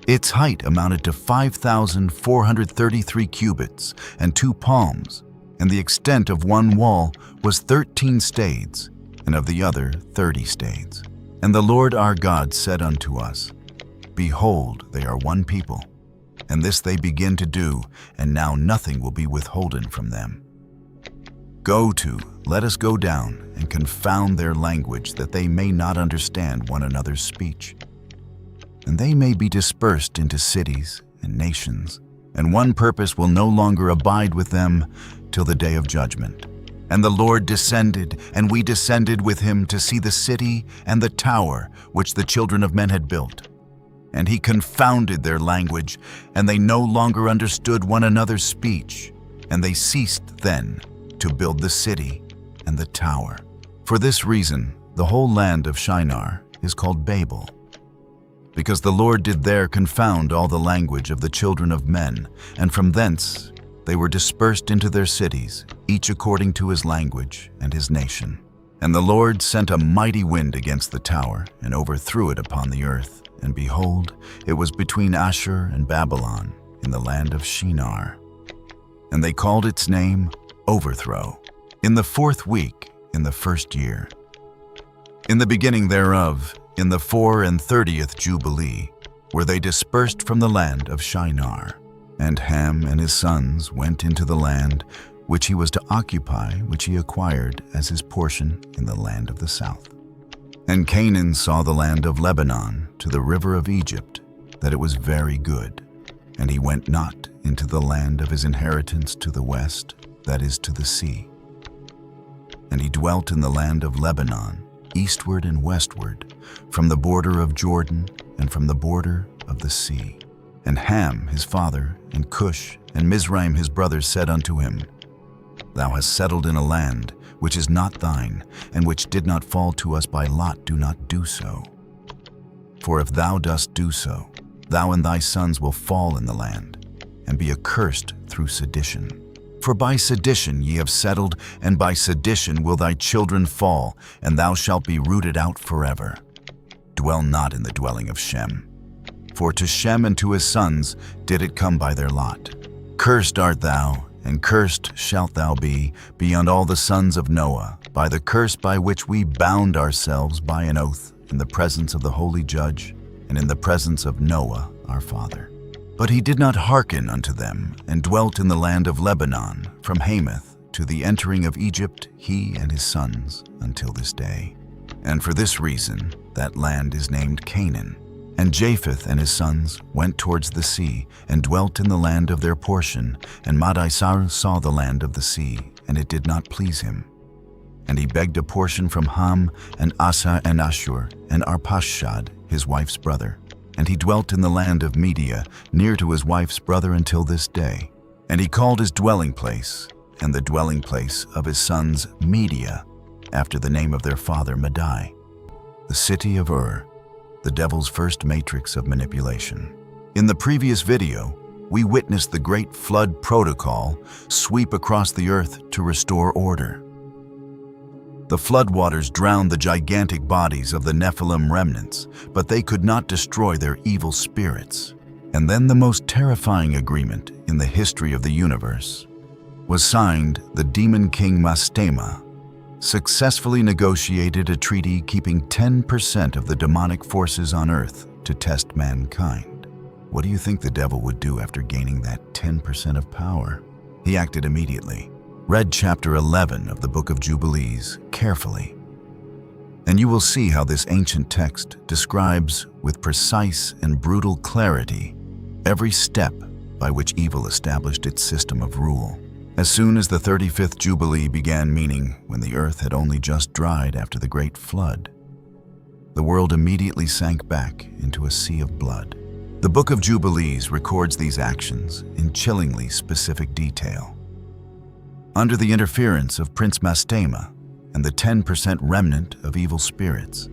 Its height amounted to 5,433 cubits and 2 palms, and the extent of one wall was 13 stades, and of the other 30 stades. And the Lord our God said unto us, Behold, they are one people, and this they begin to do, and now nothing will be withholden from them. Let us go down and confound their language, that they may not understand one another's speech. And they may be dispersed into cities and nations, and one purpose will no longer abide with them till the day of judgment. And the Lord descended, and we descended with him to see the city and the tower which the children of men had built. And he confounded their language, and they no longer understood one another's speech. And they ceased then to build the city and the tower. For this reason, the whole land of Shinar is called Babel, because the Lord did there confound all the language of the children of men, and from thence they were dispersed into their cities, each according to his language and his nation. And the Lord sent a mighty wind against the tower, and overthrew it upon the earth. And behold, it was between Ashur and Babylon, in the land of Shinar. And they called its name Overthrow. In the fourth week, in the first year, in the beginning thereof, in the 34th Jubilee, were they dispersed from the land of Shinar. And Ham and his sons went into the land which he was to occupy, which he acquired as his portion in the land of the south. And Canaan saw the land of Lebanon to the river of Egypt, that it was very good. And he went not into the land of his inheritance to the west, that is to the sea. And he dwelt in the land of Lebanon, eastward and westward, from the border of Jordan and from the border of the sea. And Ham his father, and Cush, and Mizraim his brother said unto him, Thou hast settled in a land which is not thine, and which did not fall to us by lot. Do not do so. For if thou dost do so, thou and thy sons will fall in the land, and be accursed through sedition. For by sedition ye have settled, and by sedition will thy children fall, and thou shalt be rooted out forever. Dwell not in the dwelling of Shem. For to Shem and to his sons did it come by their lot. Cursed art thou, and cursed shalt thou be beyond all the sons of Noah, by the curse by which we bound ourselves by an oath in the presence of the holy judge, and in the presence of Noah our father. But he did not hearken unto them, and dwelt in the land of Lebanon, from Hamath to the entering of Egypt, he and his sons, until this day. And for this reason that land is named Canaan. And Japheth and his sons went towards the sea, and dwelt in the land of their portion. And Madai-sar saw the land of the sea, and it did not please him. And he begged a portion from Ham, and Asa, and Ashur, and Arpachshad, his wife's brother. And he dwelt in the land of Media, near to his wife's brother until this day. And he called his dwelling place, and the dwelling place of his sons, Media, after the name of their father Madai, the city of Ur, the devil's first matrix of manipulation. In the previous video, we witness the Great Flood Protocol sweep across the earth to restore order. The floodwaters drowned the gigantic bodies of the Nephilim remnants, but they could not destroy their evil spirits. And then the most terrifying agreement in the history of the universe was signed. The demon king Mastema successfully negotiated a treaty keeping 10% of the demonic forces on earth to test mankind. What do you think the devil would do after gaining that 10% of power? He acted immediately. Read chapter 11 of the Book of Jubilees carefully, and you will see how this ancient text describes with precise and brutal clarity every step by which evil established its system of rule. As soon as the 35th Jubilee began, meaning when the earth had only just dried after the Great Flood, the world immediately sank back into a sea of blood. The Book of Jubilees records these actions in chillingly specific detail. Under the interference of Prince Mastema and the 10% remnant of evil spirits,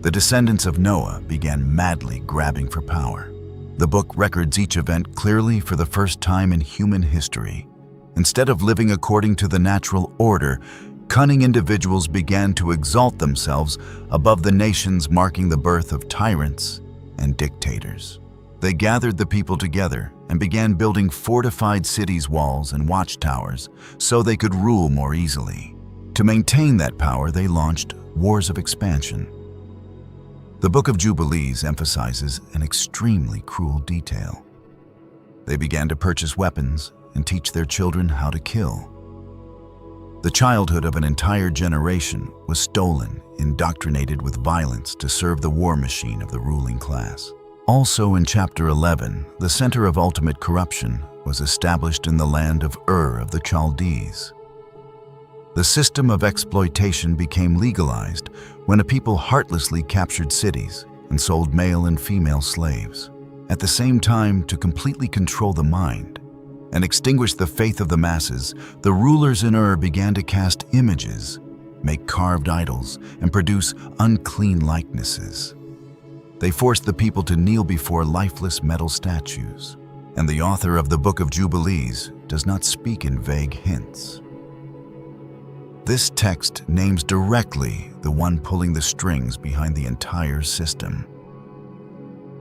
the descendants of Noah began madly grabbing for power. The book records each event clearly for the first time in human history. Instead of living according to the natural order, cunning individuals began to exalt themselves above the nations, marking the birth of tyrants and dictators. They gathered the people together and began building fortified cities, walls, and watchtowers so they could rule more easily. To maintain that power, they launched wars of expansion. The Book of Jubilees emphasizes an extremely cruel detail. They began to purchase weapons and teach their children how to kill. The childhood of an entire generation was stolen, indoctrinated with violence to serve the war machine of the ruling class. Also in chapter 11, the center of ultimate corruption was established in the land of Ur of the Chaldees. The system of exploitation became legalized when a people heartlessly captured cities and sold male and female slaves. At the same time, to completely control the mind and extinguish the faith of the masses, the rulers in Ur began to cast images, make carved idols, and produce unclean likenesses. They forced the people to kneel before lifeless metal statues. And the author of the Book of Jubilees does not speak in vague hints. This text names directly the one pulling the strings behind the entire system.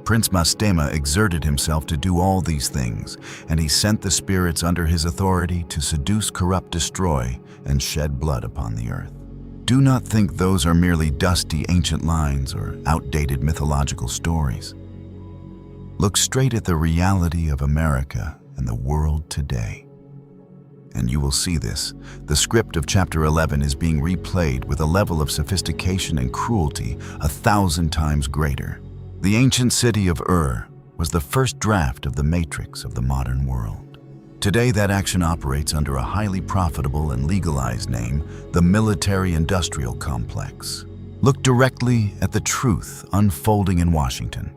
Prince Mastema exerted himself to do all these things, and he sent the spirits under his authority to seduce, corrupt, destroy, and shed blood upon the earth. Do not think those are merely dusty ancient lines or outdated mythological stories. Look straight at the reality of America and the world today, and you will see this. The script of chapter 11 is being replayed with a level of sophistication and cruelty 1,000 times greater. The ancient city of Ur was the first draft of the matrix of the modern world. Today, that action operates under a highly profitable and legalized name, the military-industrial complex. Look directly at the truth unfolding in Washington.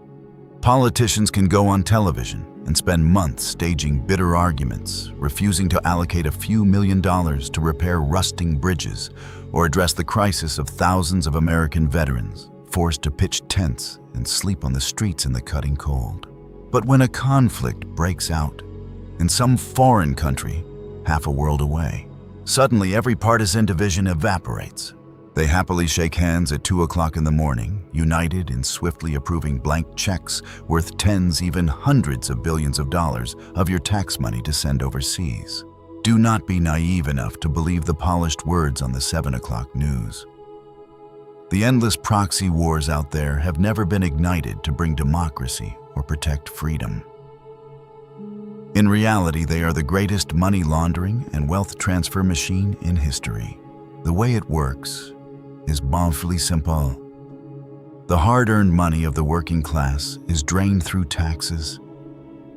Politicians can go on television and spend months staging bitter arguments, refusing to allocate a few $1,000,000 to repair rusting bridges or address the crisis of thousands of American veterans forced to pitch tents and sleep on the streets in the cutting cold. But when a conflict breaks out in some foreign country, half a world away, suddenly every partisan division evaporates. They happily shake hands at 2 o'clock in the morning, united in swiftly approving blank checks worth tens, even hundreds of billions of dollars of your tax money to send overseas. Do not be naive enough to believe the polished words on the 7 o'clock news. The endless proxy wars out there have never been ignited to bring democracy or protect freedom. In reality, they are the greatest money laundering and wealth transfer machine in history. The way it works is bonfully simple. The hard-earned money of the working class is drained through taxes,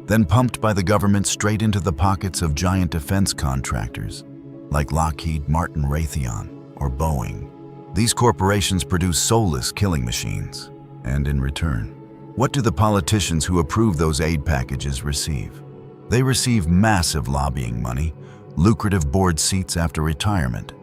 then pumped by the government straight into the pockets of giant defense contractors like Lockheed Martin, Raytheon, or Boeing. These corporations produce soulless killing machines, and in return, what do the politicians who approve those aid packages receive? They receive massive lobbying money, lucrative board seats after retirement,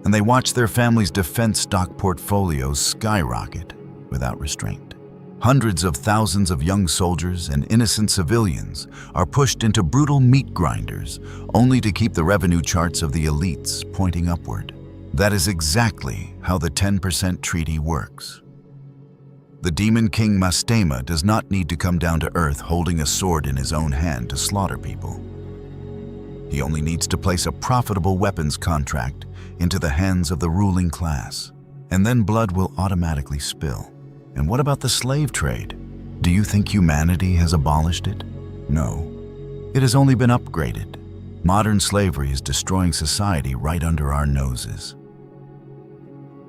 and they watch their families' defense stock portfolios skyrocket without restraint. Hundreds of thousands of young soldiers and innocent civilians are pushed into brutal meat grinders, only to keep the revenue charts of the elites pointing upward. That is exactly how the 10% treaty works. The demon king Mastema does not need to come down to earth holding a sword in his own hand to slaughter people. He only needs to place a profitable weapons contract into the hands of the ruling class, and then blood will automatically spill. And what about the slave trade? Do you think humanity has abolished it? No. It has only been upgraded. Modern slavery is destroying society right under our noses.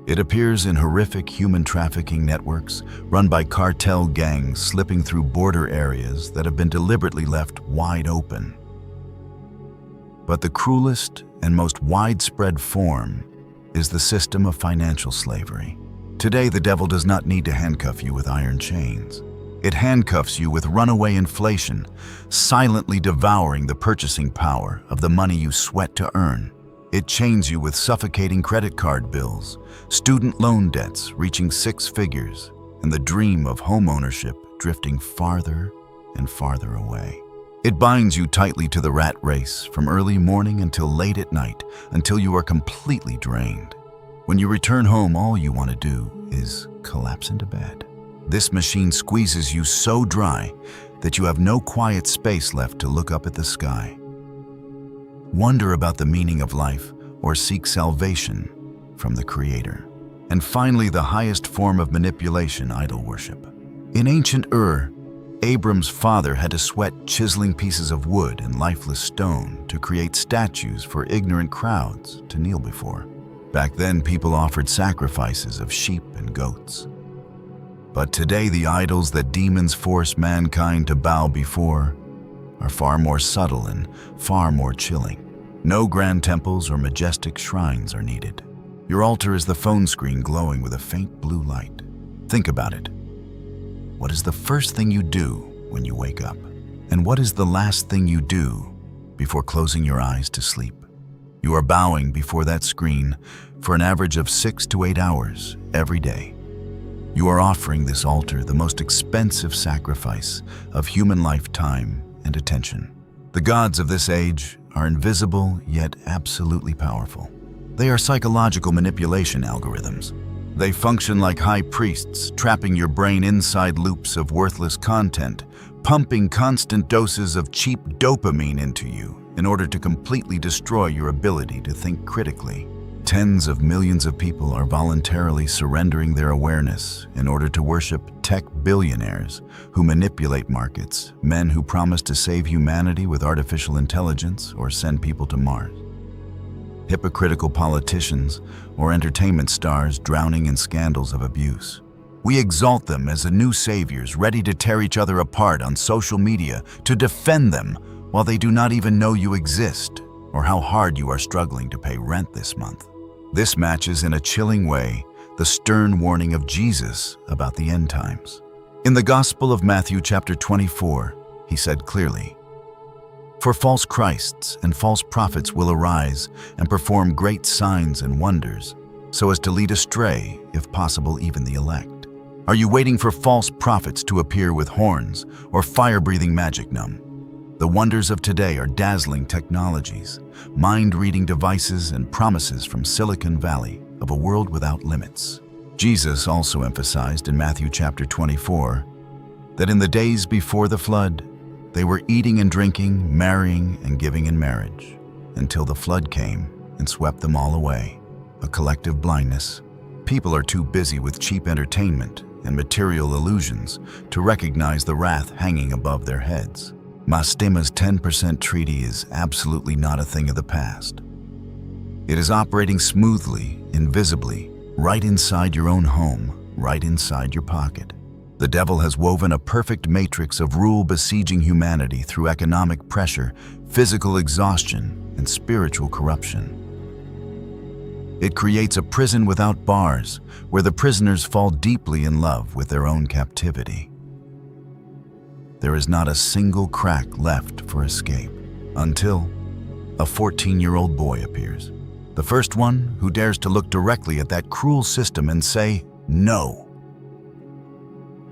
It appears in horrific human trafficking networks run by cartel gangs slipping through border areas that have been deliberately left wide open. But the cruelest and most widespread form is the system of financial slavery. Today, the devil does not need to handcuff you with iron chains. It handcuffs you with runaway inflation, silently devouring the purchasing power of the money you sweat to earn. It chains you with suffocating credit card bills, student loan debts reaching 6 figures, and the dream of homeownership drifting farther and farther away. It binds you tightly to the rat race from early morning until late at night, until you are completely drained. When you return home, all you want to do is collapse into bed. This machine squeezes you so dry that you have no quiet space left to look up at the sky, wonder about the meaning of life, or seek salvation from the Creator. And finally, the highest form of manipulation, idol worship. In ancient Ur, Abram's father had to sweat chiseling pieces of wood and lifeless stone to create statues for ignorant crowds to kneel before. Back then, people offered sacrifices of sheep and goats. But today, the idols that demons force mankind to bow before are far more subtle and far more chilling. No grand temples or majestic shrines are needed. Your altar is the phone screen glowing with a faint blue light. Think about it. What is the first thing you do when you wake up? And what is the last thing you do before closing your eyes to sleep? You are bowing before that screen for an average of 6 to 8 hours every day. You are offering this altar the most expensive sacrifice of human lifetime and attention. The gods of this age are invisible yet absolutely powerful. They are psychological manipulation algorithms. They function like high priests, trapping your brain inside loops of worthless content, pumping constant doses of cheap dopamine into you in order to completely destroy your ability to think critically. Tens of millions of people are voluntarily surrendering their awareness in order to worship tech billionaires who manipulate markets, men who promise to save humanity with artificial intelligence or send people to Mars, hypocritical politicians, or entertainment stars drowning in scandals of abuse. We exalt them as the new saviors ready to tear each other apart on social media to defend them while they do not even know you exist or how hard you are struggling to pay rent this month. This matches in a chilling way the stern warning of Jesus about the end times. In the Gospel of Matthew chapter 24, he said clearly, "For false Christs and false prophets will arise and perform great signs and wonders, so as to lead astray, if possible, even the elect." Are you waiting for false prophets to appear with horns or fire-breathing magic numb? The wonders of today are dazzling technologies, mind-reading devices, and promises from Silicon Valley of a world without limits. Jesus also emphasized in Matthew chapter 24 that in the days before the flood, they were eating and drinking, marrying and giving in marriage, until the flood came and swept them all away. A collective blindness. People are too busy with cheap entertainment and material illusions to recognize the wrath hanging above their heads. Mastema's 10% treaty is absolutely not a thing of the past. It is operating smoothly, invisibly, right inside your own home, right inside your pocket. The devil has woven a perfect matrix of rule besieging humanity through economic pressure, physical exhaustion, and spiritual corruption. It creates a prison without bars, where the prisoners fall deeply in love with their own captivity. There is not a single crack left for escape, until a 14-year-old boy appears. The first one who dares to look directly at that cruel system and say, "No."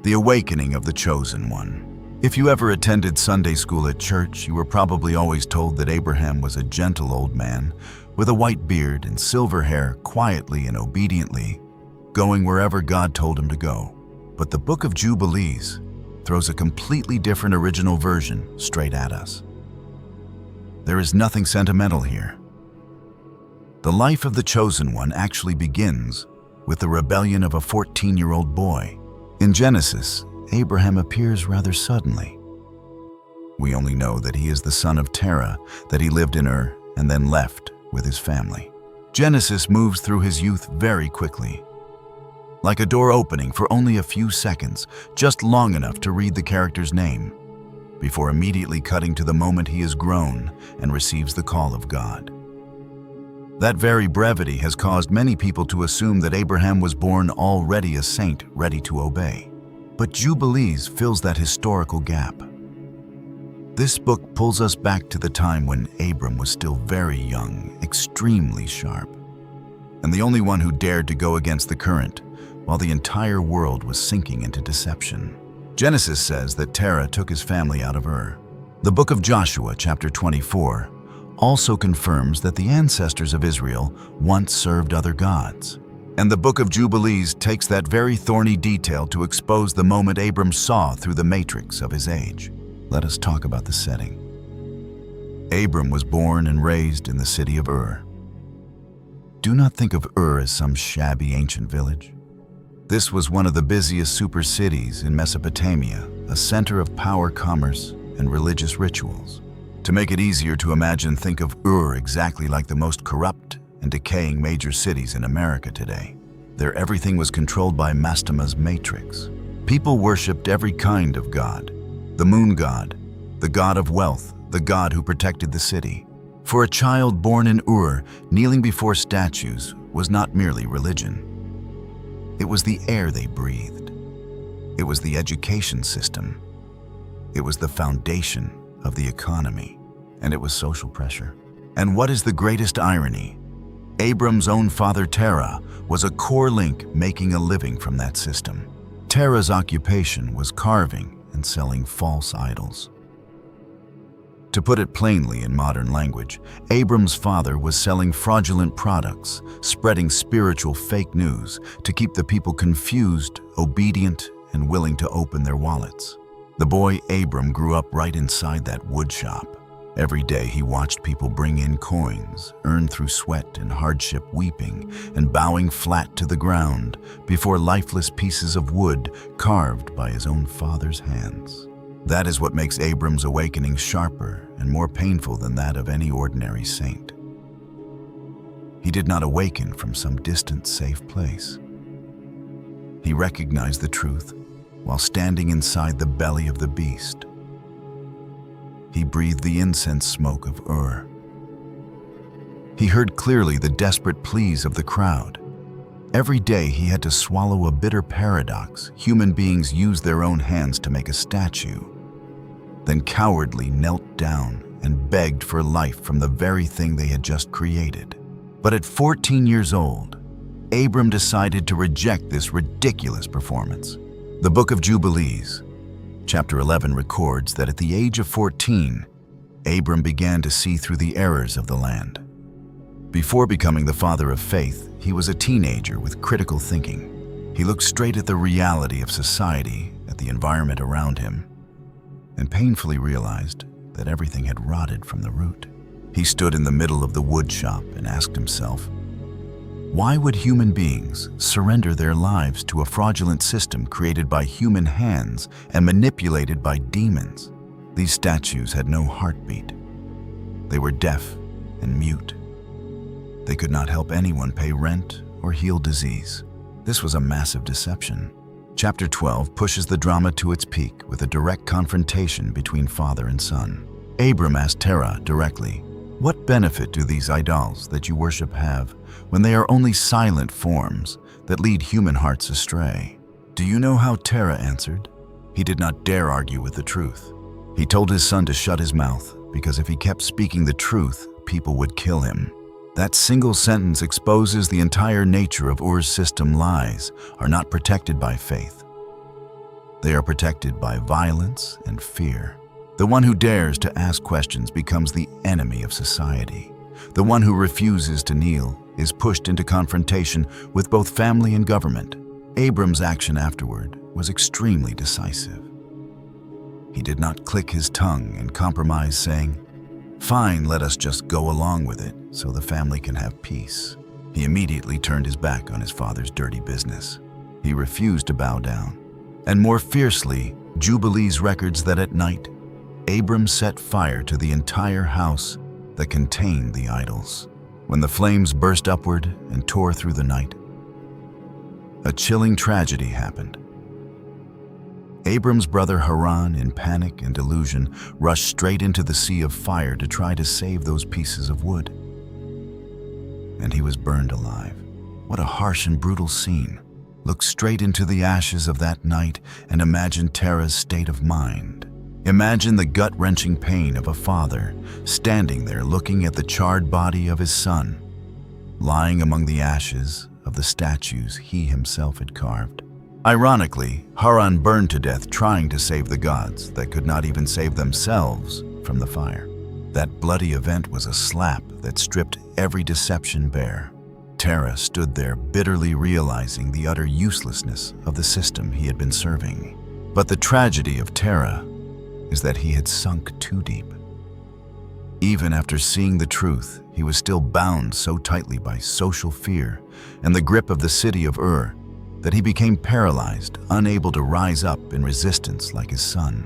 The awakening of the chosen one. If you ever attended Sunday school at church, you were probably always told that Abraham was a gentle old man with a white beard and silver hair, quietly and obediently going wherever God told him to go. But the Book of Jubilees throws a completely different original version straight at us. There is nothing sentimental here. The life of the chosen one actually begins with the rebellion of a 14-year-old boy. In Genesis, Abraham appears rather suddenly. We only know that he is the son of Terah, that he lived in Ur and then left with his family. Genesis moves through his youth very quickly, like a door opening for only a few seconds, just long enough to read the character's name, before immediately cutting to the moment he is grown and receives the call of God. That very brevity has caused many people to assume that Abraham was born already a saint ready to obey. But Jubilees fills that historical gap. This book pulls us back to the time when Abram was still very young, extremely sharp, and the only one who dared to go against the current, while the entire world was sinking into deception. Genesis says that Terah took his family out of Ur. The Book of Joshua, chapter 24, also confirms that the ancestors of Israel once served other gods. And the Book of Jubilees takes that very thorny detail to expose the moment Abram saw through the matrix of his age. Let us talk about the setting. Abram was born and raised in the city of Ur. Do not think of Ur as some shabby ancient village. This was one of the busiest super cities in Mesopotamia, a center of power, commerce, and religious rituals. To make it easier to imagine, think of Ur exactly like the most corrupt and decaying major cities in America today. There, everything was controlled by Mastema's matrix. People worshipped every kind of god. The moon god, the god of wealth, the god who protected the city. For a child born in Ur, kneeling before statues was not merely religion. It was the air they breathed. It was the education system. It was the foundation of the economy, and it was social pressure. And what is the greatest irony? Abram's own father Terah was a core link making a living from that system. Terah's occupation was carving and selling false idols. To put it plainly in modern language, Abram's father was selling fraudulent products, spreading spiritual fake news to keep the people confused, obedient, and willing to open their wallets. The boy Abram grew up right inside that wood shop. Every day he watched people bring in coins, earned through sweat and hardship, weeping and bowing flat to the ground before lifeless pieces of wood carved by his own father's hands. That is what makes Abram's awakening sharper and more painful than that of any ordinary saint. He did not awaken from some distant, safe place. He recognized the truth while standing inside the belly of the beast. He breathed the incense smoke of Ur. He heard clearly the desperate pleas of the crowd. Every day he had to swallow a bitter paradox. Human beings used their own hands to make a statue, then cowardly knelt down and begged for life from the very thing they had just created. But at 14 years old, Abram decided to reject this ridiculous performance. The Book of Jubilees, chapter 11, records that at the age of 14, Abram began to see through the errors of the land. Before becoming the father of faith, he was a teenager with critical thinking. He looked straight at the reality of society, at the environment around him, and painfully realized that everything had rotted from the root. He stood in the middle of the wood shop and asked himself, why would human beings surrender their lives to a fraudulent system created by human hands and manipulated by demons? These statues had no heartbeat. They were deaf and mute. They could not help anyone pay rent or heal disease. This was a massive deception. Chapter 12 pushes the drama to its peak with a direct confrontation between father and son. Abram asked Terah directly, what benefit do these idols that you worship have when they are only silent forms that lead human hearts astray? Do you know how Terah answered? He did not dare argue with the truth. He told his son to shut his mouth because if he kept speaking the truth, people would kill him. That single sentence exposes the entire nature of Ur's system. Lies are not protected by faith. They are protected by violence and fear. The one who dares to ask questions becomes the enemy of society. The one who refuses to kneel is pushed into confrontation with both family and government. Abram's action afterward was extremely decisive. He did not click his tongue and compromise, saying, "Fine, let us just go along with it so the family can have peace." He immediately turned his back on his father's dirty business. He refused to bow down. And more fiercely, Jubilees records that at night, Abram set fire to the entire house that contained the idols. When the flames burst upward and tore through the night, a chilling tragedy happened. Abram's brother Haran, in panic and delusion, rushed straight into the sea of fire to try to save those pieces of wood. And he was burned alive. What a harsh and brutal scene. Look straight into the ashes of that night and imagine Terah's state of mind. Imagine the gut-wrenching pain of a father standing there looking at the charred body of his son, lying among the ashes of the statues he himself had carved. Ironically, Haran burned to death trying to save the gods that could not even save themselves from the fire. That bloody event was a slap that stripped every deception bare. Terah stood there bitterly realizing the utter uselessness of the system he had been serving. But the tragedy of Terah is that he had sunk too deep. Even after seeing the truth, he was still bound so tightly by social fear and the grip of the city of Ur that he became paralyzed, unable to rise up in resistance like his son.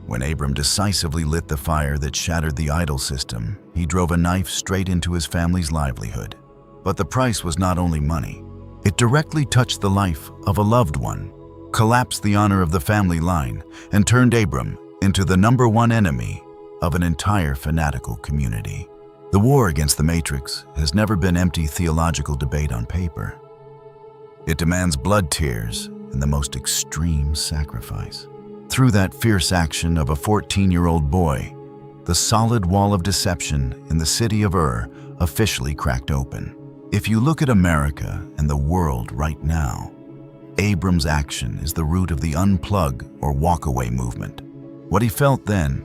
When Abram decisively lit the fire that shattered the idol system, he drove a knife straight into his family's livelihood. But the price was not only money. It directly touched the life of a loved one, collapsed the honor of the family line, and turned Abram into the #1 enemy of an entire fanatical community. The war against the Matrix has never been empty theological debate on paper. It demands blood tears and the most extreme sacrifice. Through that fierce action of a 14-year-old boy, the solid wall of deception in the city of Ur officially cracked open. If you look at America and the world right now, Abram's action is the root of the unplug or walk away movement. What he felt then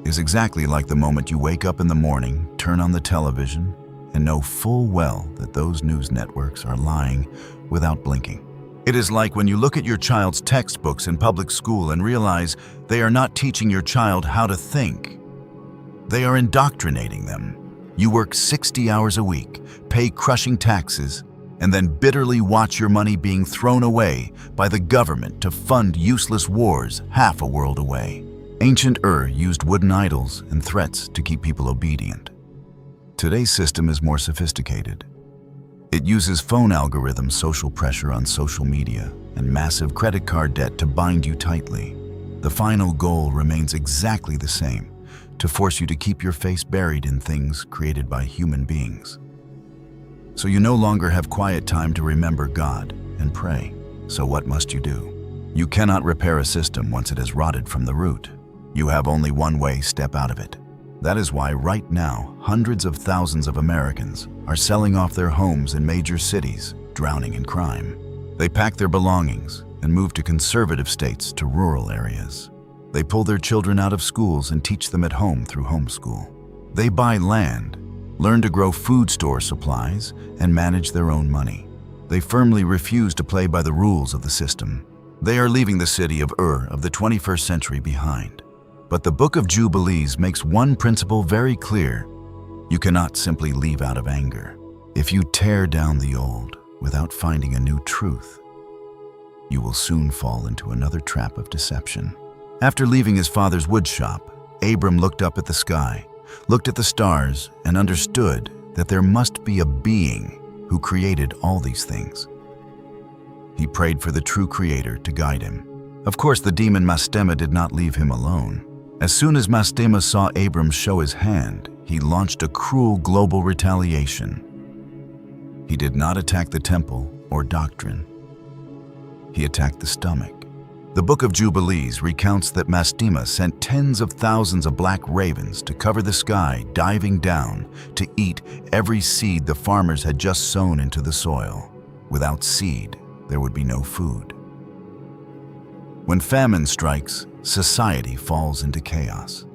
is exactly like the moment you wake up in the morning, turn on the television, and know full well that those news networks are lying without blinking. It is like when you look at your child's textbooks in public school and realize they are not teaching your child how to think. They are indoctrinating them. You work 60 hours a week, pay crushing taxes, and then bitterly watch your money being thrown away by the government to fund useless wars half a world away. Ancient Ur used wooden idols and threats to keep people obedient. Today's system is more sophisticated. It uses phone algorithms, social pressure on social media, and massive credit card debt to bind you tightly. The final goal remains exactly the same, to force you to keep your face buried in things created by human beings. So you no longer have quiet time to remember God and pray. So what must you do? You cannot repair a system once it has rotted from the root. You have only one way: step out of it. That is why right now, hundreds of thousands of Americans are selling off their homes in major cities, drowning in crime. They pack their belongings and move to conservative states to rural areas. They pull their children out of schools and teach them at home through homeschool. They buy land, learn to grow food store supplies, and manage their own money. They firmly refuse to play by the rules of the system. They are leaving the city of Ur of the 21st century behind. But the Book of Jubilees makes one principle very clear. You cannot simply leave out of anger. If you tear down the old without finding a new truth, you will soon fall into another trap of deception. After leaving his father's wood shop, Abram looked up at the sky, looked at the stars, and understood that there must be a being who created all these things. He prayed for the true creator to guide him. Of course, the demon Mastema did not leave him alone. As soon as Mastema saw Abram show his hand, he launched a cruel global retaliation. He did not attack the temple or doctrine. He attacked the stomach. The Book of Jubilees recounts that Mastema sent tens of thousands of black ravens to cover the sky, diving down to eat every seed the farmers had just sown into the soil. Without seed, there would be no food. When famine strikes, society falls into chaos.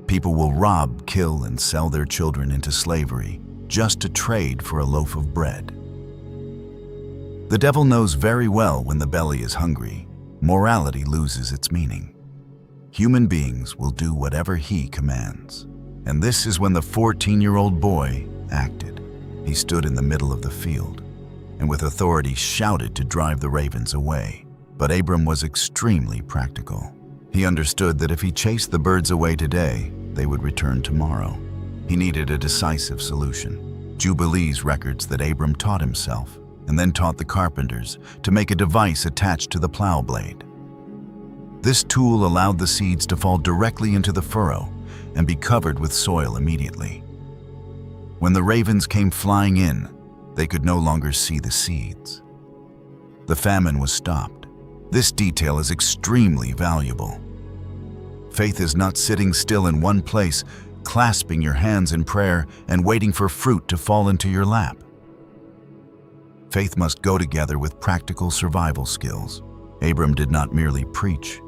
People will rob, kill, and sell their children into slavery just to trade for a loaf of bread. The devil knows very well when the belly is hungry, morality loses its meaning. Human beings will do whatever he commands. And this is when the 14-year-old boy acted. He stood in the middle of the field and with authority shouted to drive the ravens away. But Abram was extremely practical. He understood that if he chased the birds away today, they would return tomorrow. He needed a decisive solution. Jubilees records that Abram taught himself and then taught the carpenters to make a device attached to the plow blade. This tool allowed the seeds to fall directly into the furrow and be covered with soil immediately. When the ravens came flying in, they could no longer see the seeds. The famine was stopped. This detail is extremely valuable. Faith is not sitting still in one place, clasping your hands in prayer and waiting for fruit to fall into your lap. Faith must go together with practical survival skills. Abram did not merely preach.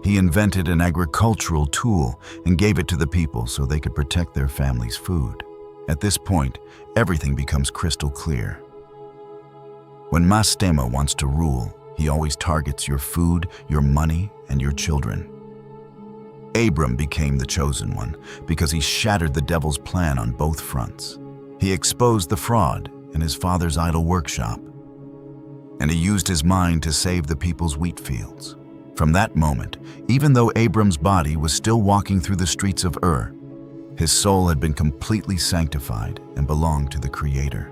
He invented an agricultural tool and gave it to the people so they could protect their family's food. At this point, everything becomes crystal clear. When Mastema wants to rule, he always targets your food, your money, and your children. Abram became the chosen one because he shattered the devil's plan on both fronts. He exposed the fraud in his father's idol workshop, and he used his mind to save the people's wheat fields. From that moment, even though Abram's body was still walking through the streets of Ur, his soul had been completely sanctified and belonged to the Creator.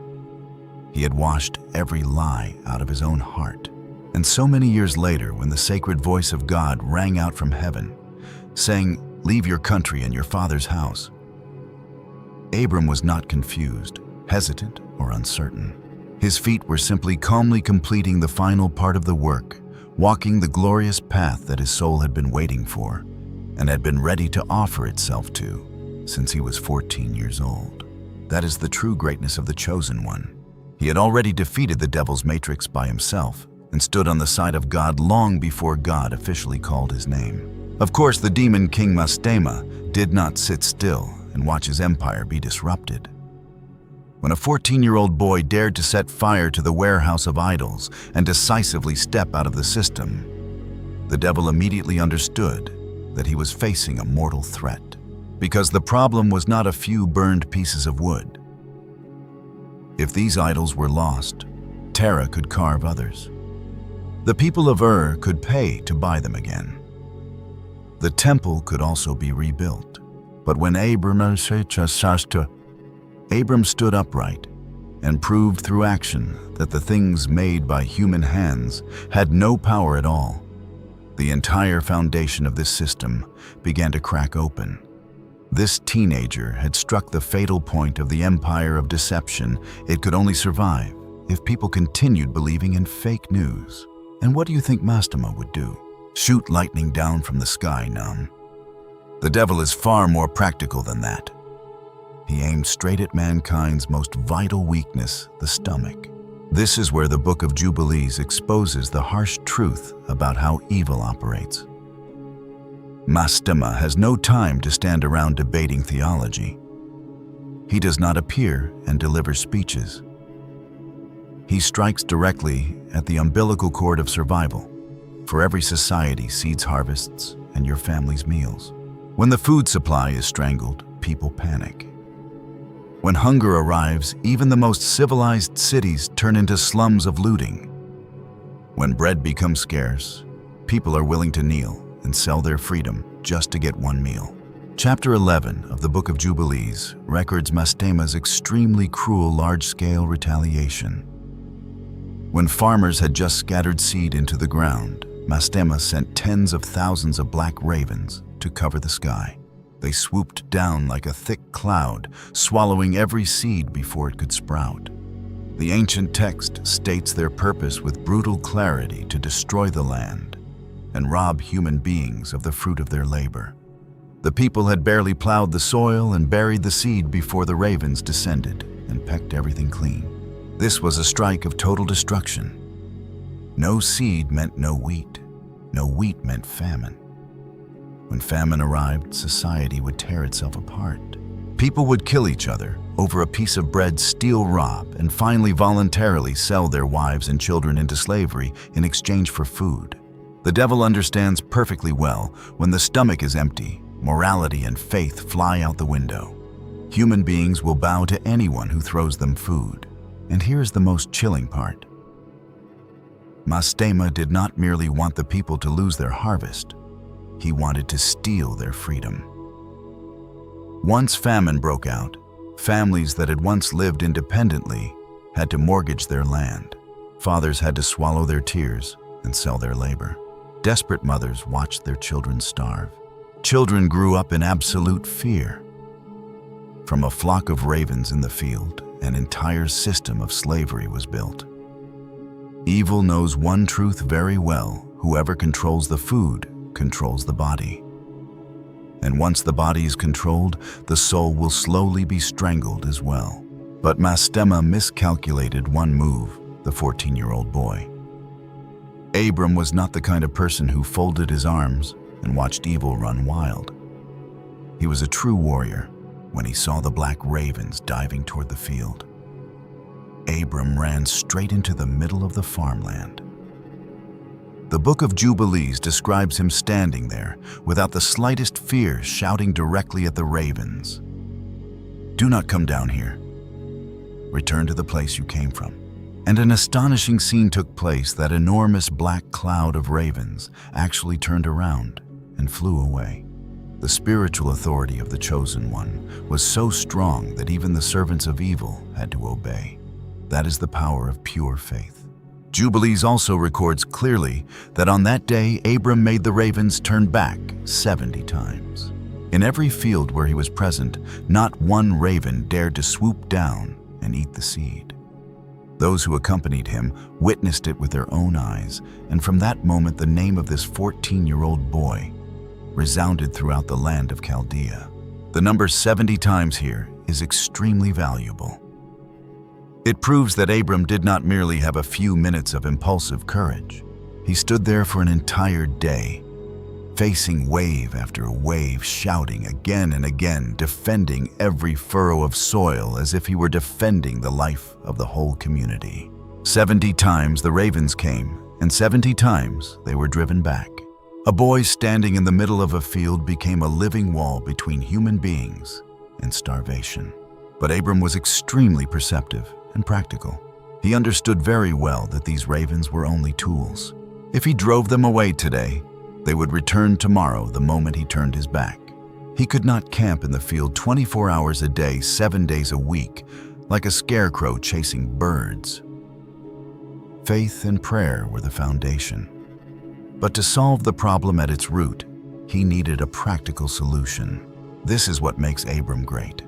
He had washed every lie out of his own heart. And so many years later, when the sacred voice of God rang out from heaven, saying, "Leave your country and your father's house," Abram was not confused, hesitant, or uncertain. His feet were simply calmly completing the final part of the work, walking the glorious path that his soul had been waiting for and had been ready to offer itself to since he was 14 years old. That is the true greatness of the chosen one. He had already defeated the devil's matrix by himself and stood on the side of God long before God officially called his name. Of course, the demon king Mastema did not sit still and watch his empire be disrupted. When a 14-year-old boy dared to set fire to the warehouse of idols and decisively step out of the system, the devil immediately understood that he was facing a mortal threat. Because the problem was not a few burned pieces of wood. If these idols were lost, Terah could carve others. The people of Ur could pay to buy them again. The temple could also be rebuilt. But when Abram stood upright and proved through action that the things made by human hands had no power at all, the entire foundation of this system began to crack open. This teenager had struck the fatal point of the empire of deception. It could only survive if people continued believing in fake news. And what do you think Mastema would do? Shoot lightning down from the sky, Num? The devil is far more practical than that. He aimed straight at mankind's most vital weakness, the stomach. This is where the Book of Jubilees exposes the harsh truth about how evil operates. Mastema has no time to stand around debating theology. He does not appear and deliver speeches. He strikes directly at the umbilical cord of survival. For every society seeds harvests and your family's meals. When the food supply is strangled, people panic. When hunger arrives, even the most civilized cities turn into slums of looting. When bread becomes scarce, people are willing to kneel and sell their freedom just to get one meal. Chapter 11 of the Book of Jubilees records Mastema's extremely cruel large-scale retaliation. When farmers had just scattered seed into the ground, Mastema sent tens of thousands of black ravens to cover the sky. They swooped down like a thick cloud, swallowing every seed before it could sprout. The ancient text states their purpose with brutal clarity to destroy the land and rob human beings of the fruit of their labor. The people had barely plowed the soil and buried the seed before the ravens descended and pecked everything clean. This was a strike of total destruction. No seed meant no wheat. No wheat meant famine. When famine arrived, society would tear itself apart. People would kill each other over a piece of bread, steal, rob, and finally voluntarily sell their wives and children into slavery in exchange for food. The devil understands perfectly well when the stomach is empty, morality and faith fly out the window. Human beings will bow to anyone who throws them food. And here's the most chilling part. Mastema did not merely want the people to lose their harvest. He wanted to steal their freedom. Once famine broke out, families that had once lived independently had to mortgage their land. Fathers had to swallow their tears and sell their labor. Desperate mothers watched their children starve. Children grew up in absolute fear. From a flock of ravens in the field, an entire system of slavery was built. Evil knows one truth very well: whoever controls the food controls the body. And once the body is controlled, the soul will slowly be strangled as well. But Mastema miscalculated one move, the 14-year-old boy. Abram was not the kind of person who folded his arms and watched evil run wild. He was a true warrior when he saw the black ravens diving toward the field. Abram ran straight into the middle of the farmland. The Book of Jubilees describes him standing there without the slightest fear, shouting directly at the ravens, "Do not come down here. Return to the place you came from." And an astonishing scene took place. That enormous black cloud of ravens actually turned around and flew away. The spiritual authority of the Chosen One was so strong that even the servants of evil had to obey. That is the power of pure faith. Jubilees also records clearly that on that day Abram made the ravens turn back 70 times. In every field where he was present, not one raven dared to swoop down and eat the seed. Those who accompanied him witnessed it with their own eyes, and from that moment the name of this 14-year-old boy resounded throughout the land of Chaldea. The number 70 times here is extremely valuable. It proves that Abram did not merely have a few minutes of impulsive courage. He stood there for an entire day, facing wave after wave, shouting again and again, defending every furrow of soil as if he were defending the life of the whole community. 70 times the ravens came, and 70 times they were driven back. A boy standing in the middle of a field became a living wall between human beings and starvation. But Abram was extremely perceptive and practical. He understood very well that these ravens were only tools. If he drove them away today, they would return tomorrow the moment he turned his back. He could not camp in the field 24 hours a day, 7 days a week, like a scarecrow chasing birds. Faith and prayer were the foundation. But to solve the problem at its root, he needed a practical solution. This is what makes Abram great.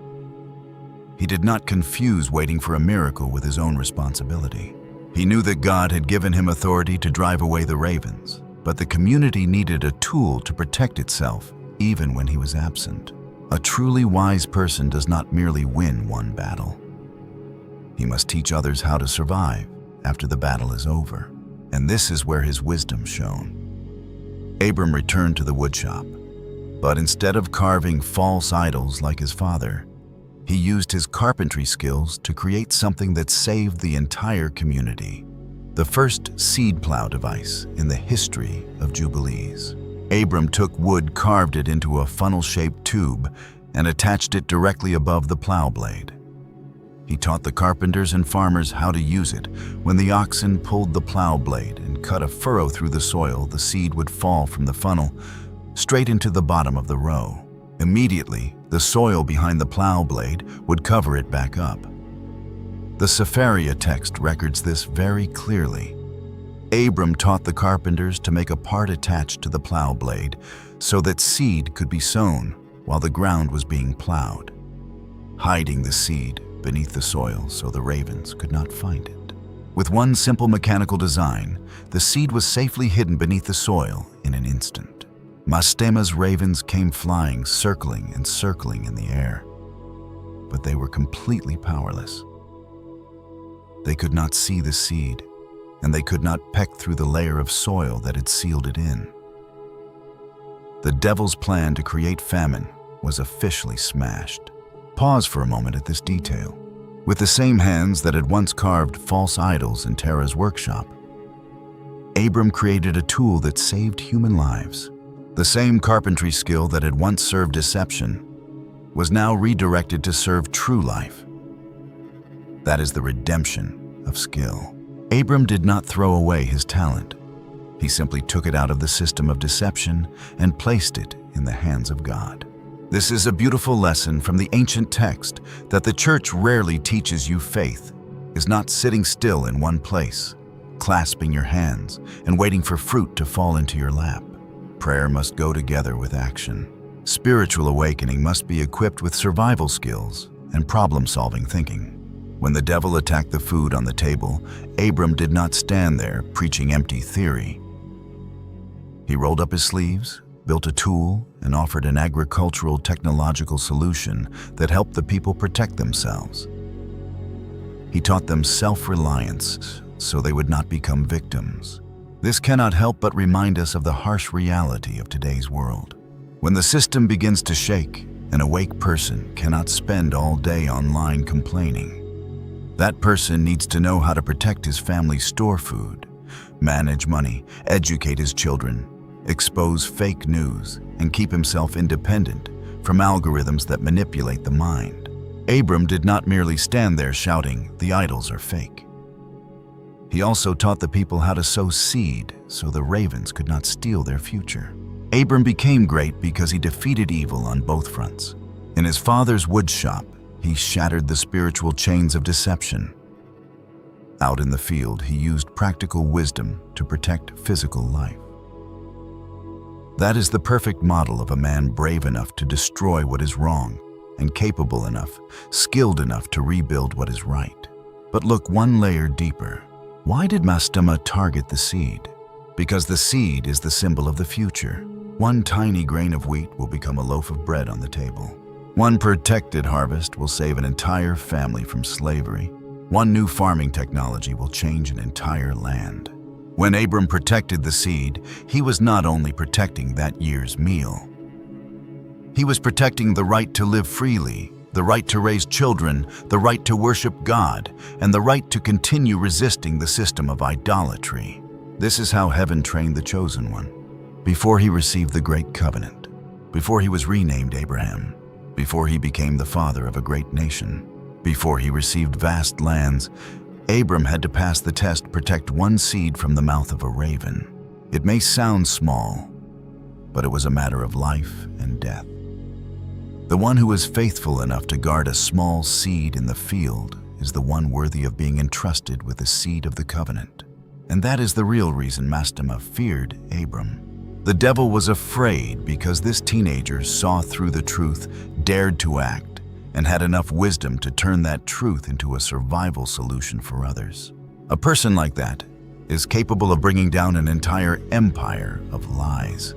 He did not confuse waiting for a miracle with his own responsibility. He knew that God had given him authority to drive away the ravens, but the community needed a tool to protect itself even when he was absent. A truly wise person does not merely win one battle. He must teach others how to survive after the battle is over. And this is where his wisdom shone. Abram returned to the woodshop, but instead of carving false idols like his father, he used his carpentry skills to create something that saved the entire community. The first seed plow device in the history of Jubilees. Abram took wood, carved it into a funnel-shaped tube, and attached it directly above the plow blade. He taught the carpenters and farmers how to use it. When the oxen pulled the plow blade and cut a furrow through the soil, the seed would fall from the funnel straight into the bottom of the row. Immediately, the soil behind the plow blade would cover it back up. The Sepharia text records this very clearly. Abram taught the carpenters to make a part attached to the plow blade so that seed could be sown while the ground was being plowed, hiding the seed beneath the soil so the ravens could not find it. With one simple mechanical design, the seed was safely hidden beneath the soil in an instant. Mastema's ravens came flying, circling and circling in the air, but they were completely powerless. They could not see the seed, and they could not peck through the layer of soil that had sealed it in. the devil's plan to create famine was officially smashed. Pause for a moment at this detail. With the same hands that had once carved false idols in Terah's workshop, Abram created a tool that saved human lives. The same carpentry skill that had once served deception was now redirected to serve true life. That is the redemption of skill. Abram did not throw away his talent. He simply took it out of the system of deception and placed it in the hands of God. This is a beautiful lesson from the ancient text that the church rarely teaches you. Faith is not sitting still in one place, clasping your hands and waiting for fruit to fall into your lap. Prayer must go together with action. Spiritual awakening must be equipped with survival skills and problem-solving thinking. When the devil attacked the food on the table, Abram did not stand there preaching empty theory. He rolled up his sleeves, built a tool, and offered an agricultural technological solution that helped the people protect themselves. He taught them self-reliance so they would not become victims. This cannot help but remind us of the harsh reality of today's world. When the system begins to shake, an awake person cannot spend all day online complaining. That person needs to know how to protect his family's store food, manage money, educate his children, expose fake news, and keep himself independent from algorithms that manipulate the mind. Abram did not merely stand there shouting, "The idols are fake." He also taught the people how to sow seed so the ravens could not steal their future. Abram became great because he defeated evil on both fronts. In his father's wood shop, he shattered the spiritual chains of deception. Out in the field, he used practical wisdom to protect physical life. That is the perfect model of a man brave enough to destroy what is wrong and capable enough, skilled enough to rebuild what is right. But look one layer deeper. Why did Mastema target the seed? Because the seed is the symbol of the future. One tiny grain of wheat will become a loaf of bread on the table. One protected harvest will save an entire family from slavery. One new farming technology will change an entire land. When Abram protected the seed, he was not only protecting that year's meal. He was protecting the right to live freely, the right to raise children, the right to worship God, and the right to continue resisting the system of idolatry. This is how heaven trained the chosen one. Before he received the great covenant, before he was renamed Abraham, before he became the father of a great nation, before he received vast lands, Abram had to pass the test, protect one seed from the mouth of a raven. It may sound small, but it was a matter of life and death. The one who is faithful enough to guard a small seed in the field is the one worthy of being entrusted with the seed of the covenant. And that is the real reason Mastema feared Abram. The devil was afraid because this teenager saw through the truth, dared to act, and had enough wisdom to turn that truth into a survival solution for others. A person like that is capable of bringing down an entire empire of lies.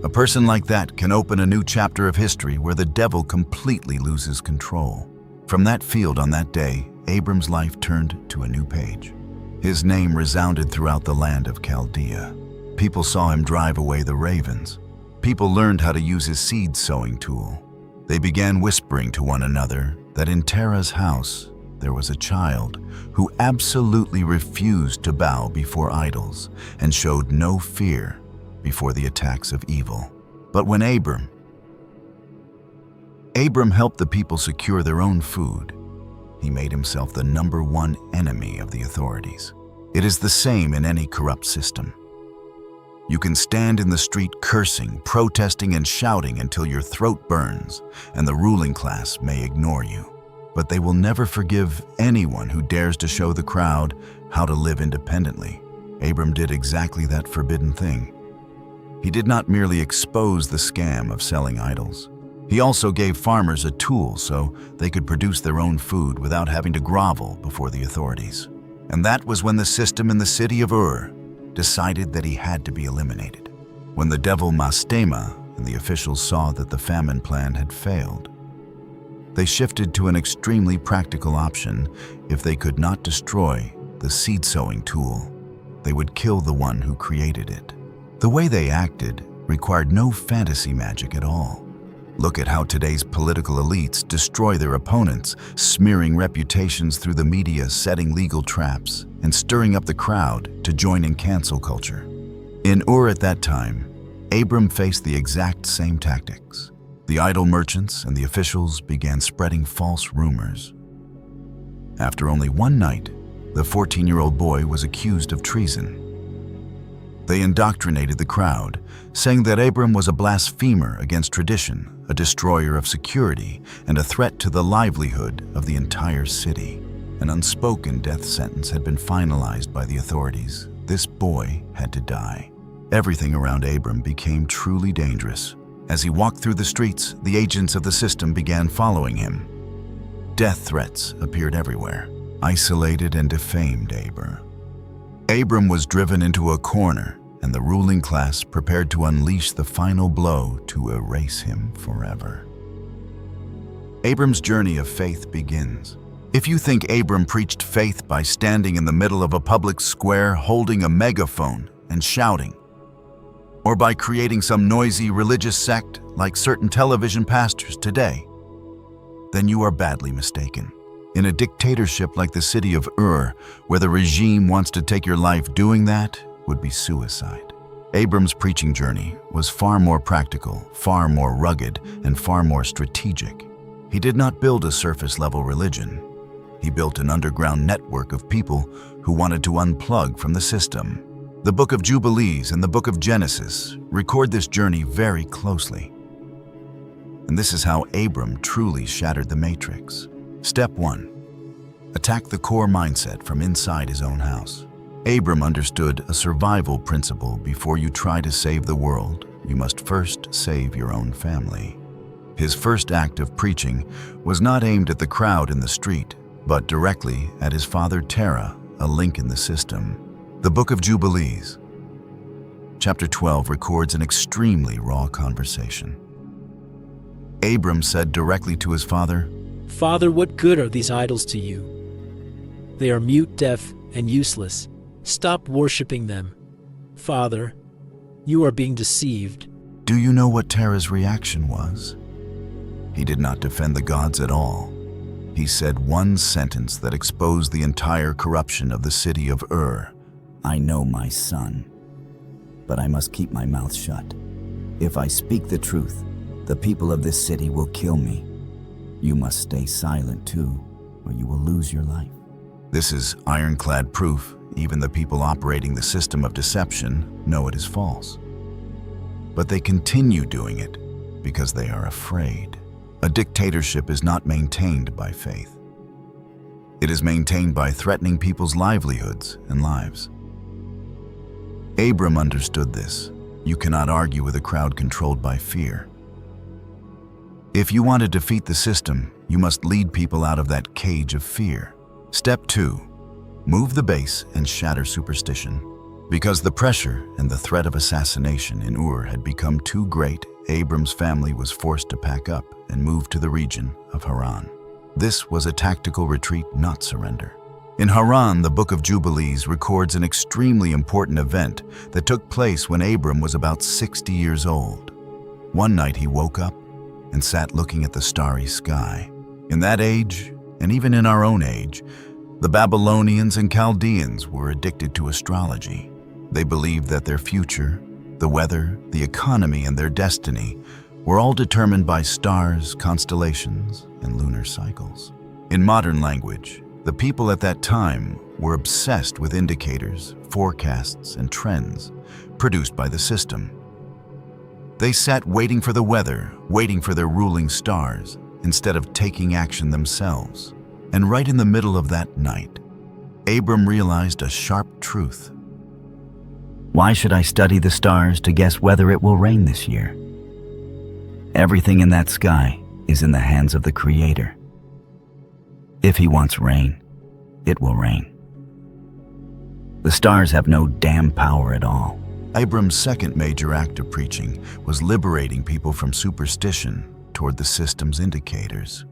A person like that can open a new chapter of history where the devil completely loses control. From that field on that day, Abram's life turned to a new page. His name resounded throughout the land of Chaldea. People saw him drive away the ravens. People learned how to use his seed sowing tool. They began whispering to one another that in Terah's house there was a child who absolutely refused to bow before idols and showed no fear before the attacks of evil. But when Abram helped the people secure their own food, he made himself the #1 enemy of the authorities. It is the same in any corrupt system. You can stand in the street cursing, protesting, and shouting until your throat burns, and the ruling class may ignore you. But they will never forgive anyone who dares to show the crowd how to live independently. Abram did exactly that forbidden thing. He did not merely expose the scam of selling idols. He also gave farmers a tool so they could produce their own food without having to grovel before the authorities. And that was when the system in the city of Ur decided that he had to be eliminated. When the devil Mastema and the officials saw that the famine plan had failed, they shifted to an extremely practical option. If they could not destroy the seed sowing tool, they would kill the one who created it. The way they acted required no fantasy magic at all. Look at how today's political elites destroy their opponents, smearing reputations through the media, setting legal traps, and stirring up the crowd to join in cancel culture. In Ur at that time, Abram faced the exact same tactics. The idol merchants and the officials began spreading false rumors. After only one night, the 14-year-old boy was accused of treason. They indoctrinated the crowd, saying that Abram was a blasphemer against tradition, a destroyer of security, and a threat to the livelihood of the entire city. An unspoken death sentence had been finalized by the authorities. This boy had to die. Everything around Abram became truly dangerous. As he walked through the streets, the agents of the system began following him. Death threats appeared everywhere. Isolated and defamed Abram was driven into a corner, and the ruling class prepared to unleash the final blow to erase him forever. Abram's journey of faith begins. If you think Abram preached faith by standing in the middle of a public square holding a megaphone and shouting, or by creating some noisy religious sect like certain television pastors today, then you are badly mistaken. In a dictatorship like the city of Ur, where the regime wants to take your life, doing that would be suicide. Abram's preaching journey was far more practical, far more rugged, and far more strategic. He did not build a surface-level religion. He built an underground network of people who wanted to unplug from the system. The Book of Jubilees and the Book of Genesis record this journey very closely. And this is how Abram truly shattered the matrix. Step 1. Attack the core mindset from inside his own house. Abram understood a survival principle: before you try to save the world, you must first save your own family. His first act of preaching was not aimed at the crowd in the street, but directly at his father Terah, a link in the system. The Book of Jubilees, chapter 12, records an extremely raw conversation. Abram said directly to his father, "Father, what good are these idols to you? They are mute, deaf, and useless. Stop worshiping them. Father, you are being deceived." Do you know what Terah's reaction was? He did not defend the gods at all. He said one sentence that exposed the entire corruption of the city of Ur. "I know my son, but I must keep my mouth shut. If I speak the truth, the people of this city will kill me. You must stay silent too, or you will lose your life." This is ironclad proof. Even the people operating the system of deception know it is false. But they continue doing it because they are afraid. A dictatorship is not maintained by faith. It is maintained by threatening people's livelihoods and lives. Abram understood this. You cannot argue with a crowd controlled by fear. If you want to defeat the system, you must lead people out of that cage of fear. Step 2. Move the base and shatter superstition. Because the pressure and the threat of assassination in Ur had become too great, Abram's family was forced to pack up and move to the region of Haran. This was a tactical retreat, not surrender. In Haran, the Book of Jubilees records an extremely important event that took place when Abram was about 60 years old. One night he woke up and sat looking at the starry sky. In that age, and even in our own age, the Babylonians and Chaldeans were addicted to astrology. They believed that their future, the weather, the economy, and their destiny were all determined by stars, constellations, and lunar cycles. In modern language, the people at that time were obsessed with indicators, forecasts, and trends produced by the system. They sat waiting for the weather, waiting for their ruling stars, instead of taking action themselves. And right in the middle of that night, Abram realized a sharp truth. Why should I study the stars to guess whether it will rain this year? Everything in that sky is in the hands of the Creator. If He wants rain, it will rain. The stars have no damn power at all. Abram's second major act of preaching was liberating people from superstition toward the system's indicators.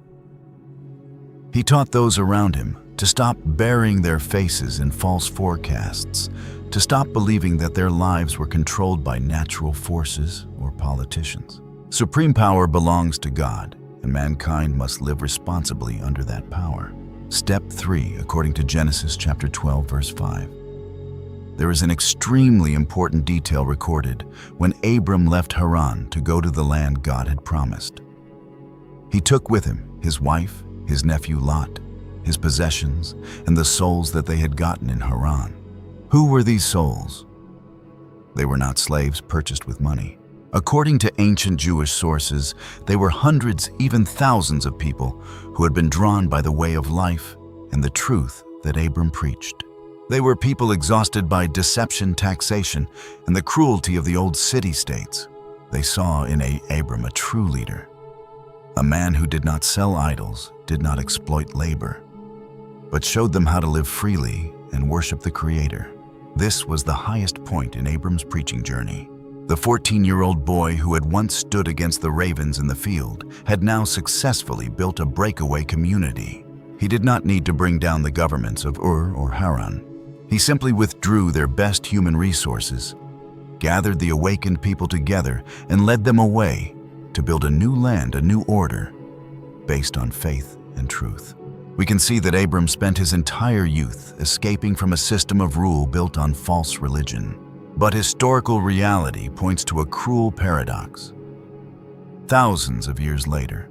He taught those around him to stop burying their faces in false forecasts, to stop believing that their lives were controlled by natural forces or politicians. Supreme power belongs to God, and mankind must live responsibly under that power. Step 3, according to Genesis chapter 12, verse 5. There is an extremely important detail recorded when Abram left Haran to go to the land God had promised. He took with him his wife, his nephew Lot, his possessions, and the souls that they had gotten in Haran. Who were these souls? They were not slaves purchased with money. According to ancient Jewish sources, they were hundreds, even thousands of people who had been drawn by the way of life and the truth that Abram preached. They were people exhausted by deception, taxation, and the cruelty of the old city-states. They saw in Abram a true leader, a man who did not sell idols, did not exploit labor, but showed them how to live freely and worship the Creator. This was the highest point in Abram's preaching journey. The 14-year-old boy who had once stood against the ravens in the field had now successfully built a breakaway community. He did not need to bring down the governments of Ur or Haran. He simply withdrew their best human resources, gathered the awakened people together, and led them away to build a new land, a new order, based on faith and truth. We can see that Abram spent his entire youth escaping from a system of rule built on false religion. But historical reality points to a cruel paradox. Thousands of years later,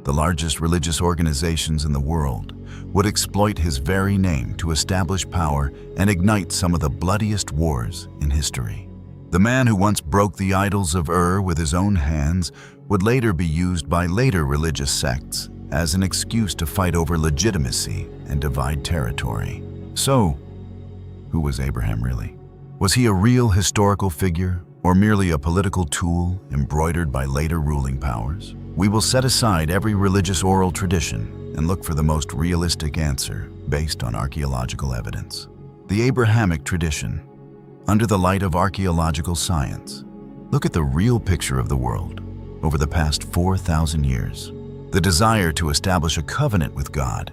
the largest religious organizations in the world would exploit his very name to establish power and ignite some of the bloodiest wars in history. The man who once broke the idols of Ur with his own hands would later be used by later religious sects as an excuse to fight over legitimacy and divide territory. So, who was Abraham really? Was he a real historical figure or merely a political tool embroidered by later ruling powers? We will set aside every religious oral tradition and look for the most realistic answer based on archaeological evidence. The Abrahamic tradition, under the light of archaeological science. Look at the real picture of the world over the past 4,000 years. The desire to establish a covenant with God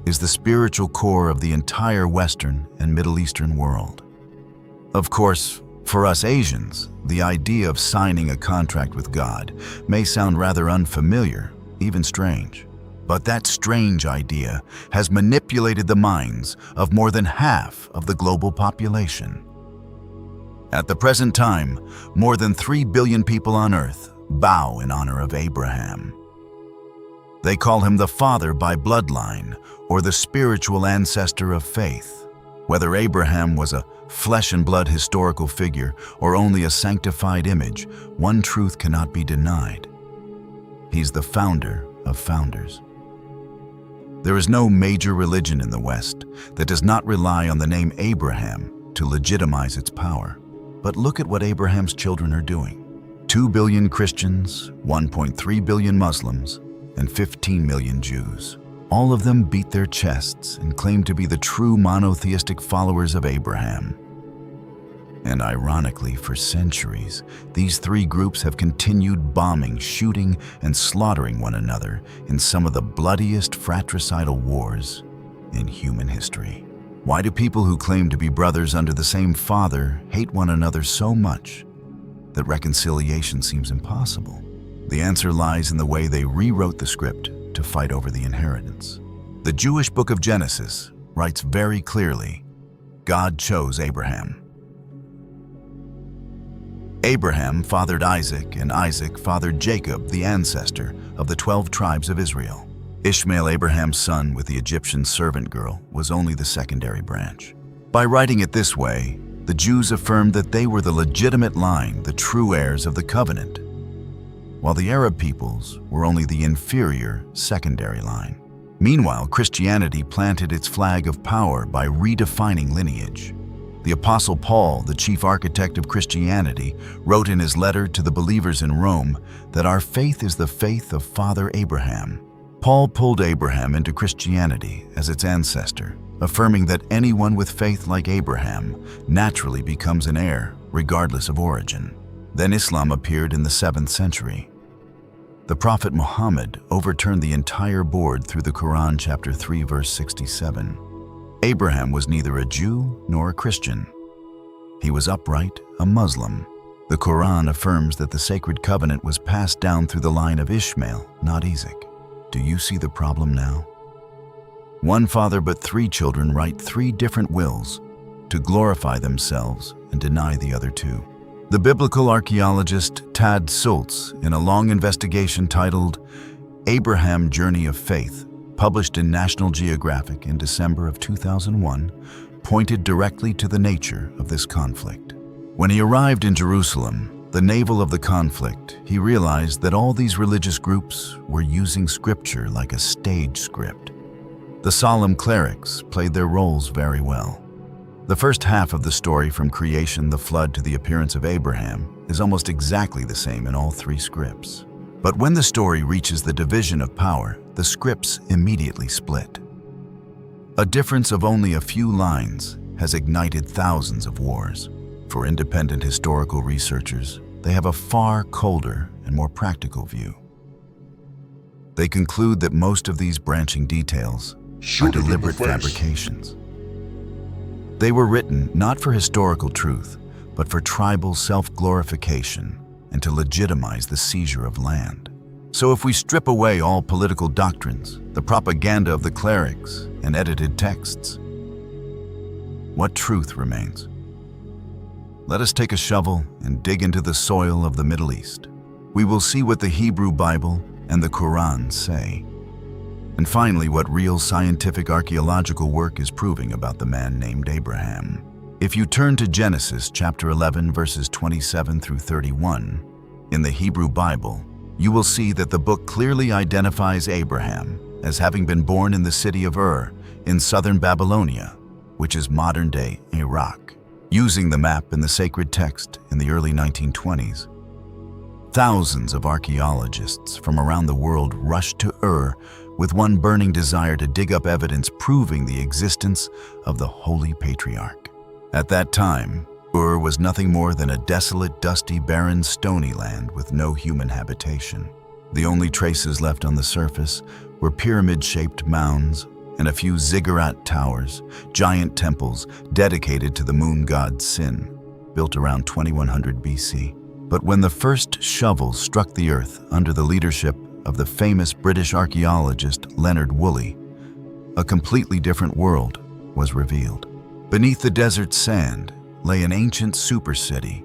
is the spiritual core of the entire Western and Middle Eastern world. Of course, for us Asians, the idea of signing a contract with God may sound rather unfamiliar, even strange. But that strange idea has manipulated the minds of more than half of the global population. At the present time, more than 3 billion people on Earth bow in honor of Abraham. They call him the father by bloodline or the spiritual ancestor of faith. Whether Abraham was a flesh and blood historical figure or only a sanctified image, one truth cannot be denied. He's the founder of founders. There is no major religion in the West that does not rely on the name Abraham to legitimize its power. But look at what Abraham's children are doing. 2 billion Christians, 1.3 billion Muslims, and 15 million Jews. All of them beat their chests and claim to be the true monotheistic followers of Abraham. And ironically, for centuries, these three groups have continued bombing, shooting, and slaughtering one another in some of the bloodiest fratricidal wars in human history. Why do people who claim to be brothers under the same father hate one another so much that reconciliation seems impossible? The answer lies in the way they rewrote the script to fight over the inheritance. The Jewish Book of Genesis writes very clearly, God chose Abraham. Abraham fathered Isaac, and Isaac fathered Jacob, the ancestor of the 12 tribes of Israel. Ishmael, Abraham's son with the Egyptian servant girl, was only the secondary branch. By writing it this way, the Jews affirmed that they were the legitimate line, the true heirs of the covenant, while the Arab peoples were only the inferior secondary line. Meanwhile, Christianity planted its flag of power by redefining lineage. The Apostle Paul, the chief architect of Christianity, wrote in his letter to the believers in Rome that our faith is the faith of Father Abraham. Paul pulled Abraham into Christianity as its ancestor, affirming that anyone with faith like Abraham naturally becomes an heir, regardless of origin. Then Islam appeared in the 7th century. The Prophet Muhammad overturned the entire board through the Quran chapter 3 verse 67. Abraham was neither a Jew nor a Christian. He was upright, a Muslim. The Quran affirms that the sacred covenant was passed down through the line of Ishmael, not Isaac. Do you see the problem now? One father but 3 children write 3 different wills to glorify themselves and deny the other 2. The biblical archaeologist Tad Schultz, in a long investigation titled Abraham Journey of Faith, published in National Geographic in December of 2001, pointed directly to the nature of this conflict. When he arrived in Jerusalem, the navel of the conflict, he realized that all these religious groups were using scripture like a stage script. The solemn clerics played their roles very well. The first half of the story, from creation, the flood, to the appearance of Abraham, is almost exactly the same in all 3 scripts. But when the story reaches the division of power, the scripts immediately split. A difference of only a few lines has ignited thousands of wars. For independent historical researchers, they have a far colder and more practical view. They conclude that most of these branching details are deliberate fabrications. They were written not for historical truth, but for tribal self-glorification and to legitimize the seizure of land. So if we strip away all political doctrines, the propaganda of the clerics, and edited texts, what truth remains? Let us take a shovel and dig into the soil of the Middle East. We will see what the Hebrew Bible and the Quran say. And finally, what real scientific archaeological work is proving about the man named Abraham. If you turn to Genesis chapter 11 verses 27 through 31, in the Hebrew Bible, you will see that the book clearly identifies Abraham as having been born in the city of Ur in southern Babylonia, which is modern-day Iraq. Using the map in the sacred text in the early 1920s, thousands of archaeologists from around the world rushed to Ur with one burning desire to dig up evidence proving the existence of the Holy Patriarch. At that time, Ur was nothing more than a desolate, dusty, barren, stony land with no human habitation. The only traces left on the surface were pyramid-shaped mounds and a few ziggurat towers, giant temples dedicated to the moon god Sin, built around 2100 BC. But when the first shovels struck the earth under the leadership of the famous British archaeologist Leonard Woolley, a completely different world was revealed. Beneath the desert sand lay an ancient super city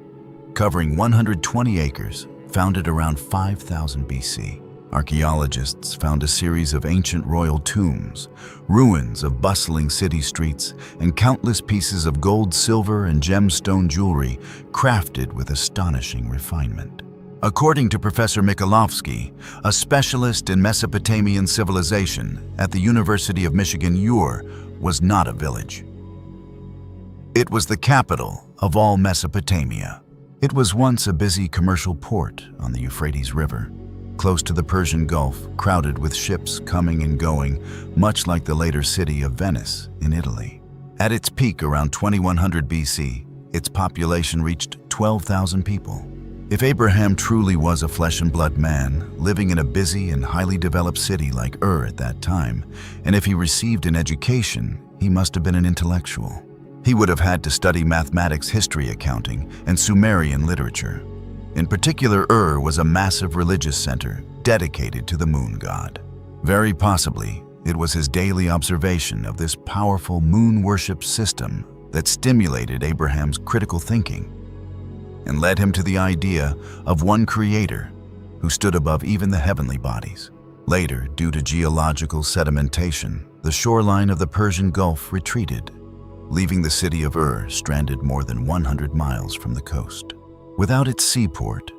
covering 120 acres, founded around 5000 BC. Archaeologists found a series of ancient royal tombs, ruins of bustling city streets, and countless pieces of gold, silver, and gemstone jewelry crafted with astonishing refinement. According to Professor Mikolovsky, a specialist in Mesopotamian civilization at the University of Michigan, Ur was not a village. It was the capital of all Mesopotamia. It was once a busy commercial port on the Euphrates River, close to the Persian Gulf, crowded with ships coming and going, much like the later city of Venice in Italy. At its peak around 2100 BC, its population reached 12,000 people. If Abraham truly was a flesh and blood man, living in a busy and highly developed city like Ur at that time, and if he received an education, he must have been an intellectual. He would have had to study mathematics, history, accounting, and Sumerian literature. In particular, Ur was a massive religious center dedicated to the moon god. Very possibly, it was his daily observation of this powerful moon worship system that stimulated Abraham's critical thinking and led him to the idea of one creator who stood above even the heavenly bodies. Later, due to geological sedimentation, the shoreline of the Persian Gulf retreated, leaving the city of Ur stranded more than 100 miles from the coast. Without its seaport,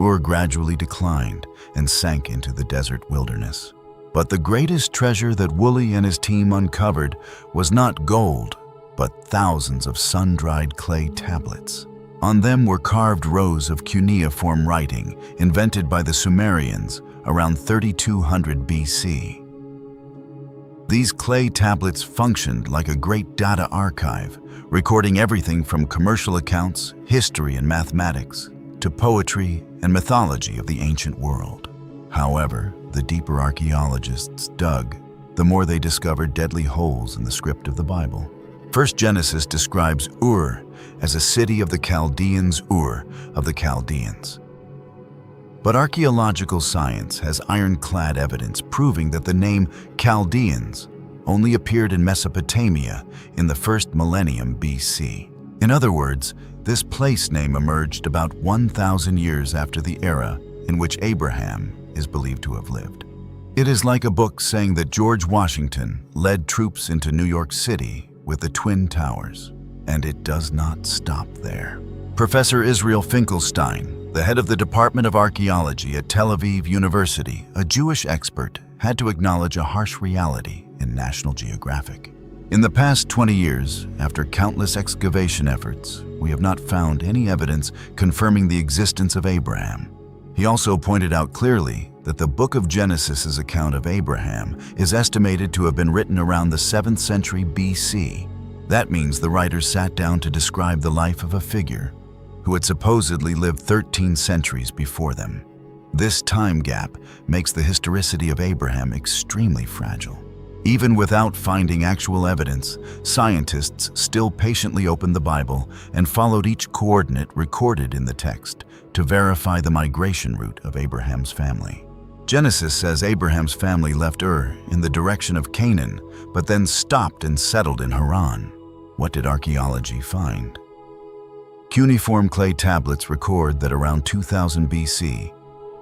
Ur gradually declined and sank into the desert wilderness. But the greatest treasure that Woolley and his team uncovered was not gold, but thousands of sun-dried clay tablets. On them were carved rows of cuneiform writing invented by the Sumerians around 3200 BC. These clay tablets functioned like a great data archive, recording everything from commercial accounts, history and mathematics, to poetry and mythology of the ancient world. However, the deeper archaeologists dug, the more they discovered deadly holes in the script of the Bible. First Genesis describes Ur as a city of the Chaldeans, Ur of the Chaldeans. But archaeological science has ironclad evidence proving that the name Chaldeans only appeared in Mesopotamia in the first millennium BC. In other words, this place name emerged about 1,000 years after the era in which Abraham is believed to have lived. It is like a book saying that George Washington led troops into New York City with the Twin Towers, and it does not stop there. Professor Israel Finkelstein, the head of the Department of Archaeology at Tel Aviv University, a Jewish expert, had to acknowledge a harsh reality in National Geographic. In the past 20 years, after countless excavation efforts, we have not found any evidence confirming the existence of Abraham. He also pointed out clearly that the Book of Genesis's account of Abraham is estimated to have been written around the 7th century BC. That means the writers sat down to describe the life of a figure who had supposedly lived 13 centuries before them. This time gap makes the historicity of Abraham extremely fragile. Even without finding actual evidence, scientists still patiently opened the Bible and followed each coordinate recorded in the text to verify the migration route of Abraham's family. Genesis says Abraham's family left Ur in the direction of Canaan, but then stopped and settled in Haran. What did archaeology find? Cuneiform clay tablets record that around 2000 BC,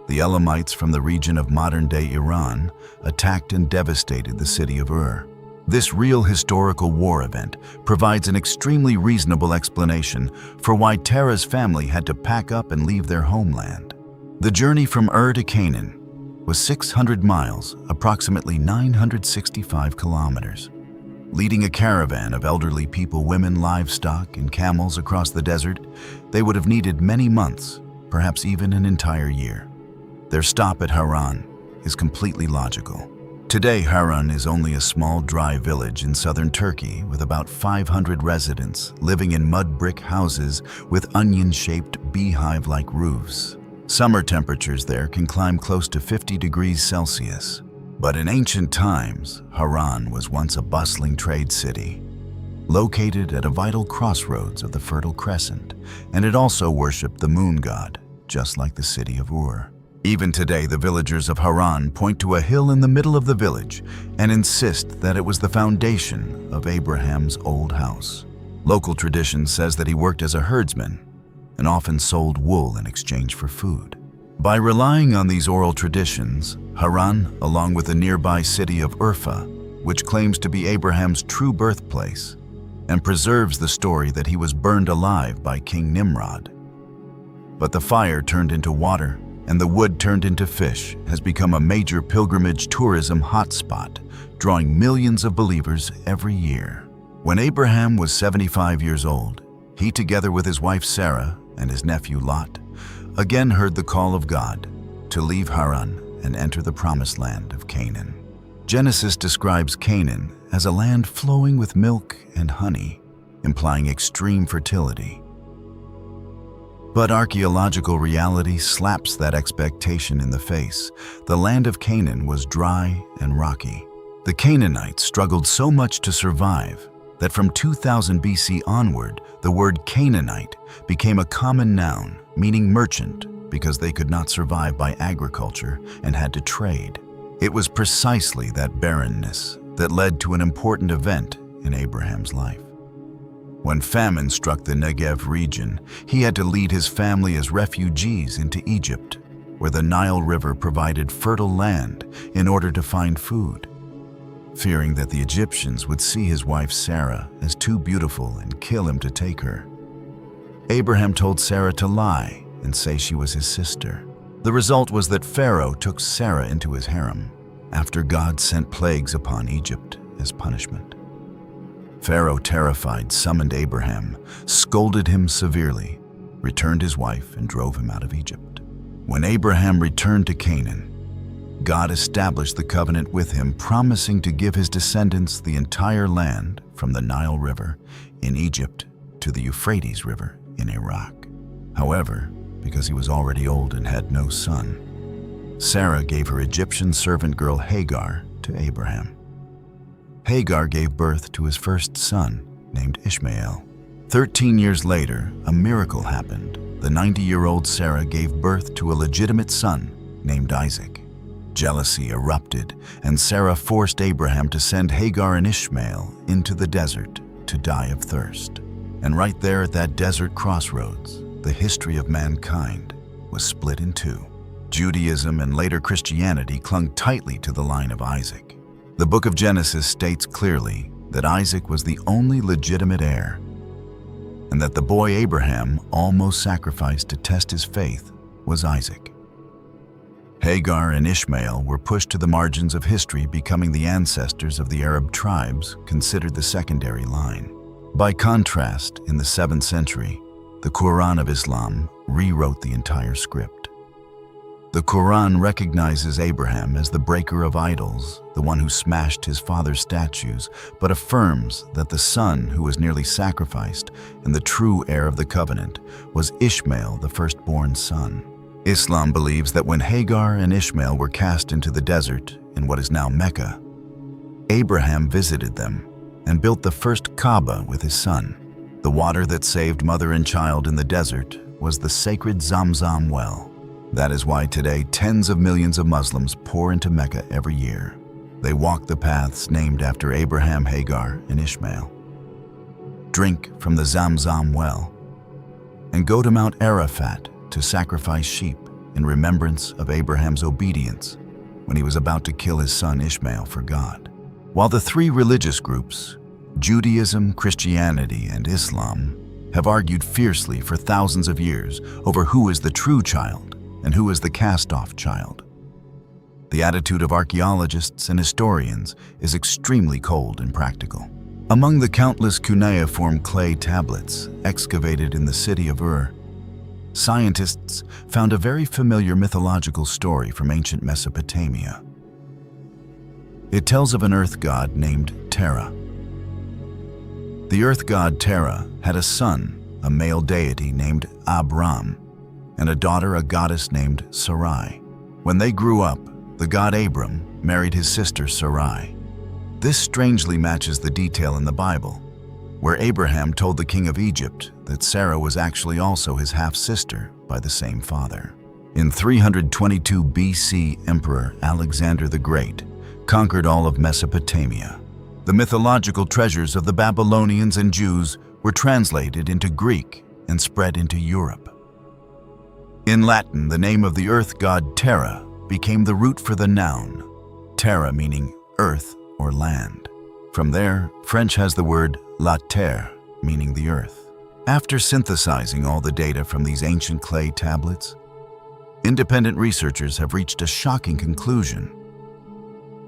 the Elamites from the region of modern-day Iran attacked and devastated the city of Ur. This real historical war event provides an extremely reasonable explanation for why Terah's family had to pack up and leave their homeland. The journey from Ur to Canaan was 600 miles, approximately 965 kilometers. Leading a caravan of elderly people, women, livestock, and camels across the desert, they would have needed many months, perhaps even an entire year. Their stop at Haran is completely logical. Today, Haran is only a small, dry village in southern Turkey with about 500 residents living in mud brick houses with onion-shaped beehive-like roofs. Summer temperatures there can climb close to 50 degrees Celsius. But in ancient times, Haran was once a bustling trade city, located at a vital crossroads of the Fertile Crescent, and it also worshipped the moon god, just like the city of Ur. Even today, the villagers of Haran point to a hill in the middle of the village and insist that it was the foundation of Abraham's old house. Local tradition says that he worked as a herdsman and often sold wool in exchange for food. By relying on these oral traditions, Haran, along with the nearby city of Urfa, which claims to be Abraham's true birthplace, and preserves the story that he was burned alive by King Nimrod. But the fire turned into water, and the wood turned into fish, has become a major pilgrimage tourism hotspot, drawing millions of believers every year. When Abraham was 75 years old, he, together with his wife Sarah and his nephew Lot, again heard the call of God to leave Haran and enter the promised land of Canaan. Genesis describes Canaan as a land flowing with milk and honey, implying extreme fertility. But archaeological reality slaps that expectation in the face. The land of Canaan was dry and rocky. The Canaanites struggled so much to survive that from 2000 BC onward, the word Canaanite became a common noun, meaning merchant, because they could not survive by agriculture and had to trade. It was precisely that barrenness that led to an important event in Abraham's life. When famine struck the Negev region, he had to lead his family as refugees into Egypt, where the Nile River provided fertile land in order to find food. Fearing that the Egyptians would see his wife Sarah as too beautiful and kill him to take her, Abraham told Sarah to lie and say she was his sister. The result was that Pharaoh took Sarah into his harem after God sent plagues upon Egypt as punishment. Pharaoh, terrified, summoned Abraham, scolded him severely, returned his wife, and drove him out of Egypt. When Abraham returned to Canaan, God established the covenant with him, promising to give his descendants the entire land from the Nile River in Egypt to the Euphrates River in Iraq. However, because he was already old and had no son, Sarah gave her Egyptian servant girl Hagar to Abraham. Hagar gave birth to his first son, named Ishmael. 13 years later, a miracle happened. The 90-year-old Sarah gave birth to a legitimate son named Isaac. Jealousy erupted, and Sarah forced Abraham to send Hagar and Ishmael into the desert to die of thirst. And right there at that desert crossroads, the history of mankind was split in two. Judaism and later Christianity clung tightly to the line of Isaac. The Book of Genesis states clearly that Isaac was the only legitimate heir, and that the boy Abraham almost sacrificed to test his faith was Isaac. Hagar and Ishmael were pushed to the margins of history, becoming the ancestors of the Arab tribes considered the secondary line. By contrast, in the 7th century, the Quran of Islam rewrote the entire script. The Quran recognizes Abraham as the breaker of idols, the one who smashed his father's statues, but affirms that the son who was nearly sacrificed and the true heir of the covenant was Ishmael, the firstborn son. Islam believes that when Hagar and Ishmael were cast into the desert in what is now Mecca, Abraham visited them and built the first Kaaba with his son. The water that saved mother and child in the desert was the sacred Zamzam well. That is why today tens of millions of Muslims pour into Mecca every year. They walk the paths named after Abraham, Hagar, and Ishmael, drink from the Zamzam well, and go to Mount Arafat to sacrifice sheep in remembrance of Abraham's obedience when he was about to kill his son Ishmael for God. While the three religious groups, Judaism, Christianity, and Islam, have argued fiercely for thousands of years over who is the true child and who is the cast-off child, the attitude of archaeologists and historians is extremely cold and practical. Among the countless cuneiform clay tablets excavated in the city of Ur, scientists found a very familiar mythological story from ancient Mesopotamia. It tells of an earth god named Terra. The earth god Terra had a son, a male deity named Abram, and a daughter, a goddess named Sarai. When they grew up, the god Abram married his sister Sarai. This strangely matches the detail in the Bible, where Abraham told the king of Egypt that Sarah was actually also his half-sister by the same father. In 322 BC, Emperor Alexander the Great conquered all of Mesopotamia. The mythological treasures of the Babylonians and Jews were translated into Greek and spread into Europe. In Latin, the name of the earth god Terra became the root for the noun, terra meaning earth or land. From there, French has the word la terre, meaning the earth. After synthesizing all the data from these ancient clay tablets, independent researchers have reached a shocking conclusion.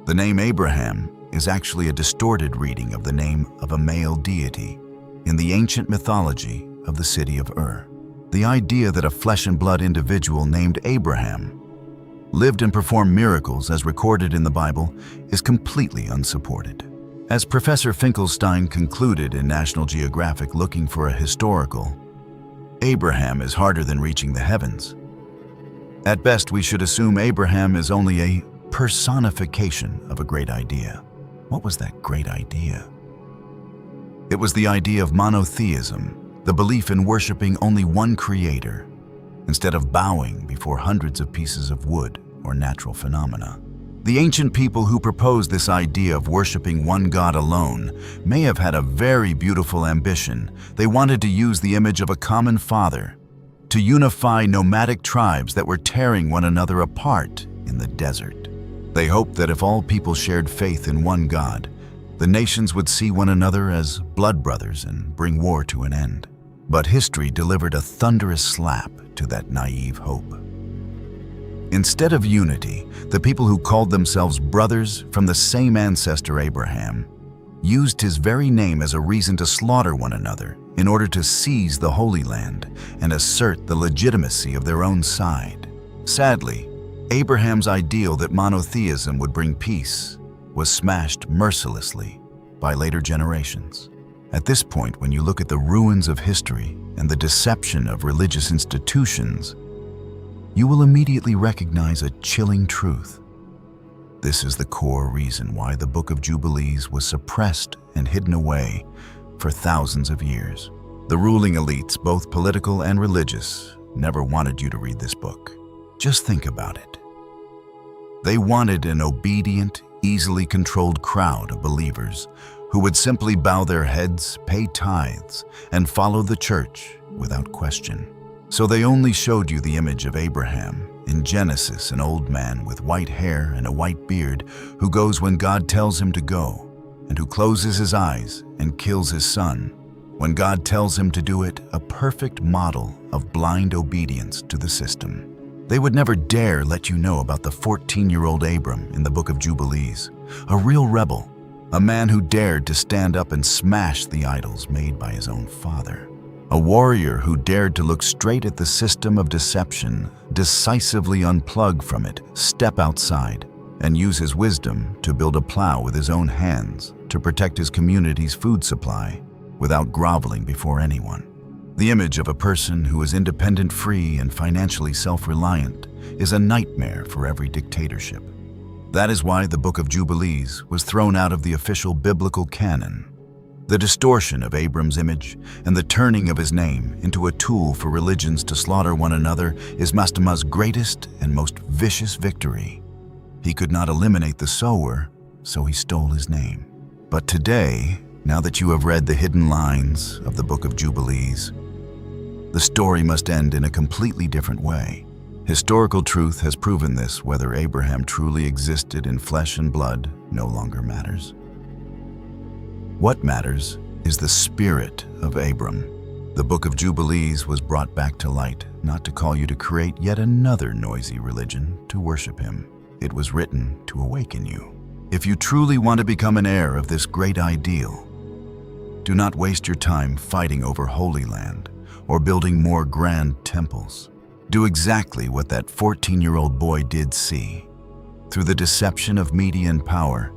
The name Abraham is actually a distorted reading of the name of a male deity in the ancient mythology of the city of Ur. The idea that a flesh and blood individual named Abraham lived and performed miracles as recorded in the Bible is completely unsupported. As Professor Finkelstein concluded in National Geographic looking for a historical, Abraham is harder than reaching the heavens. At best, we should assume Abraham is only a personification of a great idea. What was that great idea? It was the idea of monotheism, the belief in worshiping only one creator, instead of bowing before hundreds of pieces of wood or natural phenomena. The ancient people who proposed this idea of worshiping one God alone may have had a very beautiful ambition. They wanted to use the image of a common father to unify nomadic tribes that were tearing one another apart in the desert. They hoped that if all people shared faith in one God, the nations would see one another as blood brothers and bring war to an end. But history delivered a thunderous slap to that naive hope. Instead of unity, the people who called themselves brothers from the same ancestor Abraham used his very name as a reason to slaughter one another in order to seize the Holy Land and assert the legitimacy of their own side. Sadly, Abraham's ideal that monotheism would bring peace was smashed mercilessly by later generations. At this point, when you look at the ruins of history and the deception of religious institutions, you will immediately recognize a chilling truth. This is the core reason why the Book of Jubilees was suppressed and hidden away for thousands of years. The ruling elites, both political and religious, never wanted you to read this book. Just think about it. They wanted an obedient, easily controlled crowd of believers who would simply bow their heads, pay tithes, and follow the church without question. So they only showed you the image of Abraham in Genesis, an old man with white hair and a white beard who goes when God tells him to go, and who closes his eyes and kills his son when God tells him to do it, a perfect model of blind obedience to the system. They would never dare let you know about the 14-year-old Abram in the Book of Jubilees, a real rebel, a man who dared to stand up and smash the idols made by his own father, a warrior who dared to look straight at the system of deception, decisively unplug from it, step outside, and use his wisdom to build a plow with his own hands to protect his community's food supply without groveling before anyone. The image of a person who is independent, free, and financially self-reliant is a nightmare for every dictatorship. That is why the Book of Jubilees was thrown out of the official biblical canon. The distortion of Abram's image and the turning of his name into a tool for religions to slaughter one another is Mastema's greatest and most vicious victory. He could not eliminate the sower, so he stole his name. But today, now that you have read the hidden lines of the Book of Jubilees, the story must end in a completely different way. Historical truth has proven this. Whether Abraham truly existed in flesh and blood no longer matters. What matters is the spirit of Abram. The Book of Jubilees was brought back to light, not to call you to create yet another noisy religion to worship him. It was written to awaken you. If you truly want to become an heir of this great ideal, do not waste your time fighting over Holy Land or building more grand temples. Do exactly what that 14-year-old boy did see. Through the deception of media and power,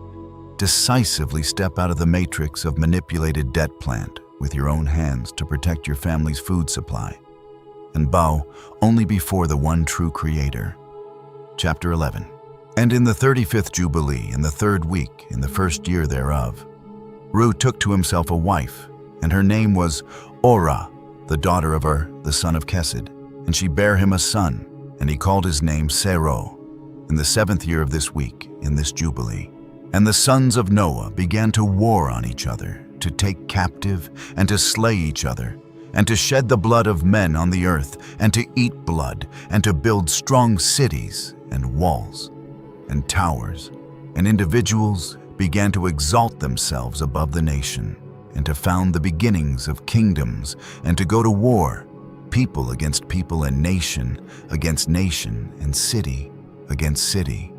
decisively step out of the matrix of manipulated debt plant with your own hands to protect your family's food supply, and bow only before the one true Creator. Chapter 11. And in the 35th Jubilee, in the 3rd week, in the 1st year thereof, Ru took to himself a wife, and her name was Orah, the daughter of Ur, the son of Kesed. And she bare him a son, and he called his name Sarai, in the 7th year of this week, in this Jubilee. And the sons of Noah began to war on each other, to take captive, and to slay each other, and to shed the blood of men on the earth, and to eat blood, and to build strong cities, and walls, and towers. And individuals began to exalt themselves above the nation, and to found the beginnings of kingdoms, and to go to war, people against people, and nation against nation, and city against city.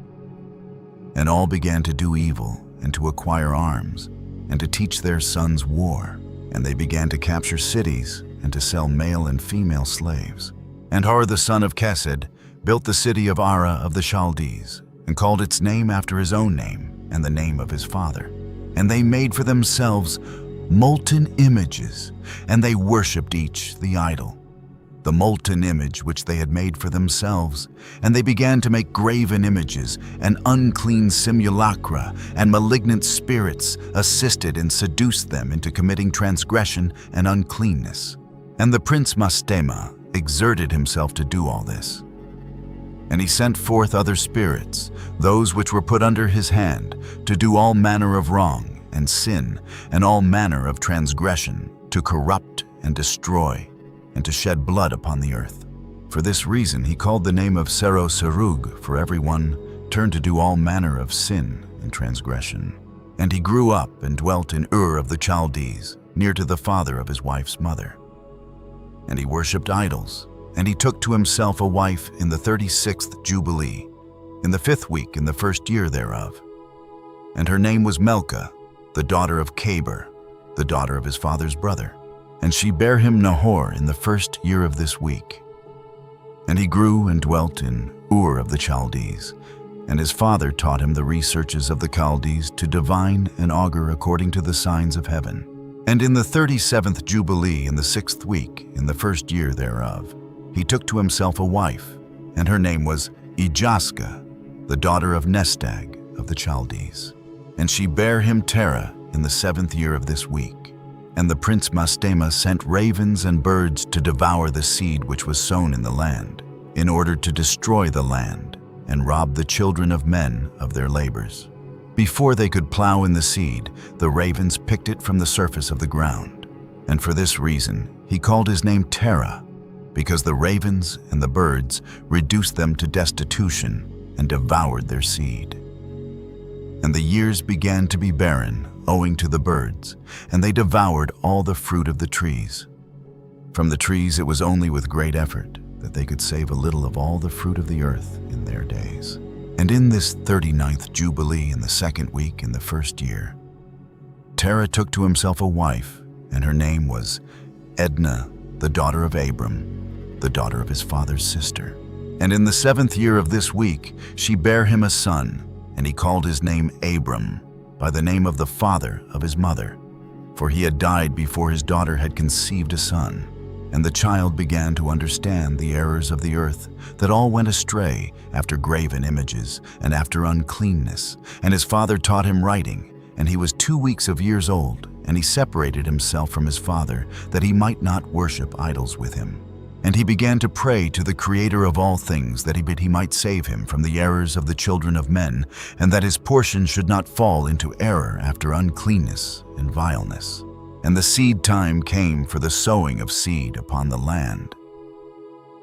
And all began to do evil, and to acquire arms, and to teach their sons war. And they began to capture cities, and to sell male and female slaves. And Hur the son of Kesed built the city of Ara of the Chaldees, and called its name after his own name, and the name of his father. And they made for themselves molten images, and they worshipped each the idol, the molten image which they had made for themselves. And they began to make graven images, and unclean simulacra, and malignant spirits assisted and seduced them into committing transgression and uncleanness. And the prince Mastema exerted himself to do all this. And he sent forth other spirits, those which were put under his hand, to do all manner of wrong and sin, and all manner of transgression, to corrupt and destroy, and to shed blood upon the earth. For this reason he called the name of Sero Serug, for everyone turned to do all manner of sin and transgression. And he grew up and dwelt in Ur of the Chaldees, near to the father of his wife's mother. And he worshipped idols, and he took to himself a wife in the 36th Jubilee, in the 5th week, in the 1st year thereof. And her name was Melka, the daughter of Caber, the daughter of his father's brother. And she bare him Nahor in the 1st year of this week. And he grew and dwelt in Ur of the Chaldees, and his father taught him the researches of the Chaldees to divine and augur according to the signs of heaven. And in the 37th Jubilee, in the 6th week, in the 1st year thereof, he took to himself a wife, and her name was Ejaska, the daughter of Nestag of the Chaldees. And she bare him Terah in the 7th year of this week. And the prince Mastema sent ravens and birds to devour the seed which was sown in the land, in order to destroy the land and rob the children of men of their labors. Before they could plow in the seed, the ravens picked it from the surface of the ground. And for this reason he called his name Terah, because the ravens and the birds reduced them to destitution and devoured their seed. And the years began to be barren, owing to the birds, and they devoured all the fruit of the trees. From the trees it was only with great effort that they could save a little of all the fruit of the earth in their days. And in this 39th Jubilee in the 2nd week in the 1st year, Terah took to himself a wife, and her name was Edna, the daughter of Abram, the daughter of his father's sister. And in the 7th year of this week she bare him a son, and he called his name Abram, by the name of the father of his mother, for he had died before his daughter had conceived a son. And the child began to understand the errors of the earth, that all went astray after graven images and after uncleanness. And his father taught him writing, and he was 2 weeks of years old, and he separated himself from his father, that he might not worship idols with him. And he began to pray to the Creator of all things, that he might save him from the errors of the children of men, and that his portion should not fall into error after uncleanness and vileness. And the seed time came for the sowing of seed upon the land.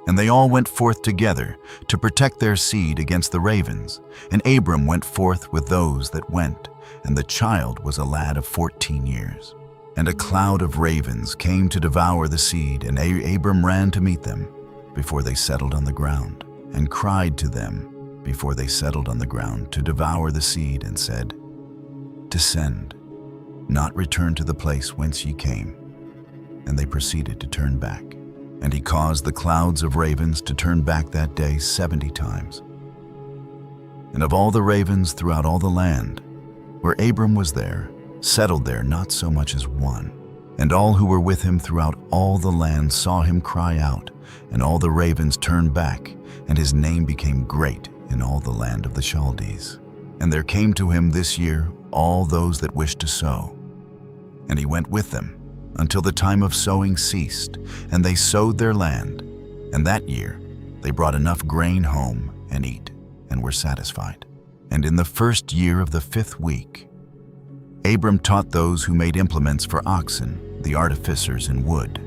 And they all went forth together to protect their seed against the ravens. And Abram went forth with those that went, and the child was a lad of 14 years. And a cloud of ravens came to devour the seed, and Abram ran to meet them before they settled on the ground, and cried to them before they settled on the ground to devour the seed, and said, Descend, not return to the place whence ye came. And they proceeded to turn back. And he caused the clouds of ravens to turn back that day 70 times. And of all the ravens throughout all the land, where Abram was there, settled there not so much as one. And all who were with him throughout all the land saw him cry out, and all the ravens turned back, and his name became great in all the land of the Chaldees. And there came to him this year all those that wished to sow. And he went with them until the time of sowing ceased, and they sowed their land. And that year they brought enough grain home and eat, and were satisfied. And in the 1st year of the 5th week, Abram taught those who made implements for oxen, the artificers in wood.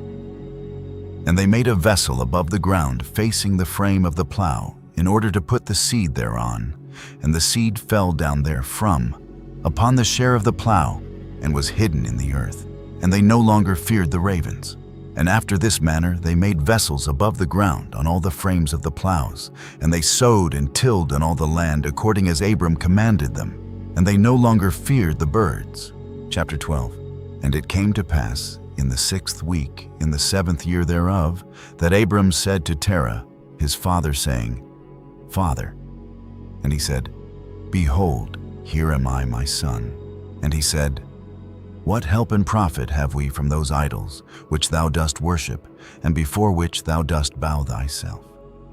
And they made a vessel above the ground facing the frame of the plow, in order to put the seed thereon. And the seed fell down therefrom upon the share of the plow, and was hidden in the earth. And they no longer feared the ravens. And after this manner they made vessels above the ground on all the frames of the plows. And they sowed and tilled on all the land according as Abram commanded them. And they no longer feared the birds. Chapter 12. And it came to pass in the 6th week, in the 7th year thereof, that Abram said to Terah, his father, saying, Father. And he said, Behold, here am I, my son. And he said, What help and profit have we from those idols which thou dost worship, and before which thou dost bow thyself?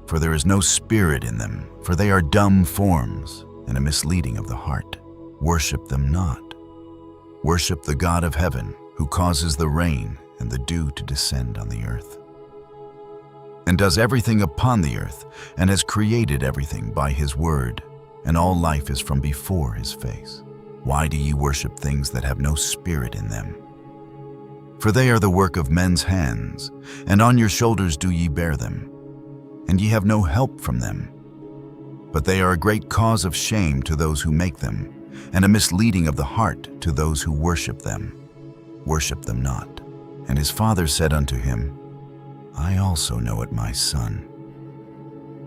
For there is no spirit in them, for they are dumb forms, and a misleading of the heart. Worship them not. Worship the God of heaven, who causes the rain and the dew to descend on the earth, and does everything upon the earth, and has created everything by his word, and all life is from before his face. Why do ye worship things that have no spirit in them? For they are the work of men's hands, and on your shoulders do ye bear them, and ye have no help from them. But they are a great cause of shame to those who make them, and a misleading of the heart to those who worship them. Worship them not. And his father said unto him, I also know it, my son.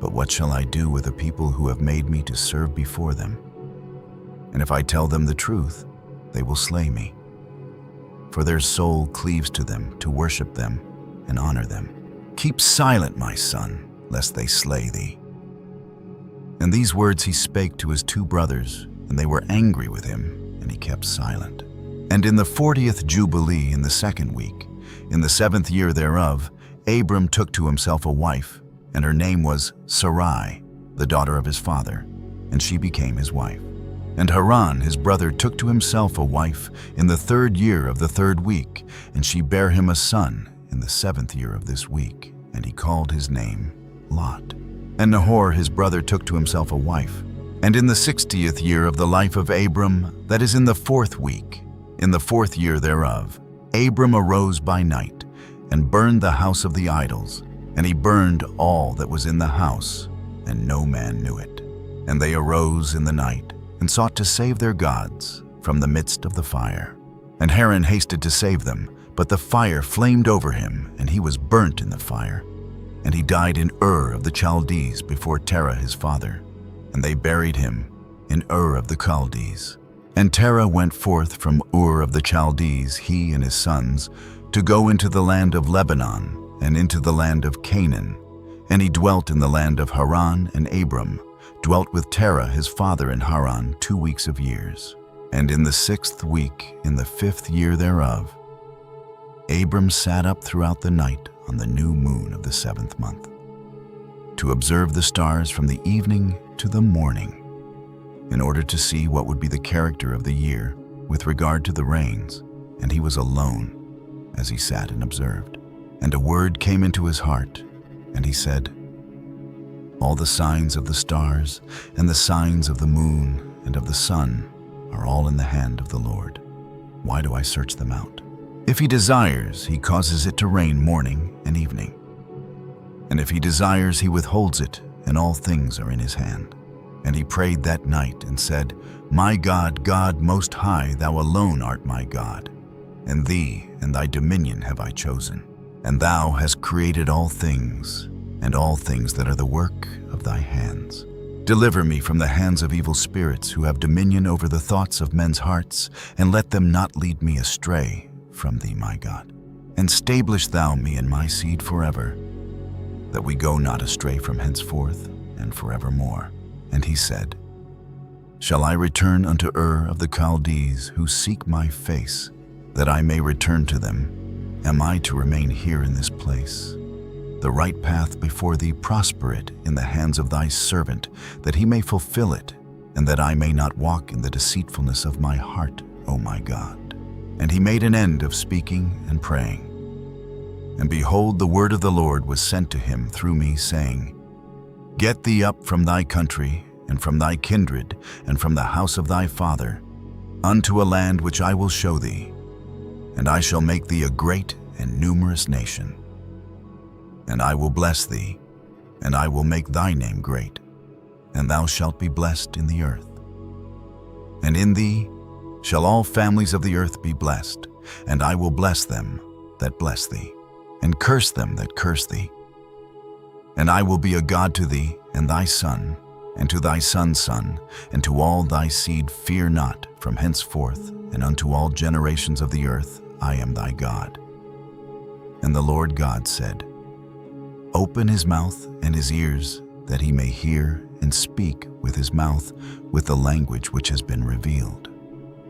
But what shall I do with a people who have made me to serve before them? And if I tell them the truth, they will slay me. For their soul cleaves to them to worship them and honor them. Keep silent, my son, lest they slay thee. And these words he spake to his 2 brothers, and they were angry with him, and he kept silent. And in the 40th Jubilee in the 2nd week, in the 7th year thereof, Abram took to himself a wife, and her name was Sarai, the daughter of his father, and she became his wife. And Haran, his brother, took to himself a wife in the 3rd year of the 3rd week, and she bare him a son in the 7th year of this week, and he called his name Lot. And Nahor, his brother, took to himself a wife. And in the 60th year of the life of Abram, that is in the 4th week, in the 4th year thereof, Abram arose by night, and burned the house of the idols, and he burned all that was in the house, and no man knew it. And they arose in the night, and sought to save their gods from the midst of the fire. And Haran hasted to save them, but the fire flamed over him, and he was burnt in the fire. And he died in Ur of the Chaldees before Terah his father, and they buried him in Ur of the Chaldees. And Terah went forth from Ur of the Chaldees, he and his sons, to go into the land of Lebanon, and into the land of Canaan. And he dwelt in the land of Haran, and Abram dwelt with Terah his father in Haran 2 weeks of years. And in the 6th week, in the 5th year thereof, Abram sat up throughout the night on the new moon of the 7th month, to observe the stars from the evening to the morning, in order to see what would be the character of the year with regard to the rains. And he was alone as he sat and observed. And a word came into his heart, and he said, All the signs of the stars and the signs of the moon and of the sun are all in the hand of the Lord. Why do I search them out? If he desires, he causes it to rain morning and evening. And if he desires, he withholds it, and all things are in his hand. And he prayed that night and said, My God, God most high, thou alone art my God. And thee and thy dominion have I chosen. And thou hast created all things, and all things that are the work of thy hands. Deliver me from the hands of evil spirits who have dominion over the thoughts of men's hearts, and let them not lead me astray from thee, my God. And stablish thou me and my seed forever, that we go not astray from henceforth and forevermore. And he said, Shall I return unto Ur of the Chaldees, who seek my face, that I may return to them? Am I to remain here in this place? The right path before thee, prosper it in the hands of thy servant, that he may fulfill it, and that I may not walk in the deceitfulness of my heart, O my God. And he made an end of speaking and praying. And behold, the word of the Lord was sent to him through me, saying, Get thee up from thy country, and from thy kindred, and from the house of thy father, unto a land which I will show thee, and I shall make thee a great and numerous nation. And I will bless thee, and I will make thy name great, and thou shalt be blessed in the earth. And in thee shall all families of the earth be blessed, and I will bless them that bless thee, and curse them that curse thee. And I will be a God to thee, and thy son, and to thy son's son, and to all thy seed. Fear not, from henceforth, and unto all generations of the earth I am thy God. And the Lord God said, Open his mouth and his ears, that he may hear and speak with his mouth with the language which has been revealed.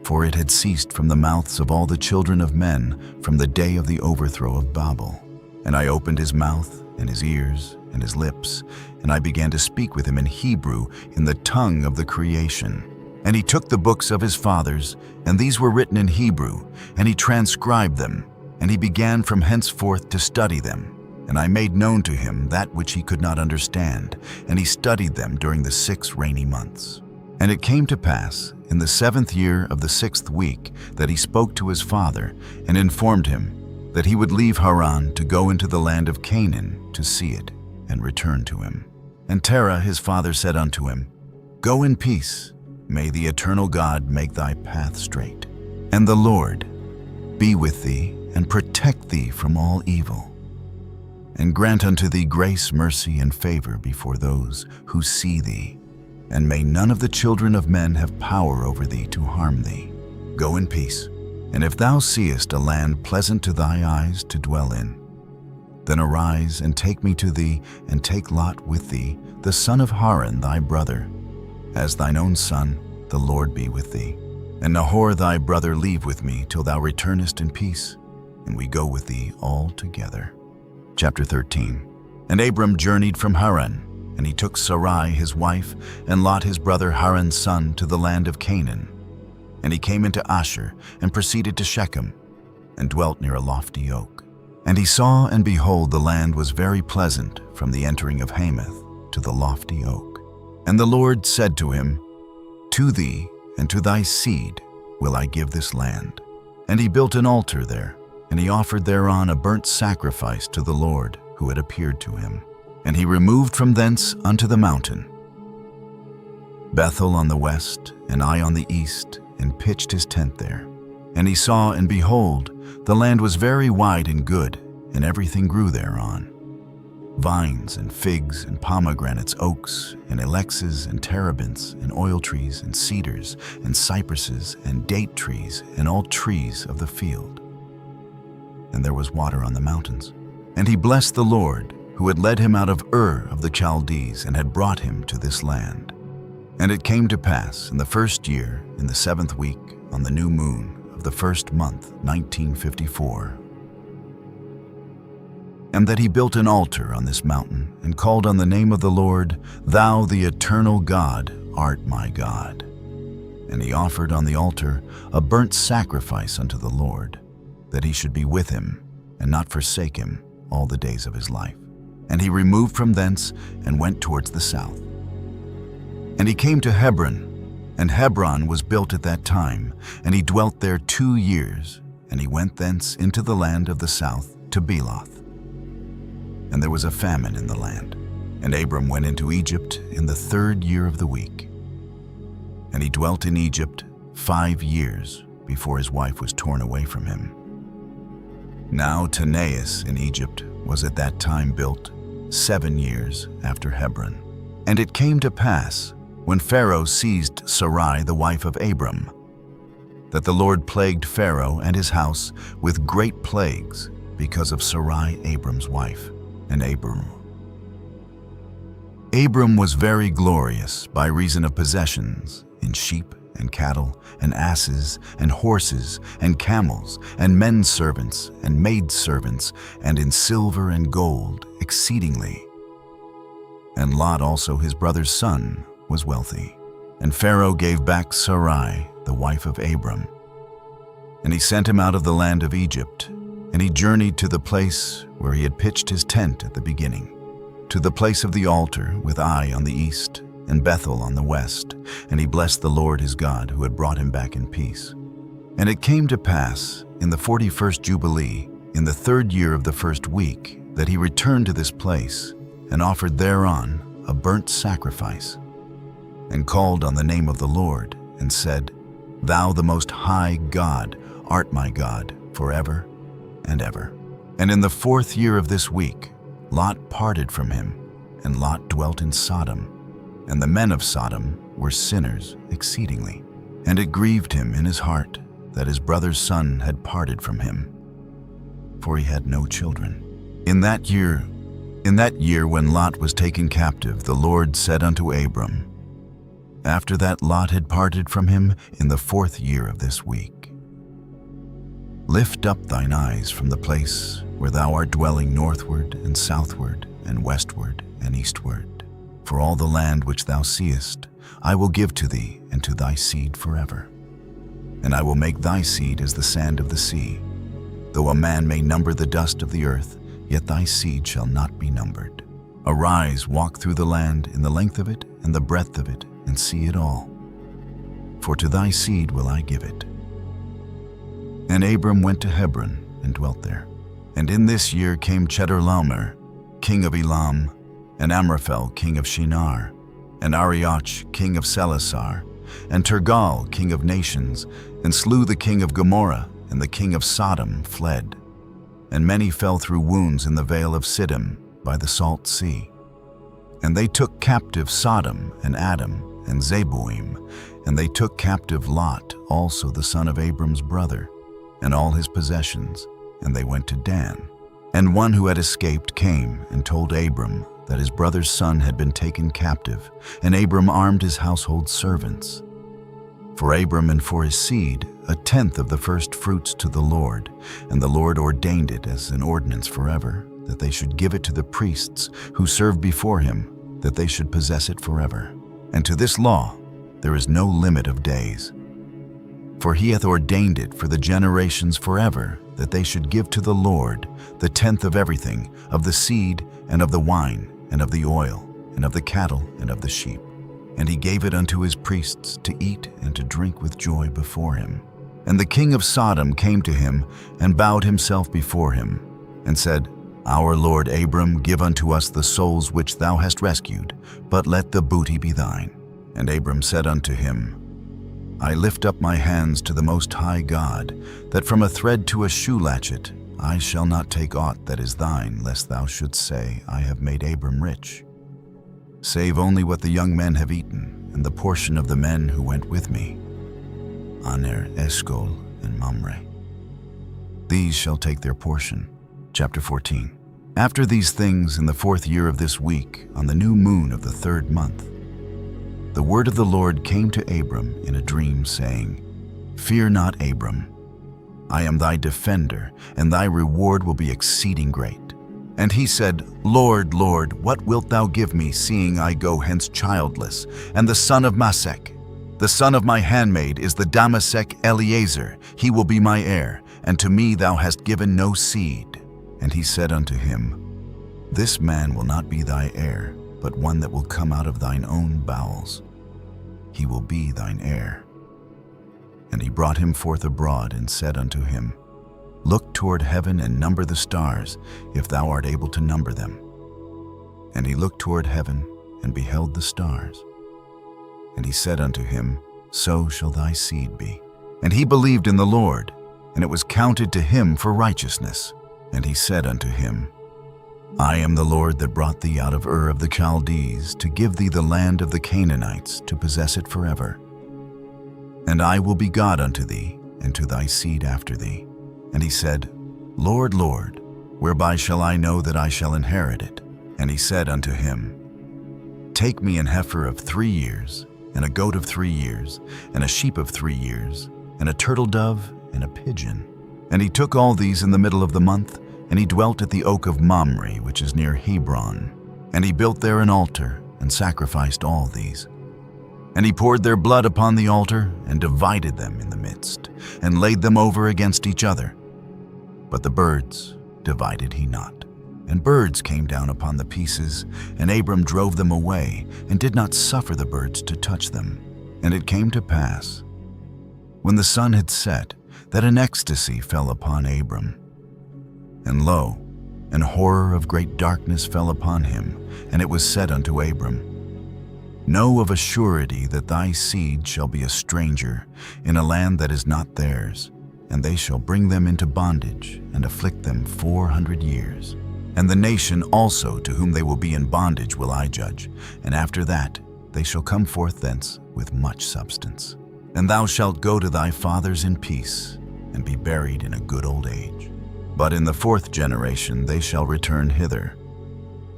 For it had ceased from the mouths of all the children of men from the day of the overthrow of Babel. And I opened his mouth and his ears and his lips, and I began to speak with him in Hebrew, in the tongue of the creation. And he took the books of his fathers, and these were written in Hebrew, and he transcribed them, and he began from henceforth to study them. And I made known to him that which he could not understand, and he studied them during the 6 rainy months. And it came to pass, in the 7th year of the 6th week, that he spoke to his father, and informed him that he would leave Haran to go into the land of Canaan to see it, and return to him. And Terah his father said unto him, Go in peace, may the eternal God make thy path straight. And the Lord be with thee, and protect thee from all evil, and grant unto thee grace, mercy, and favor before those who see thee. And may none of the children of men have power over thee to harm thee. Go in peace. And if thou seest a land pleasant to thy eyes to dwell in, then arise and take me to thee, and take Lot with thee, the son of Haran thy brother. As thine own son, the Lord be with thee. And Nahor thy brother leave with me till thou returnest in peace, and we go with thee all together. Chapter 13. And Abram journeyed from Haran, and he took Sarai his wife, and Lot his brother Haran's son, to the land of Canaan. And he came into Asher, and proceeded to Shechem, and dwelt near a lofty oak. And he saw, and behold, the land was very pleasant from the entering of Hamath to the lofty oak. And the Lord said to him, To thee and to thy seed will I give this land. And he built an altar there, and he offered thereon a burnt sacrifice to the Lord who had appeared to him. And he removed from thence unto the mountain, Bethel on the west, and Ai on the east, and pitched his tent there. And he saw, and behold, the land was very wide and good, and everything grew thereon, vines and figs and pomegranates, oaks and ilexes and terebinths and oil trees and cedars and cypresses and date trees and all trees of the field. And there was water on the mountains. And he blessed the Lord, who had led him out of Ur of the Chaldees and had brought him to this land. And it came to pass in the first year, in the 7th week, on the new moon of the first month, 1954, and that he built an altar on this mountain, and called on the name of the Lord, Thou the eternal God art my God. And he offered on the altar a burnt sacrifice unto the Lord, that he should be with him, and not forsake him all the days of his life. And he removed from thence, and went towards the south. And he came to Hebron, and Hebron was built at that time, and he dwelt there 2 years, and he went thence into the land of the south to Beloth. And there was a famine in the land. And Abram went into Egypt in the 3rd year of the week. And he dwelt in Egypt 5 years before his wife was torn away from him. Now Taneas in Egypt was at that time built 7 years after Hebron. And it came to pass, when Pharaoh seized Sarai the wife of Abram, that the Lord plagued Pharaoh and his house with great plagues because of Sarai Abram's wife. And Abram was very glorious by reason of possessions in sheep and cattle and asses and horses and camels and men servants and maid servants, and in silver and gold exceedingly. And Lot also his brother's son was wealthy. And Pharaoh gave back Sarai the wife of Abram. And he sent him out of the land of Egypt, and he journeyed to the place where he had pitched his tent at the beginning, to the place of the altar with Ai on the east and Bethel on the west, and he blessed the Lord his God who had brought him back in peace. And it came to pass in the 41st Jubilee, in the 3rd year of the 1st week, that he returned to this place and offered thereon a burnt sacrifice, and called on the name of the Lord, and said, Thou the most high God art my God forever and ever. And in the 4th year of this week, Lot parted from him, and Lot dwelt in Sodom. And the men of Sodom were sinners exceedingly. And it grieved him in his heart that his brother's son had parted from him, for he had no children. In that year when Lot was taken captive, the Lord said unto Abram, after that Lot had parted from him in the 4th year of this week, Lift up thine eyes from the place where thou art dwelling northward and southward and westward and eastward. For all the land which thou seest, I will give to thee and to thy seed forever. And I will make thy seed as the sand of the sea. Though a man may number the dust of the earth, yet thy seed shall not be numbered. Arise, walk through the land in the length of it and the breadth of it, and see it all. For to thy seed will I give it. And Abram went to Hebron and dwelt there. And in this year came Chedorlaomer, king of Elam, and Amraphel, king of Shinar, and Arioch, king of Selasar, and Turgal, king of nations, and slew the king of Gomorrah, and the king of Sodom fled. And many fell through wounds in the vale of Siddim by the salt sea. And they took captive Sodom and Adam and Zeboim, and they took captive Lot, also the son of Abram's brother, and all his possessions, and they went to Dan. And one who had escaped came and told Abram that his brother's son had been taken captive, and Abram armed his household servants. For Abram and for his seed 1/10 of the first fruits to the Lord, and the Lord ordained it as an ordinance forever, that they should give it to the priests who serve before him, that they should possess it forever. And to this law there is no limit of days. For he hath ordained it for the generations forever, that they should give to the Lord the tenth of everything, of the seed, and of the wine, and of the oil, and of the cattle, and of the sheep. And he gave it unto his priests to eat and to drink with joy before him. And the king of Sodom came to him, and bowed himself before him, and said, Our Lord Abram, give unto us the souls which thou hast rescued, but let the booty be thine. And Abram said unto him, I lift up my hands to the Most High God, that from a thread to a shoe latchet I shall not take aught that is thine, lest thou shouldst say, I have made Abram rich. Save only what the young men have eaten, and the portion of the men who went with me, Aner, Eshcol, and Mamre. These shall take their portion. Chapter 14. After these things, in the 4th year of this week, on the new moon of the 3rd month, the word of the Lord came to Abram in a dream, saying, Fear not, Abram. I am thy defender, and thy reward will be exceeding great. And he said, Lord, Lord, what wilt thou give me, seeing I go hence childless, and the son of Masech? The son of my handmaid is the Damasek Eliezer. He will be my heir, and to me thou hast given no seed. And he said unto him, This man will not be thy heir, but one that will come out of thine own bowels. He will be thine heir. And he brought him forth abroad, and said unto him, Look toward heaven and number the stars, if thou art able to number them. And he looked toward heaven, and beheld the stars. And he said unto him, So shall thy seed be. And he believed in the Lord, and it was counted to him for righteousness. And he said unto him, I am the Lord that brought thee out of Ur of the Chaldees, to give thee the land of the Canaanites, to possess it forever. And I will be God unto thee, and to thy seed after thee. And he said, Lord, Lord, whereby shall I know that I shall inherit it? And he said unto him, Take me an heifer of 3 years, and a goat of 3 years, and a sheep of 3 years, and a turtle dove, and a pigeon. And he took all these in the middle of the month, and he dwelt at the oak of Mamre, which is near Hebron. And he built there an altar, and sacrificed all these. And he poured their blood upon the altar, and divided them in the midst, and laid them over against each other. But the birds divided he not. And birds came down upon the pieces, and Abram drove them away, and did not suffer the birds to touch them. And it came to pass, when the sun had set, that an ecstasy fell upon Abram. And lo, an horror of great darkness fell upon him, and it was said unto Abram, Know of a surety that thy seed shall be a stranger in a land that is not theirs, and they shall bring them into bondage, and afflict them 400 years. And the nation also to whom they will be in bondage will I judge, and after that they shall come forth thence with much substance. And thou shalt go to thy fathers in peace, and be buried in a good old age. But in the 4th generation they shall return hither,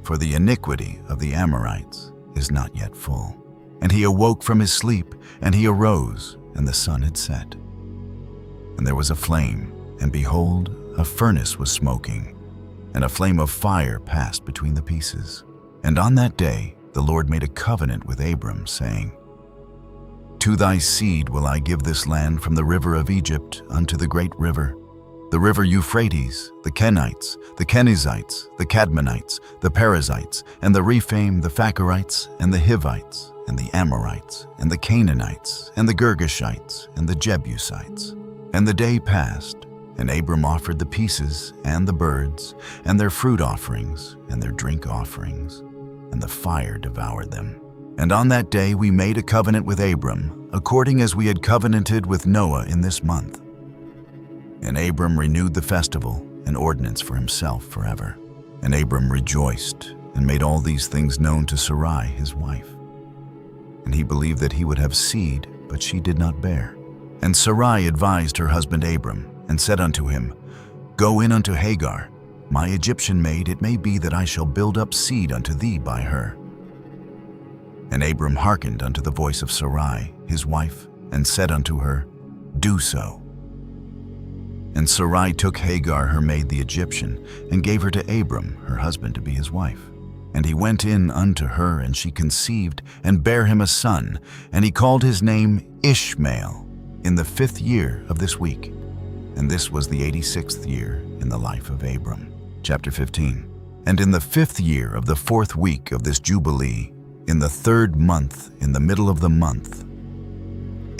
for the iniquity of the Amorites is not yet full. And he awoke from his sleep, and he arose, and the sun had set. And there was a flame, and behold, a furnace was smoking, and a flame of fire passed between the pieces. And on that day the Lord made a covenant with Abram, saying, To thy seed will I give this land from the river of Egypt unto the great river, the river Euphrates, the Kenites, the Kenizzites, the Cadmonites, the Perizzites, and the Rephaim, the Phacharites, and the Hivites, and the Amorites, and the Canaanites, and the Girgashites, and the Jebusites. And the day passed, and Abram offered the pieces, and the birds, and their fruit offerings, and their drink offerings, and the fire devoured them. And on that day we made a covenant with Abram, according as we had covenanted with Noah in this month. And Abram renewed the festival and ordinance for himself forever. And Abram rejoiced, and made all these things known to Sarai his wife. And he believed that he would have seed, but she did not bear. And Sarai advised her husband Abram, and said unto him, Go in unto Hagar, my Egyptian maid, it may be that I shall build up seed unto thee by her. And Abram hearkened unto the voice of Sarai his wife, and said unto her, Do so. And Sarai took Hagar, her maid the Egyptian, and gave her to Abram, her husband, to be his wife. And he went in unto her, and she conceived, and bare him a son, and he called his name Ishmael, in the 5th year of this week. And this was the 86th year in the life of Abram. Chapter 15. And in the 5th year of the 4th week of this Jubilee, in the 3rd month, in the middle of the month,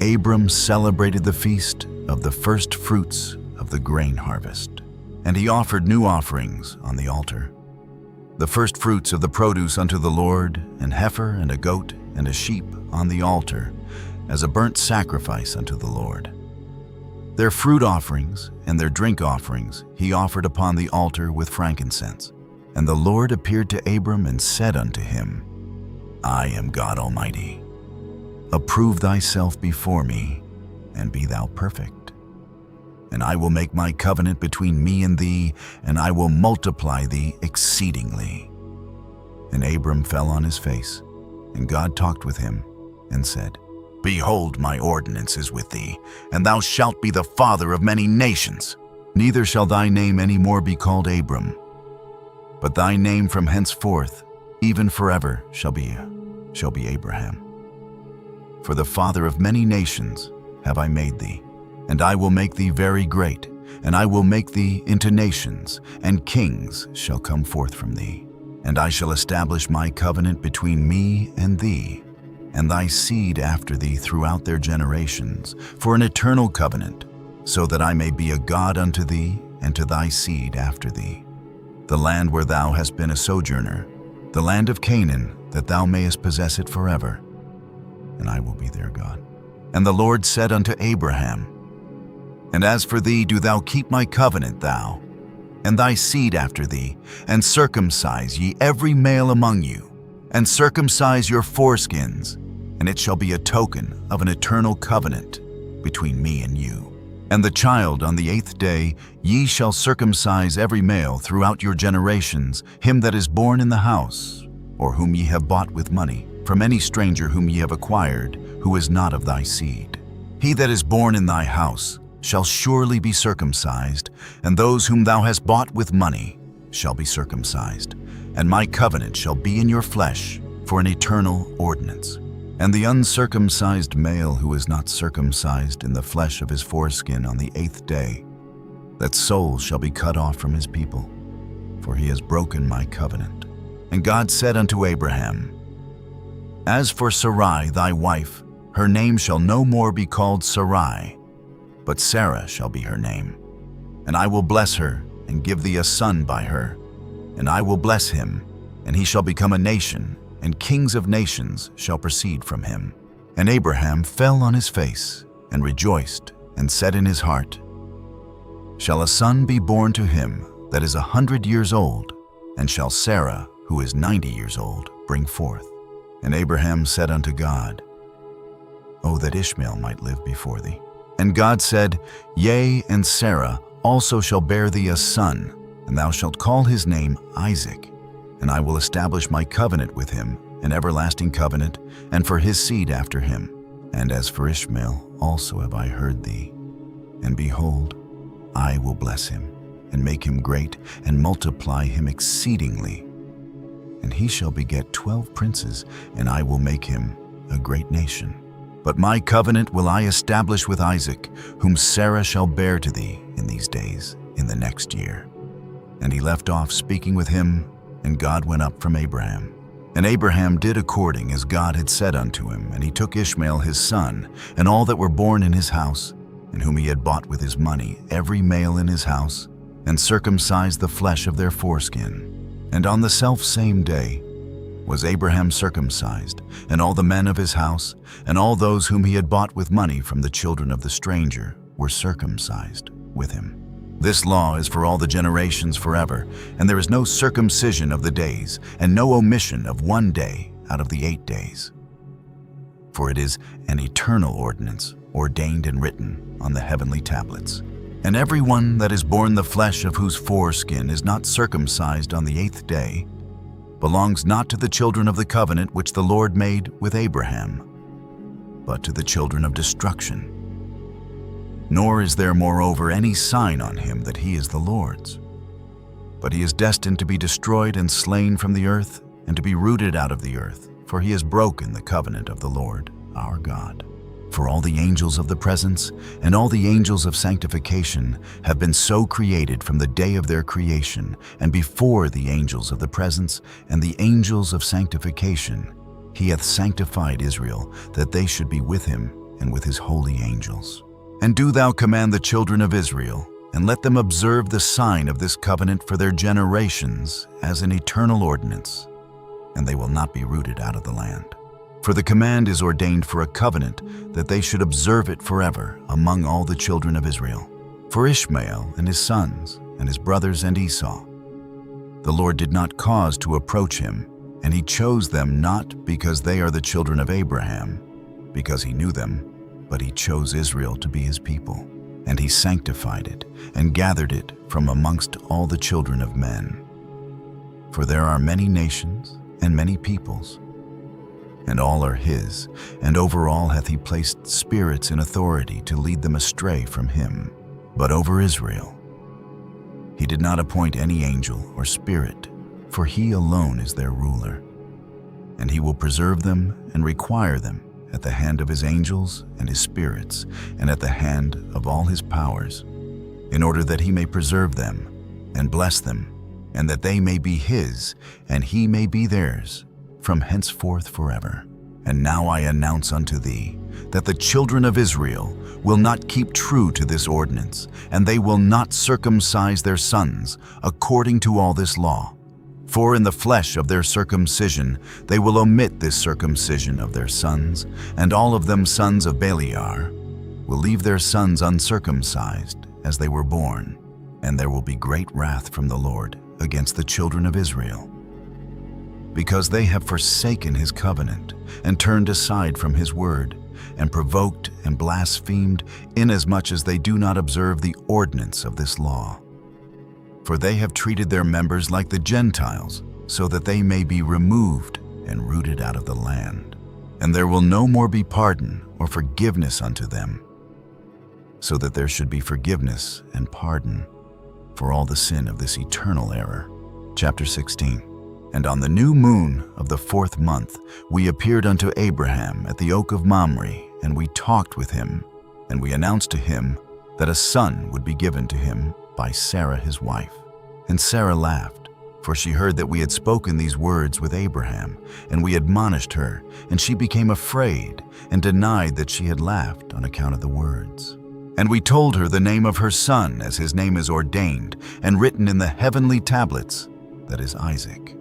Abram celebrated the feast of the first fruits of the grain harvest. And he offered new offerings on the altar, the first fruits of the produce unto the Lord, an heifer and a goat and a sheep on the altar, as a burnt sacrifice unto the Lord. Their fruit offerings and their drink offerings he offered upon the altar with frankincense. And the Lord appeared to Abram and said unto him, I am God Almighty. Approve thyself before me, and be thou perfect. And I will make my covenant between me and thee, and I will multiply thee exceedingly. And Abram fell on his face, and God talked with him, and said, Behold, my ordinance is with thee, and thou shalt be the father of many nations. Neither shall thy name any more be called Abram, but thy name from henceforth, even forever, shall be Abraham. For the father of many nations have I made thee, and I will make thee very great, and I will make thee into nations, and kings shall come forth from thee. And I shall establish my covenant between me and thee, and thy seed after thee throughout their generations, for an eternal covenant, so that I may be a God unto thee, and to thy seed after thee. The land where thou hast been a sojourner, the land of Canaan, that thou mayest possess it forever, and I will be their God. And the Lord said unto Abraham, And as for thee, do thou keep my covenant, thou, and thy seed after thee, and circumcise ye every male among you, and circumcise your foreskins, and it shall be a token of an eternal covenant between me and you. And the child on the 8th day ye shall circumcise every male throughout your generations, him that is born in the house, or whom ye have bought with money, from any stranger whom ye have acquired, who is not of thy seed. He that is born in thy house shall surely be circumcised, and those whom thou hast bought with money shall be circumcised. And my covenant shall be in your flesh for an eternal ordinance. And the uncircumcised male who is not circumcised in the flesh of his foreskin on the 8th day, that soul shall be cut off from his people, for he has broken my covenant. And God said unto Abraham, As for Sarai thy wife, her name shall no more be called Sarai, but Sarah shall be her name. And I will bless her, and give thee a son by her. And I will bless him, and he shall become a nation, and kings of nations shall proceed from him. And Abraham fell on his face, and rejoiced, and said in his heart, Shall a son be born to him that is 100 years old, and shall Sarah, who is 90 years old, bring forth? And Abraham said unto God, O that Ishmael might live before thee. And God said, Yea, and Sarah also shall bear thee a son, and thou shalt call his name Isaac. And I will establish my covenant with him, an everlasting covenant, and for his seed after him. And as for Ishmael also have I heard thee. And behold, I will bless him, and make him great, and multiply him exceedingly. And he shall beget 12 princes, and I will make him a great nation. But my covenant will I establish with Isaac, whom Sarah shall bear to thee in these days, in the next year. And he left off speaking with him, and God went up from Abraham. And Abraham did according as God had said unto him, and he took Ishmael his son, and all that were born in his house, and whom he had bought with his money, every male in his house, and circumcised the flesh of their foreskin. And on the selfsame day was Abraham circumcised, and all the men of his house, and all those whom he had bought with money from the children of the stranger were circumcised with him. This law is for all the generations forever, and there is no circumcision of the days, and no omission of 1 day out of the 8 days. For it is an eternal ordinance, ordained and written on the heavenly tablets. And every one that is born the flesh of whose foreskin is not circumcised on the 8th day, belongs not to the children of the covenant which the Lord made with Abraham, but to the children of destruction. Nor is there moreover any sign on him that he is the Lord's. But he is destined to be destroyed and slain from the earth, and to be rooted out of the earth, for he has broken the covenant of the Lord our God. For all the angels of the presence and all the angels of sanctification have been so created from the day of their creation, and before the angels of the presence and the angels of sanctification, he hath sanctified Israel, that they should be with him and with his holy angels. And do thou command the children of Israel, and let them observe the sign of this covenant for their generations as an eternal ordinance, and they will not be rooted out of the land. For the command is ordained for a covenant, that they should observe it forever among all the children of Israel. For Ishmael and his sons, and his brothers and Esau, the Lord did not cause to approach him, and he chose them not because they are the children of Abraham, because he knew them, but he chose Israel to be his people. And he sanctified it, and gathered it from amongst all the children of men. For there are many nations and many peoples, and all are his, and over all hath he placed spirits in authority to lead them astray from him. But over Israel he did not appoint any angel or spirit, for he alone is their ruler. And he will preserve them and require them at the hand of his angels and his spirits, and at the hand of all his powers, in order that he may preserve them and bless them, and that they may be his, and he may be theirs, from henceforth forever. And now I announce unto thee, that the children of Israel will not keep true to this ordinance, and they will not circumcise their sons according to all this law. For in the flesh of their circumcision they will omit this circumcision of their sons, and all of them sons of Beliar will leave their sons uncircumcised as they were born, and there will be great wrath from the Lord against the children of Israel, because they have forsaken his covenant, and turned aside from his word, and provoked and blasphemed, inasmuch as they do not observe the ordinance of this law. For they have treated their members like the Gentiles, so that they may be removed and rooted out of the land. And there will no more be pardon or forgiveness unto them, so that there should be forgiveness and pardon for all the sin of this eternal error. Chapter 16. And on the new moon of the 4th month we appeared unto Abraham at the oak of Mamre, and we talked with him, and we announced to him that a son would be given to him by Sarah his wife. And Sarah laughed, for she heard that we had spoken these words with Abraham, and we admonished her, and she became afraid, and denied that she had laughed on account of the words. And we told her the name of her son, as his name is ordained, and written in the heavenly tablets, that is Isaac.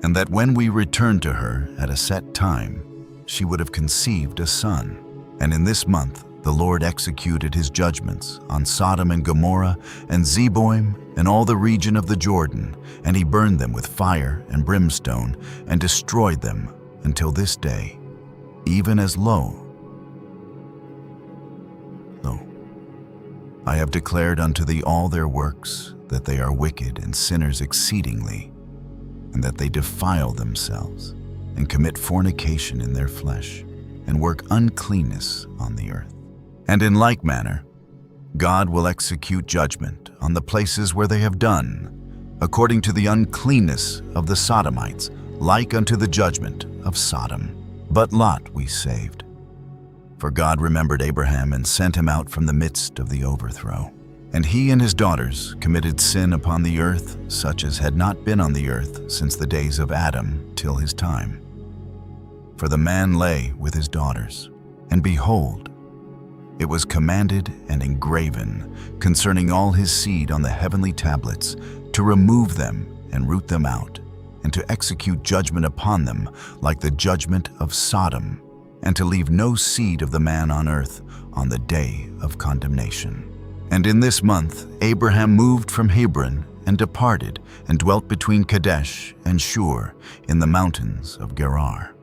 And that when we returned to her at a set time, she would have conceived a son. And in this month the Lord executed his judgments on Sodom and Gomorrah and Zeboim and all the region of the Jordan, and he burned them with fire and brimstone, and destroyed them until this day, even as lo, I have declared unto thee all their works, that they are wicked and sinners exceedingly, and that they defile themselves, and commit fornication in their flesh, and work uncleanness on the earth. And in like manner, God will execute judgment on the places where they have done, according to the uncleanness of the Sodomites, like unto the judgment of Sodom. But Lot we saved. For God remembered Abraham, and sent him out from the midst of the overthrow. And he and his daughters committed sin upon the earth, such as had not been on the earth since the days of Adam till his time. For the man lay with his daughters, and behold, it was commanded and engraven concerning all his seed on the heavenly tablets, to remove them and root them out, and to execute judgment upon them like the judgment of Sodom, and to leave no seed of the man on earth on the day of condemnation. And in this month Abraham moved from Hebron, and departed, and dwelt between Kadesh and Shur in the mountains of Gerar.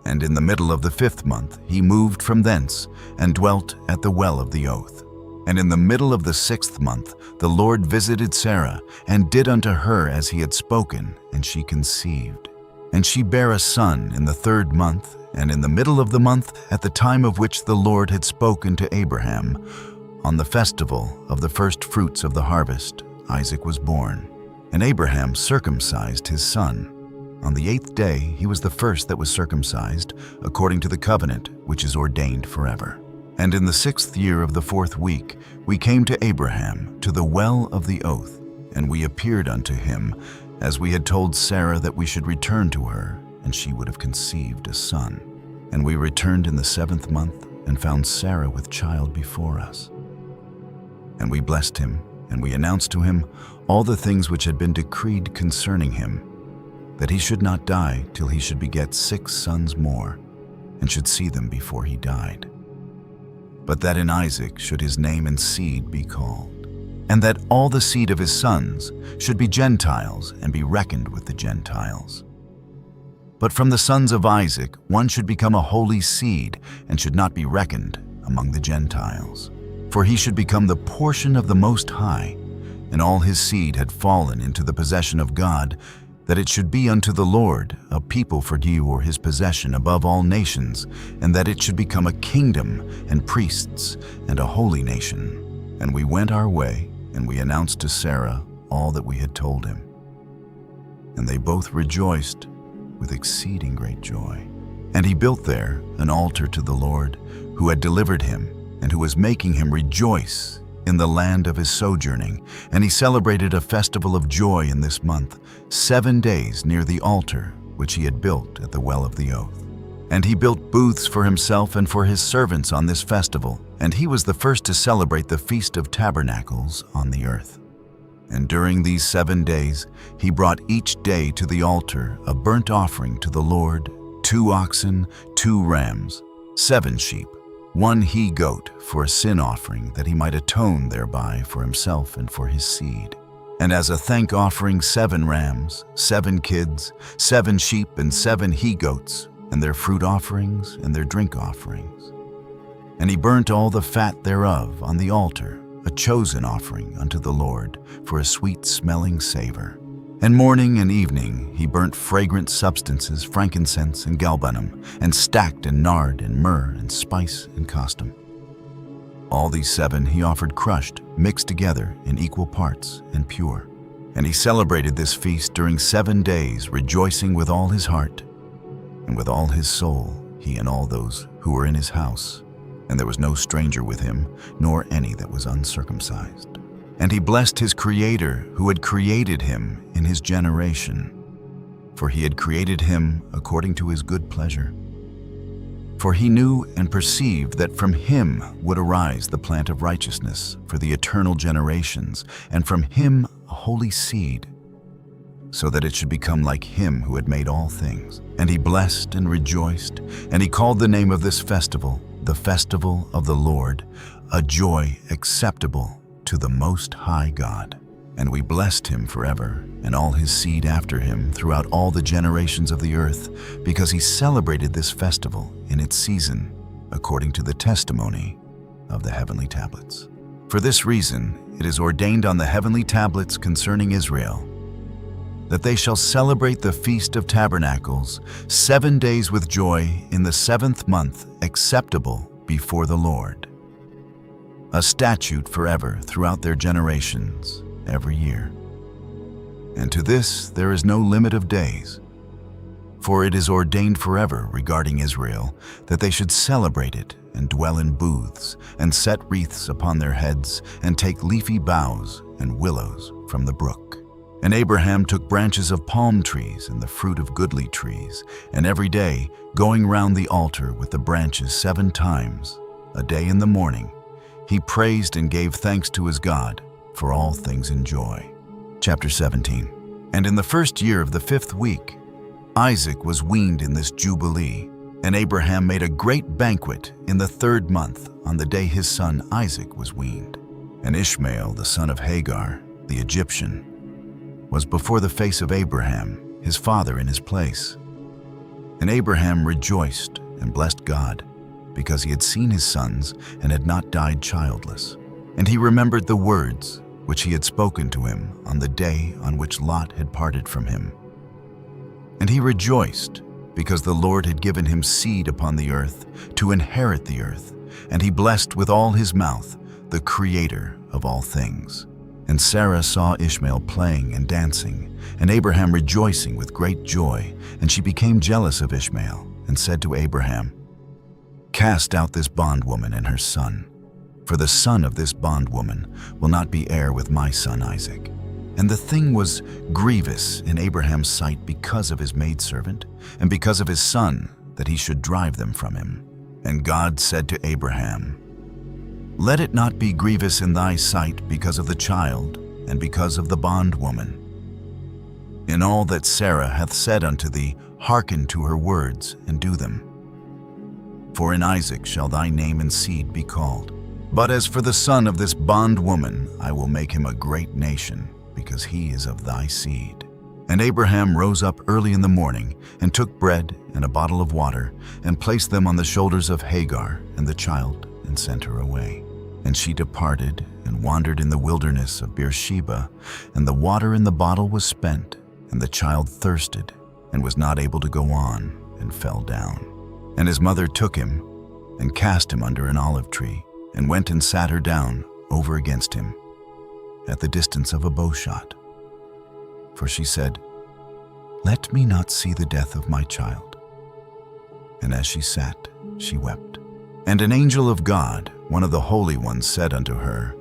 And in the middle of the 5th month he moved from thence, and dwelt at the well of the oath. And in the middle of the 6th month the Lord visited Sarah, and did unto her as he had spoken, and she conceived. And she bare a son in the 3rd month, and in the middle of the month, at the time of which the Lord had spoken to Abraham, on the festival of the first fruits of the harvest, Isaac was born. And Abraham circumcised his son. On the 8th day he was the first that was circumcised, according to the covenant which is ordained forever. And in the 6th year of the 4th week we came to Abraham to the well of the oath, and we appeared unto him, as we had told Sarah that we should return to her, and she would have conceived a son. And we returned in the 7th month, and found Sarah with child before us. And we blessed him, and we announced to him all the things which had been decreed concerning him, that he should not die till he should beget 6 sons more, and should see them before he died. But that in Isaac should his name and seed be called, and that all the seed of his sons should be Gentiles and be reckoned with the Gentiles. But from the sons of Isaac one should become a holy seed and should not be reckoned among the Gentiles. For he should become the portion of the Most High, and all his seed had fallen into the possession of God, that it should be unto the Lord a people for you or his possession above all nations, and that it should become a kingdom and priests and a holy nation. And we went our way, and we announced to Sarah all that we had told him. And they both rejoiced with exceeding great joy. And he built there an altar to the Lord, who had delivered him, and who was making him rejoice in the land of his sojourning. And he celebrated a festival of joy in this month, 7 days near the altar which he had built at the well of the oath. And he built booths for himself and for his servants on this festival, and he was the first to celebrate the Feast of Tabernacles on the earth. And during these 7 days he brought each day to the altar a burnt offering to the Lord, 2 oxen, 2 rams, 7 sheep, 1 he-goat for a sin offering, that he might atone thereby for himself and for his seed. And as a thank offering 7 rams, 7 kids, 7 sheep, and 7 he-goats, and their fruit offerings and their drink offerings. And he burnt all the fat thereof on the altar, a chosen offering unto the Lord, for a sweet-smelling savor. And morning and evening he burnt fragrant substances, frankincense and galbanum, and stacked and nard and myrrh and spice and costum. All these 7 he offered crushed, mixed together in equal parts and pure. And he celebrated this feast during 7 days, rejoicing with all his heart and with all his soul, he and all those who were in his house. And there was no stranger with him, nor any that was uncircumcised. And he blessed his Creator, who had created him in his generation. For he had created him according to his good pleasure. For he knew and perceived that from him would arise the plant of righteousness for the eternal generations, and from him a holy seed, so that it should become like him who had made all things. And he blessed and rejoiced, and he called the name of this festival, the festival of the Lord, a joy acceptable to the Most High God. And we blessed him forever, and all his seed after him throughout all the generations of the earth, because he celebrated this festival in its season, according to the testimony of the heavenly tablets. For this reason it is ordained on the heavenly tablets concerning Israel, that they shall celebrate the Feast of Tabernacles 7 days with joy in the 7th month, acceptable before the Lord, a statute forever throughout their generations, every year. And to this there is no limit of days, for it is ordained forever regarding Israel, that they should celebrate it and dwell in booths, and set wreaths upon their heads, and take leafy boughs and willows from the brook. And Abraham took branches of palm trees and the fruit of goodly trees, and every day, going round the altar with the branches 7 times, a day in the morning, he praised and gave thanks to his God for all things in joy. Chapter 17. And in the 1st year of the 5th week, Isaac was weaned in this Jubilee, and Abraham made a great banquet in the 3rd month on the day his son Isaac was weaned. And Ishmael, the son of Hagar, the Egyptian, was before the face of Abraham, his father, in his place. And Abraham rejoiced and blessed God, because he had seen his sons and had not died childless. And he remembered the words which he had spoken to him on the day on which Lot had parted from him. And he rejoiced, because the Lord had given him seed upon the earth, to inherit the earth, and he blessed with all his mouth the Creator of all things. And Sarah saw Ishmael playing and dancing, and Abraham rejoicing with great joy, and she became jealous of Ishmael, and said to Abraham, "Cast out this bondwoman and her son, for the son of this bondwoman will not be heir with my son Isaac." And the thing was grievous in Abraham's sight because of his maidservant, and because of his son, that he should drive them from him. And God said to Abraham, "Let it not be grievous in thy sight because of the child, and because of the bondwoman. In all that Sarah hath said unto thee, hearken to her words, and do them. For in Isaac shall thy name and seed be called. But as for the son of this bondwoman, I will make him a great nation, because he is of thy seed." And Abraham rose up early in the morning, and took bread and a bottle of water, and placed them on the shoulders of Hagar and the child, and sent her away. And she departed, and wandered in the wilderness of Beersheba, and the water in the bottle was spent, and the child thirsted, and was not able to go on, and fell down. And his mother took him, and cast him under an olive tree, and went and sat her down over against him, at the distance of a bowshot. For she said, "Let me not see the death of my child." And as she sat, she wept. And an angel of God, one of the holy ones, said unto her,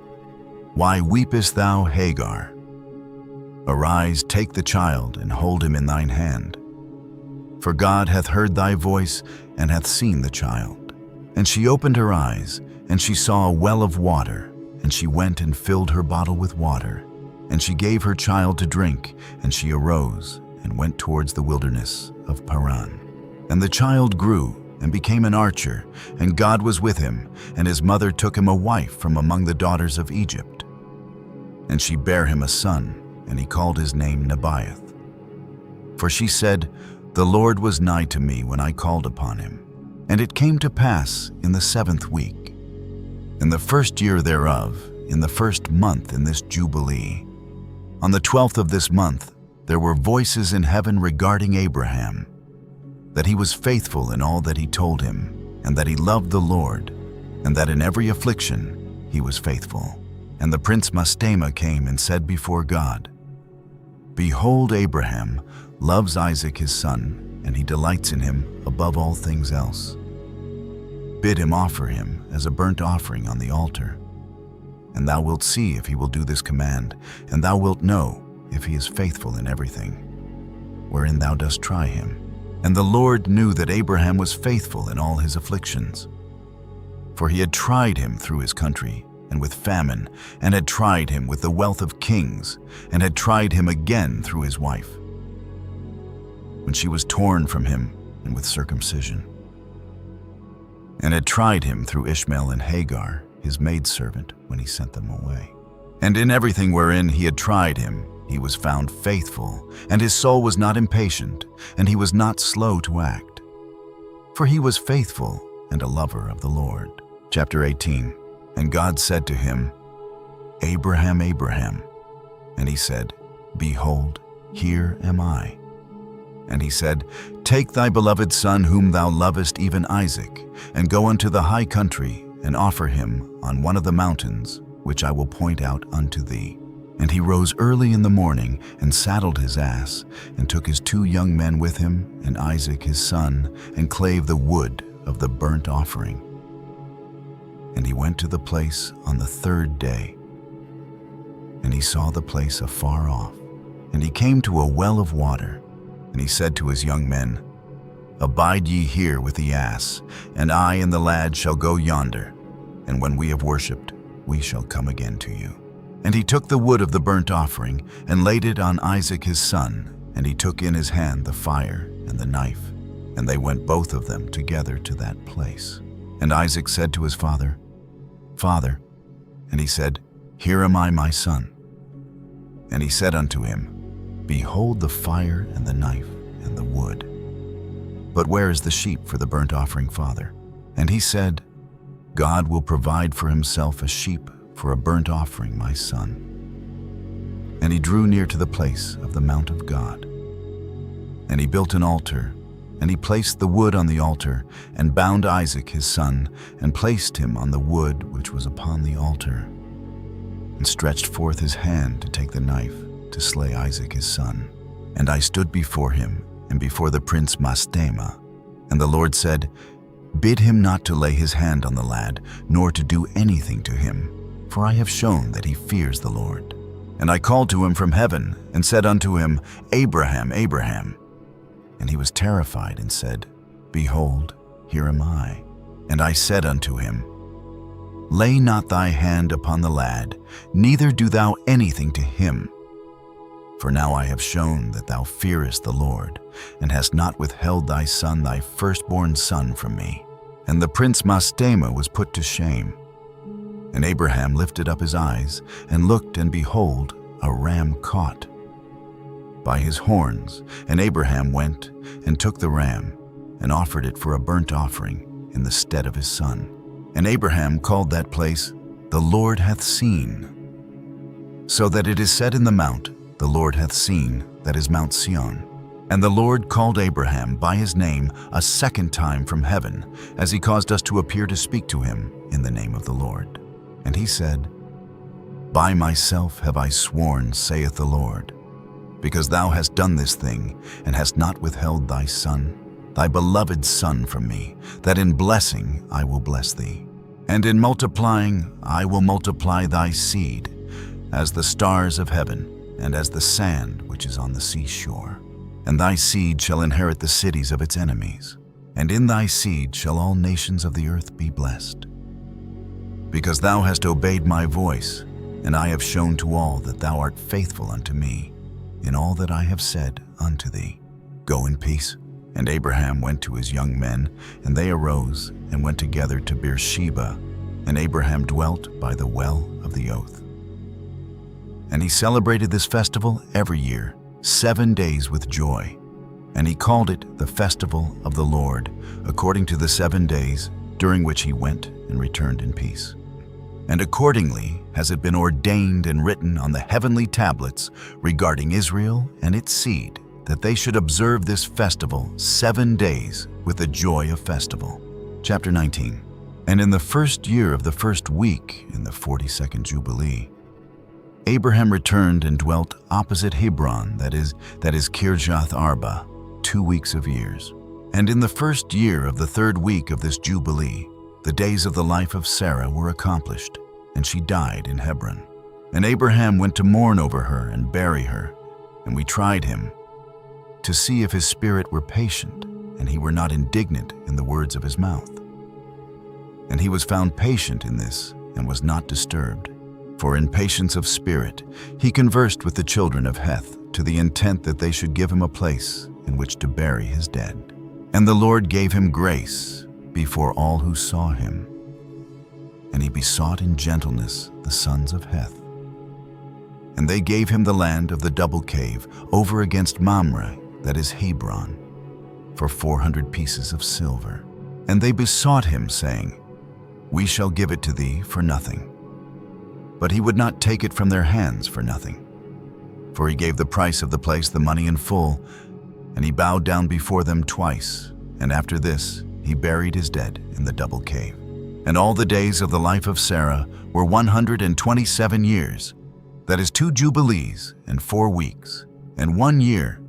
"Why weepest thou, Hagar? Arise, take the child, and hold him in thine hand. For God hath heard thy voice, and hath seen the child." And she opened her eyes, and she saw a well of water, and she went and filled her bottle with water. And she gave her child to drink, and she arose, and went towards the wilderness of Paran. And the child grew, and became an archer, and God was with him, and his mother took him a wife from among the daughters of Egypt. And she bare him a son, and he called his name Nebaioth. For she said, "The Lord was nigh to me when I called upon him." And it came to pass in the 7th week, in the 1st year thereof, in the 1st month in this Jubilee, on the 12th of this month, there were voices in heaven regarding Abraham, that he was faithful in all that he told him, and that he loved the Lord, and that in every affliction he was faithful. And the prince Mastema came and said before God, "Behold, Abraham loves Isaac his son, and he delights in him above all things else. Bid him offer him as a burnt offering on the altar. And thou wilt see if he will do this command, and thou wilt know if he is faithful in everything, wherein thou dost try him." And the Lord knew that Abraham was faithful in all his afflictions. For he had tried him through his country, and with famine, and had tried him with the wealth of kings, and had tried him again through his wife, when she was torn from him, and with circumcision, and had tried him through Ishmael and Hagar, his maidservant, when he sent them away. And in everything wherein he had tried him, he was found faithful, and his soul was not impatient, and he was not slow to act. For he was faithful and a lover of the Lord. Chapter 18. And God said to him, "Abraham, Abraham." And he said, "Behold, here am I." And he said, "Take thy beloved son whom thou lovest, even Isaac, and go unto the high country, and offer him on one of the mountains, which I will point out unto thee." And he rose early in the morning, and saddled his ass, and took his 2 young men with him, and Isaac his son, and clave the wood of the burnt offering. And he went to the place on the 3rd day. And he saw the place afar off. And he came to a well of water. And he said to his young men, "Abide ye here with the ass, and I and the lad shall go yonder, and when we have worshipped, we shall come again to you." And he took the wood of the burnt offering, and laid it on Isaac his son, and he took in his hand the fire and the knife, and they went both of them together to that place. And Isaac said to his father, "Father," and he said, "Here am I, my son." And he said unto him, "Behold the fire and the knife and the wood. But where is the sheep for the burnt offering, father?" And he said, "God will provide for himself a sheep for a burnt offering, my son." And he drew near to the place of the mount of God. And he built an altar, and he placed the wood on the altar, and bound Isaac his son, and placed him on the wood which was upon the altar, and stretched forth his hand to take the knife to slay Isaac his son. And I stood before him, and before the prince Mastema. And the Lord said, Bid him not to lay his hand on the lad, nor to do anything to him, for I have shown that he fears the Lord. And I called to him from heaven, and said unto him, Abraham, Abraham. And he was terrified, and said, Behold, here am I. And I said unto him, Lay not thy hand upon the lad, neither do thou anything to him. For now I have shown that thou fearest the Lord, and hast not withheld thy son, thy firstborn son, from me. And the prince Mastema was put to shame. And Abraham lifted up his eyes, and looked, and behold, a ram caught by his horns. And Abraham went, and took the ram, and offered it for a burnt offering in the stead of his son. And Abraham called that place, The Lord hath seen. So that it is said in the mount, The Lord hath seen, that is Mount Sion. And the Lord called Abraham by his name a second time from heaven, as he caused us to appear to speak to him in the name of the Lord. And he said, By myself have I sworn, saith the Lord, because thou hast done this thing, and hast not withheld thy son, thy beloved son, from me, that in blessing I will bless thee, and in multiplying I will multiply thy seed, as the stars of heaven, and as the sand which is on the seashore. And thy seed shall inherit the cities of its enemies, and in thy seed shall all nations of the earth be blessed. Because thou hast obeyed my voice, and I have shown to all that thou art faithful unto me, in all that I have said unto thee. Go in peace. And Abraham went to his young men, and they arose and went together to Beersheba, and Abraham dwelt by the well of the oath. And he celebrated this festival every year, 7 days with joy. And he called it the festival of the Lord, according to the 7 days during which he went and returned in peace. And accordingly has it been ordained and written on the heavenly tablets regarding Israel and its seed, that they should observe this festival 7 days with the joy of festival. Chapter 19. And in the first year of the first week, in the 42nd Jubilee, Abraham returned and dwelt opposite Hebron, that is Kirjath Arba, 2 weeks of years. And in the first year of the third week of this Jubilee, the days of the life of Sarah were accomplished, and she died in Hebron. And Abraham went to mourn over her and bury her, and we tried him to see if his spirit were patient, and he were not indignant in the words of his mouth. And he was found patient in this, and was not disturbed. For in patience of spirit he conversed with the children of Heth, to the intent that they should give him a place in which to bury his dead. And the Lord gave him grace before all who saw him. And he besought in gentleness the sons of Heth. And they gave him the land of the double cave over against Mamre, that is Hebron, for 400 pieces of silver. And they besought him, saying, We shall give it to thee for nothing. But he would not take it from their hands for nothing. For he gave the price of the place, the money in full, and he bowed down before them twice, and after this he buried his dead in the double cave. And all the days of the life of Sarah were 127 years, that is 2 jubilees and 4 weeks, and 1 year.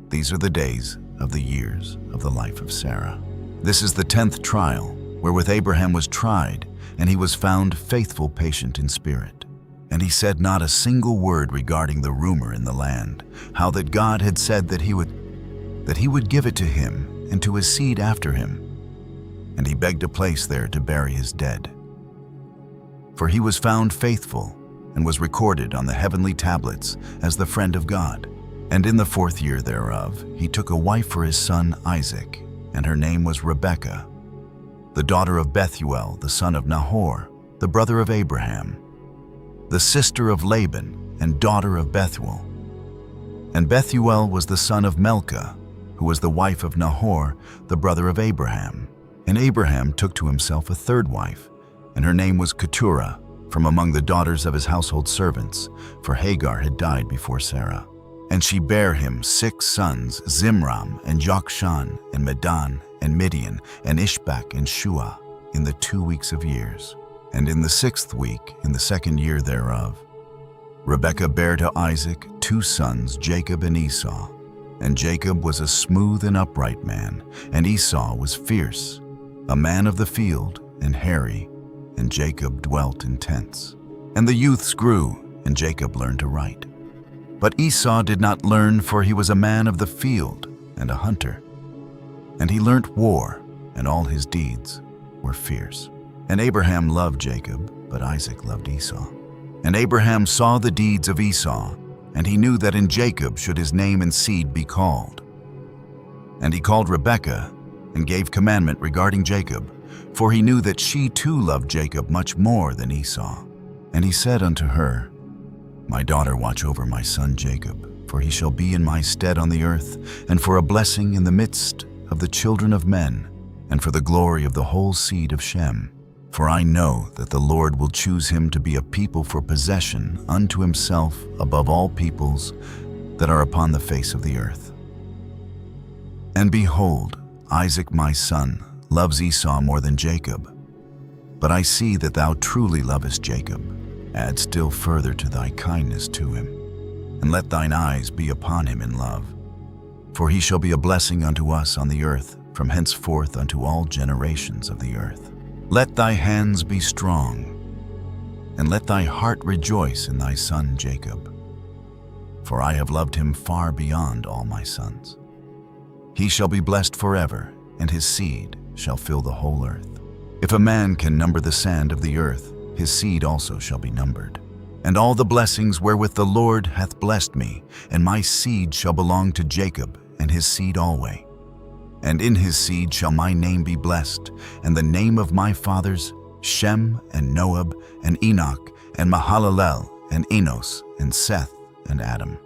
These are the days of the years of the life of Sarah. This is the 10th trial, wherewith Abraham was tried, and he was found faithful, patient in spirit. And he said not a single word regarding the rumor in the land, how that God had said that he would give it to him and to his seed after him. And he begged a place there to bury his dead. For he was found faithful, and was recorded on the heavenly tablets as the friend of God. And in the 4th year thereof he took a wife for his son Isaac, and her name was Rebekah, the daughter of Bethuel, the son of Nahor, the brother of Abraham, the sister of Laban, and daughter of Bethuel. And Bethuel was the son of Milcah, who was the wife of Nahor, the brother of Abraham. And Abraham took to himself a 3rd wife, and her name was Keturah, from among the daughters of his household servants, for Hagar had died before Sarah. And she bare him 6 sons, Zimram, and Jokshan, and Medan, and Midian, and Ishbak, and Shua, in the 2 weeks of years. And in the 6th week, in the 2nd year thereof, Rebekah bare to Isaac 2 sons, Jacob and Esau. And Jacob was a smooth and upright man, and Esau was fierce, a man of the field, and hairy, and Jacob dwelt in tents. And the youths grew, and Jacob learned to write. But Esau did not learn, for he was a man of the field, and a hunter. And he learnt war, and all his deeds were fierce. And Abraham loved Jacob, but Isaac loved Esau. And Abraham saw the deeds of Esau, and he knew that in Jacob should his name and seed be called. And he called Rebekah, and gave commandment regarding Jacob, for he knew that she too loved Jacob much more than Esau. And he said unto her, My daughter, watch over my son Jacob, for he shall be in my stead on the earth, and for a blessing in the midst of the children of men, and for the glory of the whole seed of Shem. For I know that the Lord will choose him to be a people for possession unto himself above all peoples that are upon the face of the earth. And behold, Isaac my son loves Esau more than Jacob. But I see that thou truly lovest Jacob. Add still further to thy kindness to him, and let thine eyes be upon him in love. For he shall be a blessing unto us on the earth, from henceforth unto all generations of the earth. Let thy hands be strong, and let thy heart rejoice in thy son Jacob. For I have loved him far beyond all my sons. He shall be blessed forever, and his seed shall fill the whole earth. If a man can number the sand of the earth, his seed also shall be numbered. And all the blessings wherewith the Lord hath blessed me, and my seed shall belong to Jacob, and his seed alway. And in his seed shall my name be blessed, and the name of my fathers, Shem, and Noab, and Enoch, and Mahalalel, and Enos, and Seth, and Adam.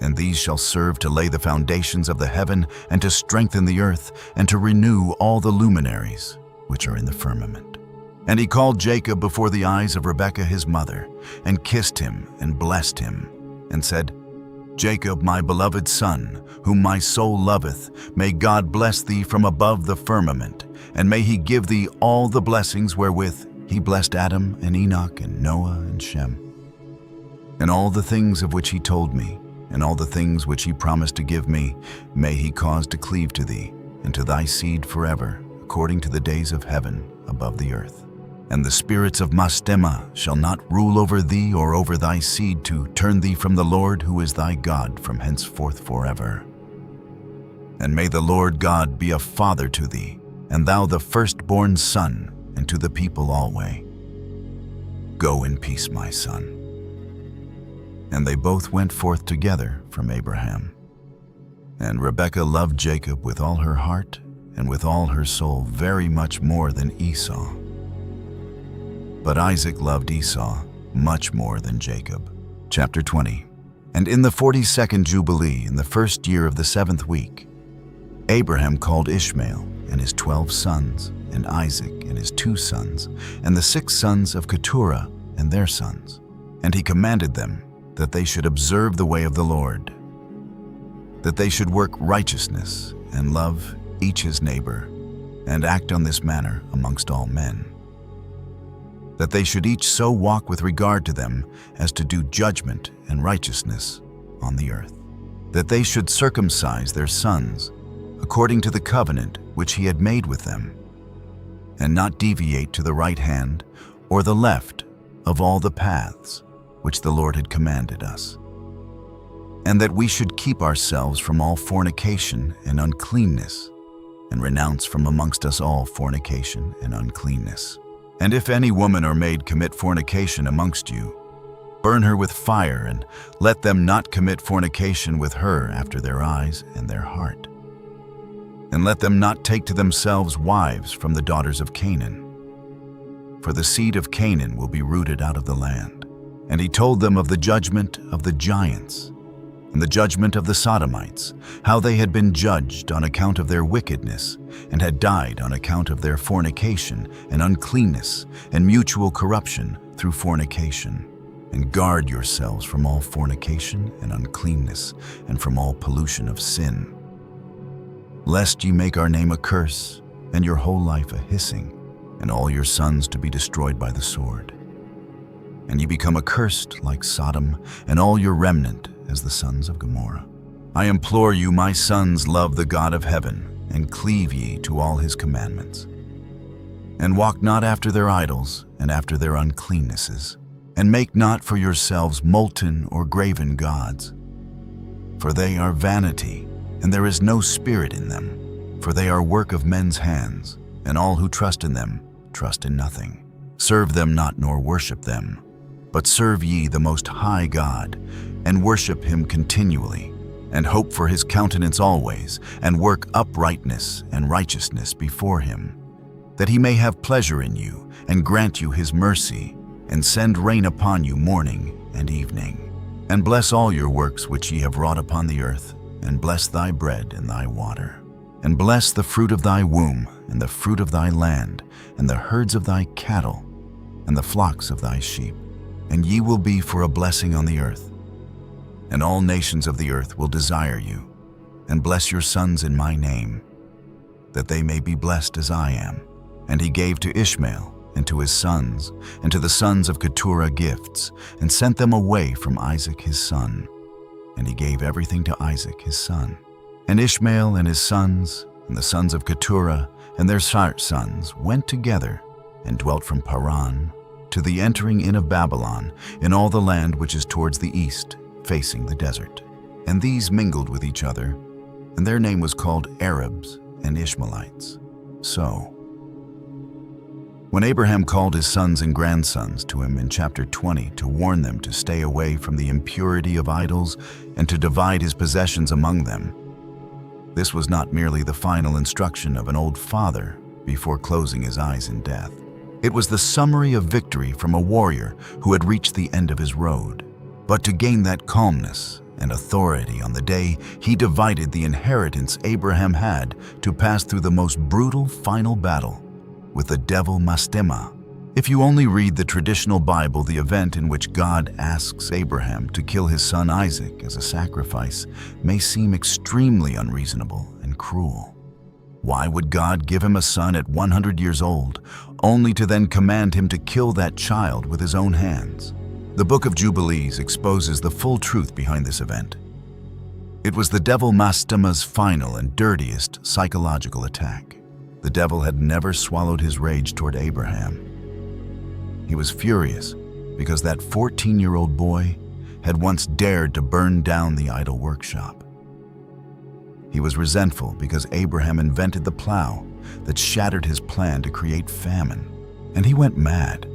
And these shall serve to lay the foundations of the heaven, and to strengthen the earth, and to renew all the luminaries which are in the firmament. And he called Jacob before the eyes of Rebekah his mother, and kissed him, and blessed him, and said, Jacob, my beloved son, whom my soul loveth, may God bless thee from above the firmament, and may he give thee all the blessings wherewith he blessed Adam, and Enoch, and Noah, and Shem. And all the things of which he told me, and all the things which he promised to give me, may he cause to cleave to thee, and to thy seed forever, according to the days of heaven above the earth. And the spirits of Mastema shall not rule over thee or over thy seed, to turn thee from the Lord who is thy God from henceforth forever. And may the Lord God be a father to thee, and thou the firstborn son, and to the people alway. Go in peace, my son. And they both went forth together from Abraham. And Rebekah loved Jacob with all her heart, and with all her soul, very much more than Esau. But Isaac loved Esau much more than Jacob. Chapter 20. And in the 42nd Jubilee, in the 1st year of the 7th week, Abraham called Ishmael and his 12 sons, and Isaac and his 2 sons, and the 6 sons of Keturah and their sons. And he commanded them that they should observe the way of the Lord, that they should work righteousness and love each his neighbor, and act on this manner amongst all men, that they should each so walk with regard to them as to do judgment and righteousness on the earth, that they should circumcise their sons according to the covenant which he had made with them, and not deviate to the right hand or the left of all the paths which the Lord had commanded us, and that we should keep ourselves from all fornication and uncleanness, and renounce from amongst us all fornication and uncleanness. And if any woman or maid commit fornication amongst you, burn her with fire, and let them not commit fornication with her after their eyes and their heart. And let them not take to themselves wives from the daughters of Canaan, for the seed of Canaan will be rooted out of the land. And he told them of the judgment of the giants, and the judgment of the Sodomites, how they had been judged on account of their wickedness, and had died on account of their fornication and uncleanness and mutual corruption through fornication. and guard yourselves from all fornication and uncleanness, and from all pollution of sin. Lest ye make our name a curse, and your whole life a hissing, and all your sons to be destroyed by the sword. And ye become accursed like Sodom, and all your remnant as the sons of Gomorrah. I implore you, my sons, love the God of heaven, and cleave ye to all his commandments. And walk not after their idols, and after their uncleannesses, and make not for yourselves molten or graven gods. For they are vanity, and there is no spirit in them. For they are work of men's hands, and all who trust in them trust in nothing. Serve them not, nor worship them, but serve ye the Most High God, and worship him continually, and hope for his countenance always, and work uprightness and righteousness before him, that he may have pleasure in you, and grant you his mercy, and send rain upon you morning and evening. And bless all your works which ye have wrought upon the earth, and bless thy bread and thy water. And bless the fruit of thy womb, and the fruit of thy land, and the herds of thy cattle, and the flocks of thy sheep. And ye will be for a blessing on the earth. And all nations of the earth will desire you, and bless your sons in my name, that they may be blessed as I am. And he gave to Ishmael, and to his sons, and to the sons of Keturah gifts, and sent them away from Isaac his son. And he gave everything to Isaac his son. And Ishmael and his sons, and the sons of Keturah, and their sons, went together, and dwelt from Paran to the entering in of Babylon, in all the land which is towards the east, facing the desert. And these mingled with each other, and their name was called Arabs and Ishmaelites. So, when Abraham called his sons and grandsons to him in chapter 20 to warn them to stay away from the impurity of idols and to divide his possessions among them, this was not merely the final instruction of an old father before closing his eyes in death. It was the summary of victory from a warrior who had reached the end of his road. But to gain that calmness and authority on the day he divided the inheritance Abraham had to pass through the most brutal final battle with the devil Mastema. If you only read the traditional Bible, the event in which God asks Abraham to kill his son Isaac as a sacrifice may seem extremely unreasonable and cruel. Why would God give him a son at 100 years old, only to then command him to kill that child with his own hands? The Book of Jubilees exposes the full truth behind this event. It was the devil Mastema's final and dirtiest psychological attack. The devil had never swallowed his rage toward Abraham. He was furious because that 14-year-old boy had once dared to burn down the idol workshop. He was resentful because Abraham invented the plow that shattered his plan to create famine. And he went mad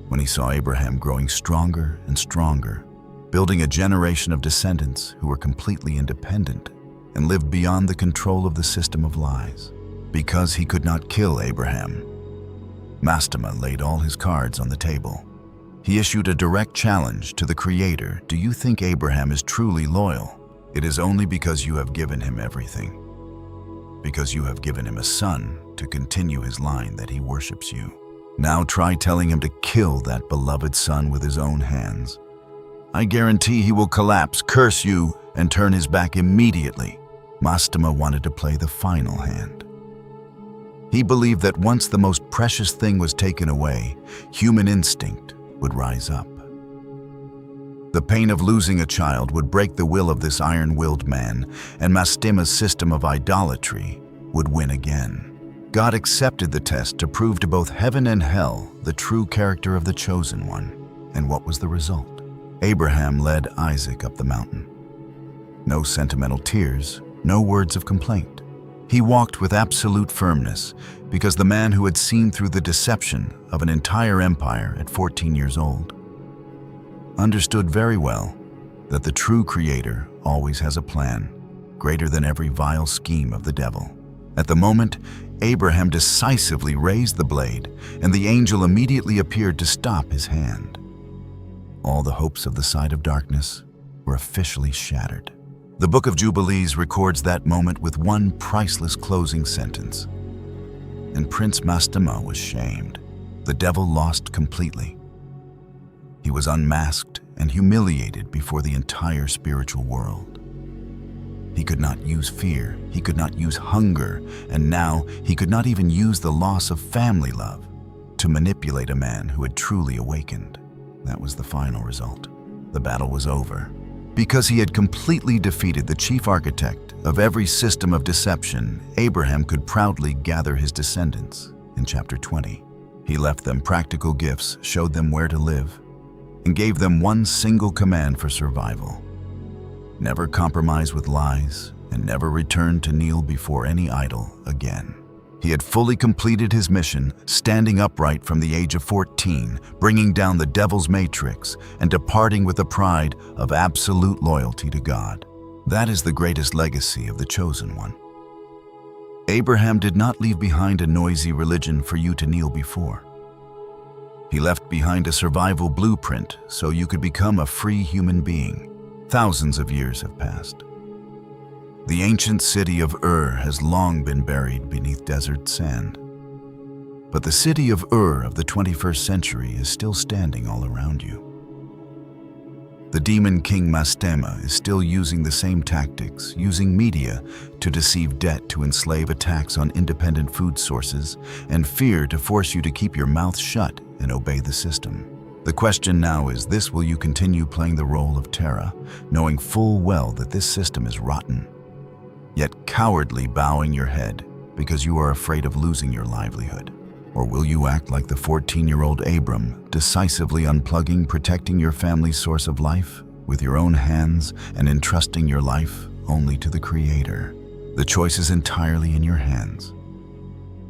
when he saw Abraham growing stronger and stronger, building a generation of descendants who were completely independent and lived beyond the control of the system of lies. Because he could not kill Abraham, Mastema laid all his cards on the table. He issued a direct challenge to the Creator. Do you think Abraham is truly loyal? It is only because you have given him everything. Because you have given him a son to continue his line that he worships you. Now try telling him to kill that beloved son with his own hands. I guarantee he will collapse, curse you, and turn his back immediately. Mastema wanted to play the final hand. He believed that once the most precious thing was taken away, human instinct would rise up. The pain of losing a child would break the will of this iron-willed man, and Mastema's system of idolatry would win again. God accepted the test to prove to both heaven and hell the true character of the chosen one. And what was the result? Abraham led Isaac up the mountain. No sentimental tears, no words of complaint. He walked with absolute firmness because the man who had seen through the deception of an entire empire at 14 years old understood very well that the true Creator always has a plan greater than every vile scheme of the devil. At the moment, Abraham decisively raised the blade, and the angel immediately appeared to stop his hand. All the hopes of the side of darkness were officially shattered. The Book of Jubilees records that moment with one priceless closing sentence. And Prince Mastema was shamed. The devil lost completely. He was unmasked and humiliated before the entire spiritual world. He could not use fear, he could not use hunger, and now he could not even use the loss of family love to manipulate a man who had truly awakened. That was the final result. The battle was over. Because he had completely defeated the chief architect of every system of deception, Abraham could proudly gather his descendants. In chapter 20, he left them practical gifts, showed them where to live, and gave them one single command for survival: never compromise with lies, and never return to kneel before any idol again. He had fully completed his mission, standing upright from the age of 14, bringing down the devil's matrix, and departing with the pride of absolute loyalty to God. That is the greatest legacy of the chosen one. Abraham did not leave behind a noisy religion for you to kneel before. He left behind a survival blueprint so you could become a free human being. Thousands of years have passed. The ancient city of Ur has long been buried beneath desert sand. But the city of Ur of the 21st century is still standing all around you. The demon king Mastema is still using the same tactics, using media to deceive debt, to enslave attacks on independent food sources, and fear to force you to keep your mouth shut and obey the system. The question now is this: will you continue playing the role of Terra, knowing full well that this system is rotten, yet cowardly bowing your head because you are afraid of losing your livelihood? Or will you act like the 14-year-old Abram, decisively unplugging, protecting your family's source of life with your own hands and entrusting your life only to the Creator? The choice is entirely in your hands.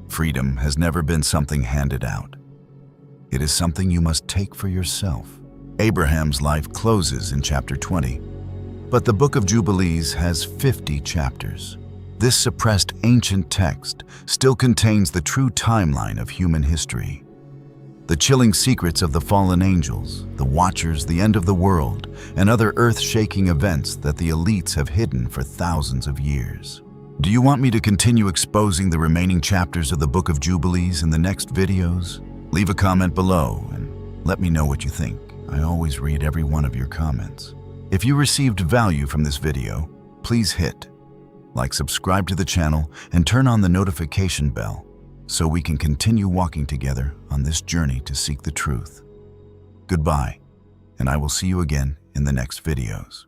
Freedom has never been something handed out. It is something you must take for yourself. Abraham's life closes in chapter 20, but the Book of Jubilees has 50 chapters. This suppressed ancient text still contains the true timeline of human history. The chilling secrets of the fallen angels, the Watchers, the end of the world, and other earth-shaking events that the elites have hidden for thousands of years. Do you want me to continue exposing the remaining chapters of the Book of Jubilees in the next videos? Leave a comment below and let me know what you think. I always read every one of your comments. If you received value from this video, please hit like, subscribe to the channel, and turn on the notification bell so we can continue walking together on this journey to seek the truth. Goodbye, and I will see you again in the next videos.